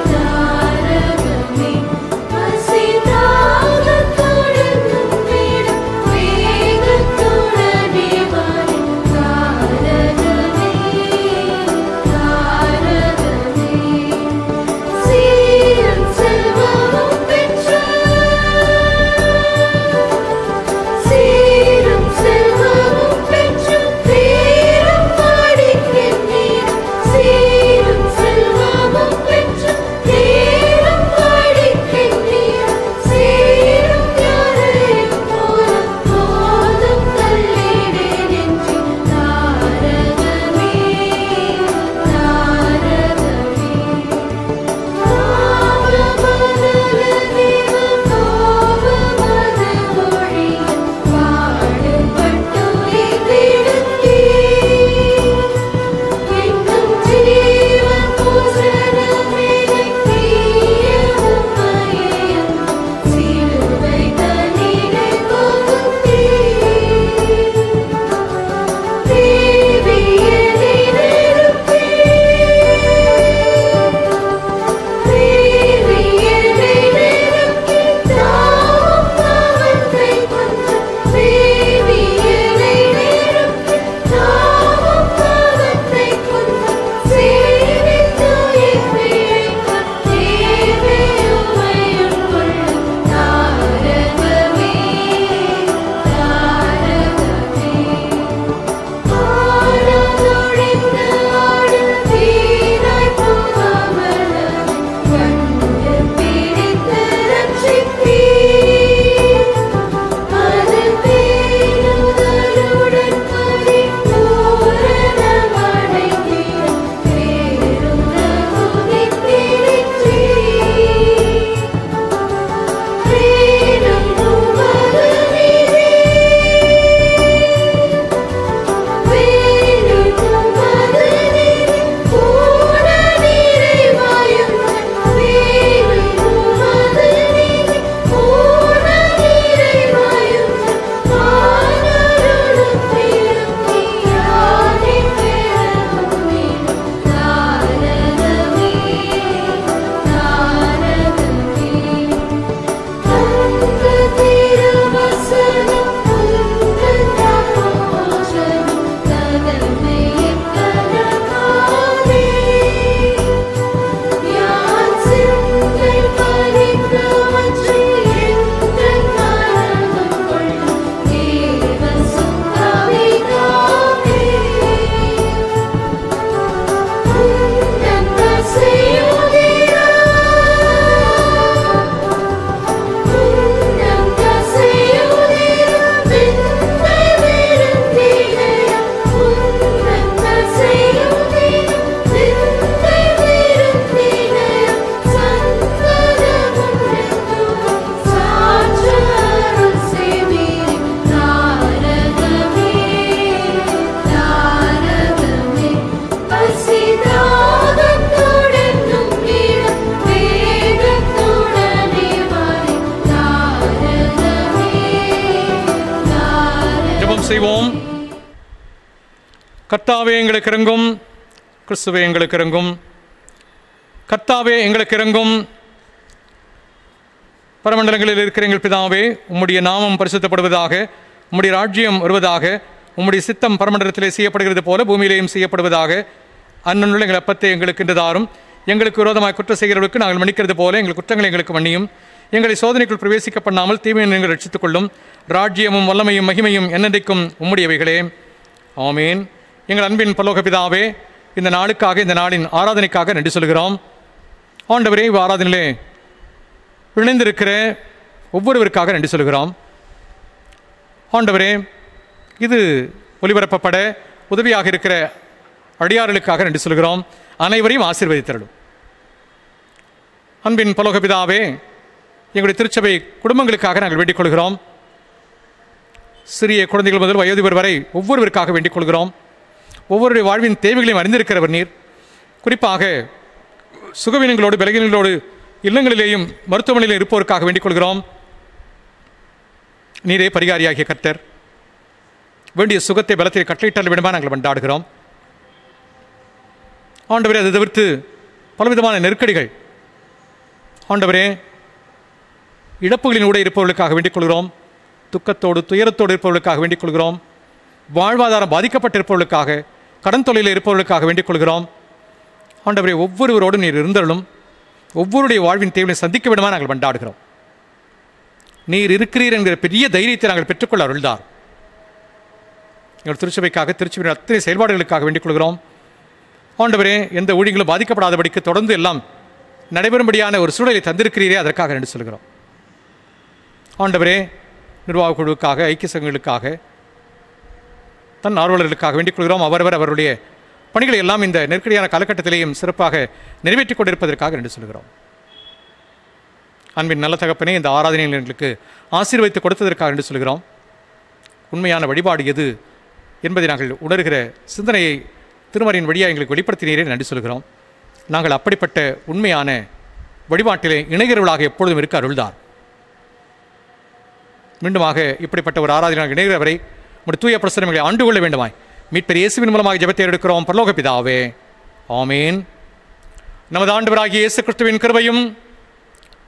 தாரகமே பசி தாகத்துடன் ஜெபம் செய்வோம். கர்த்தாவே எங்களுக்கு இறங்கும். கிறிஸ்துவே எங்களுக்கு இறங்கும். கர்த்தாவே எங்களுக்கு இறங்கும். பரமண்டலங்களில் இருக்கிற எங்கள் பிதாவே, உம்முடைய நாமம் பரிசுத்தப்படுவதாக, உம்முடைய ராஜ்யம் வருவதாக, உம்முடைய சித்தம் பரமண்டலத்திலே செய்யப்படுகிறது போல பூமியிலேயும் செய்யப்படுவதாக. அன்னுள்ள எங்கள் அப்பத்தை எங்களுக்கு இன்று தாரும். எங்களுக்கு விரோதமாக குற்றம் செய்கிறவர்களுக்கு நாங்கள் மன்னிக்கிறது போல எங்கள் குற்றங்களை எங்களுக்கு மன்னியும். எங்களை சோதனைக்குள் பிரவேசிக்க பண்ணாமல் தீமையை நீங்கள் ரட்சித்துக் கொள்ளும். ராஜ்யமும் வல்லமையும் மகிமையும் என்னென்றைக்கும் உம்முடையவைகளே. ஆமீன். எங்கள் அன்பின் பரலோக பிதாவே, இந்த நாளுக்காக, இந்த நாளின் ஆராதனைக்காக நன்றி சொல்கிறோம். ஆண்டவரே, ஆராதனையிலே இணைந்திருக்கிற ஒவ்வொருவருக்காக நன்றி சொல்கிறோம். ஆண்டவரே, இது ஒலிபரப்பப்பட உதவியாக இருக்கிற அடியார்களுக்காக நன்றி சொல்கிறோம். அனைவரையும் ஆசீர்வதித்தருளும். அன்பின் பரலோக பிதாவே, எங்களுடைய திருச்சபை குடும்பங்களுக்காக நாங்கள் வேண்டிக் கொள்கிறோம். சிறிய குழந்தைகள் முதல் வயோதிபர் வரை ஒவ்வொருவருக்காக வேண்டிக் கொள்கிறோம். ஒவ்வொருடைய வாழ்வின் தேவைகளையும் அறிந்திருக்கிறவர் நீர். குறிப்பாக சுகவீனங்களோடு பலகீனங்களோடு இல்லங்களிலேயும் மருத்துவமனையிலும் இருப்போருக்காக வேண்டிக் கொள்கிறோம். நீரே பரிகாரியாகிய கர்த்தர். வேண்டிய சுகத்தை பலத்தை கட்டளையிட்டால் வேண்டுமா நாங்கள் கொண்டாடுகிறோம். ஆண்டவரே, அதை தவிர்த்து பலவிதமான நெருக்கடிகள், ஆண்டவரே, இழப்புகளின் கூட இருப்பவர்களுக்காக வேண்டிக் கொள்கிறோம். துக்கத்தோடு துயரத்தோடு இருப்பவர்களுக்காக வேண்டிக் கொள்கிறோம். வாழ்வாதாரம் பாதிக்கப்பட்டிருப்பவர்களுக்காக, கடன் தொழிலில் இருப்பவர்களுக்காக வேண்டிக் கொள்கிறோம். ஆண்டவரே, ஒவ்வொருவரோடும் நீர் இருந்தருளும். ஒவ்வொருடைய வாழ்வின் தேவையை சந்திக்க விடமா நாங்கள் கொண்டாடுகிறோம். நீர் இருக்கிறீர் என்கிற பெரிய தைரியத்தை நாங்கள் பெற்றுக்கொள்ள அருள்தார். எங்கள் திருச்சபைக்காக, திருச்சபையின் அத்தனை செயல்பாடுகளுக்காக வேண்டிக் கொள்கிறோம். ஆண்டவரே, எந்த ஊழியங்களும் பாதிக்கப்படாதபடிக்கு தொடர்ந்து எல்லாம் நடைபெறும்படியான ஒரு சூழலை தந்திருக்கிறீரே, அதற்காக நன்றி சொல்கிறோம். ஆண்டவரே, நிர்வாக குழுவுக்காக, ஐக்கிய சங்கங்களுக்காக, தன் ஆர்வலர்களுக்காக வேண்டிக் கொள்கிறோம். அவரவர் அவருடைய பணிகளை எல்லாம் இந்த நெருக்கடியான காலகட்டத்திலேயும் சிறப்பாக நிறைவேற்றிக் கொண்டிருப்பதற்காக நன்றி சொல்கிறோம். அன்பின் நல்ல தகப்பனே, இந்த ஆராதனையில் எங்களுக்கு ஆசீர்வதித்து கொடுத்ததற்காக நன்றி சொல்கிறோம். உண்மையான வழிபாடு எது என்பதை நாங்கள் உணர்கிற சிந்தனையை திருமறையின் வழியாக எங்களுக்கு வெளிப்படுத்தினீரே நன்றி சொல்கிறோம். நாங்கள் அப்படிப்பட்ட உண்மையான வழிபாட்டிலே இணைகிறவர்களாக எப்பொழுதும் இருக்க அருள்தார். மீண்டுமாக இப்படிப்பட்ட ஒரு ஆராதனை இணைகிறவரை உடைய தூய பிரசனங்களை ஆண்டு கொள்ள வேண்டுமாய் மீட்பர் இயேசுவின் மூலமாக ஜெபத்தை எடுக்கிறோம். பரலோக பிதாவே, ஆமீன். நமது ஆண்டவராகிய இயேசு கிறிஸ்துவின் கிருபையும்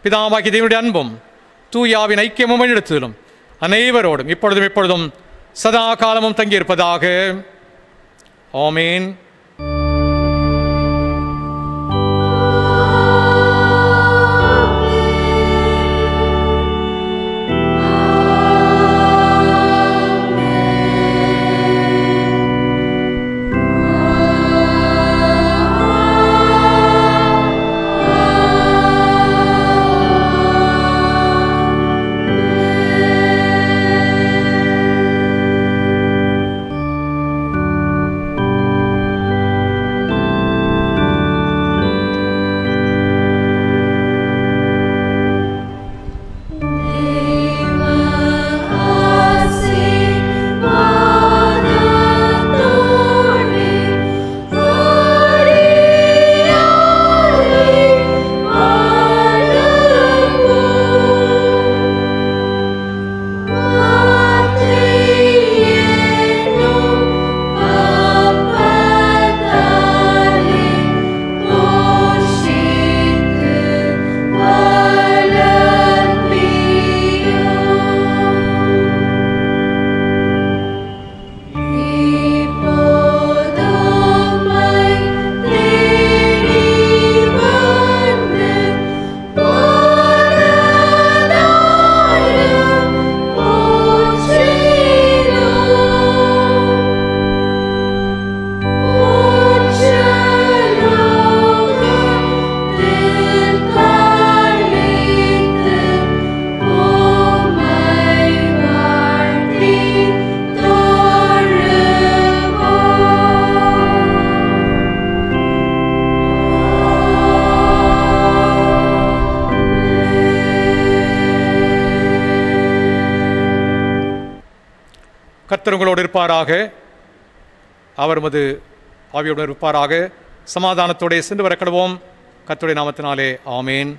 பிதாவாகிய தேவனுடைய அன்பும் தூயாவின் ஐக்கியமும் வழிநடத்துதலும் அனைவரோடும் இப்பொழுதும் எப்பொழுதும் சதா காலமும் தங்கியிருப்பதாக. ஆமீன். கர்த்தர் உங்களோடு இருப்பாராக. அவர் உமது ஆவியோடு இருப்பாராக. சமாதானத்தோടെ சென்று வர கடவோம். கர்த்தருடைய நாமத்தினாலே ஆமேன்.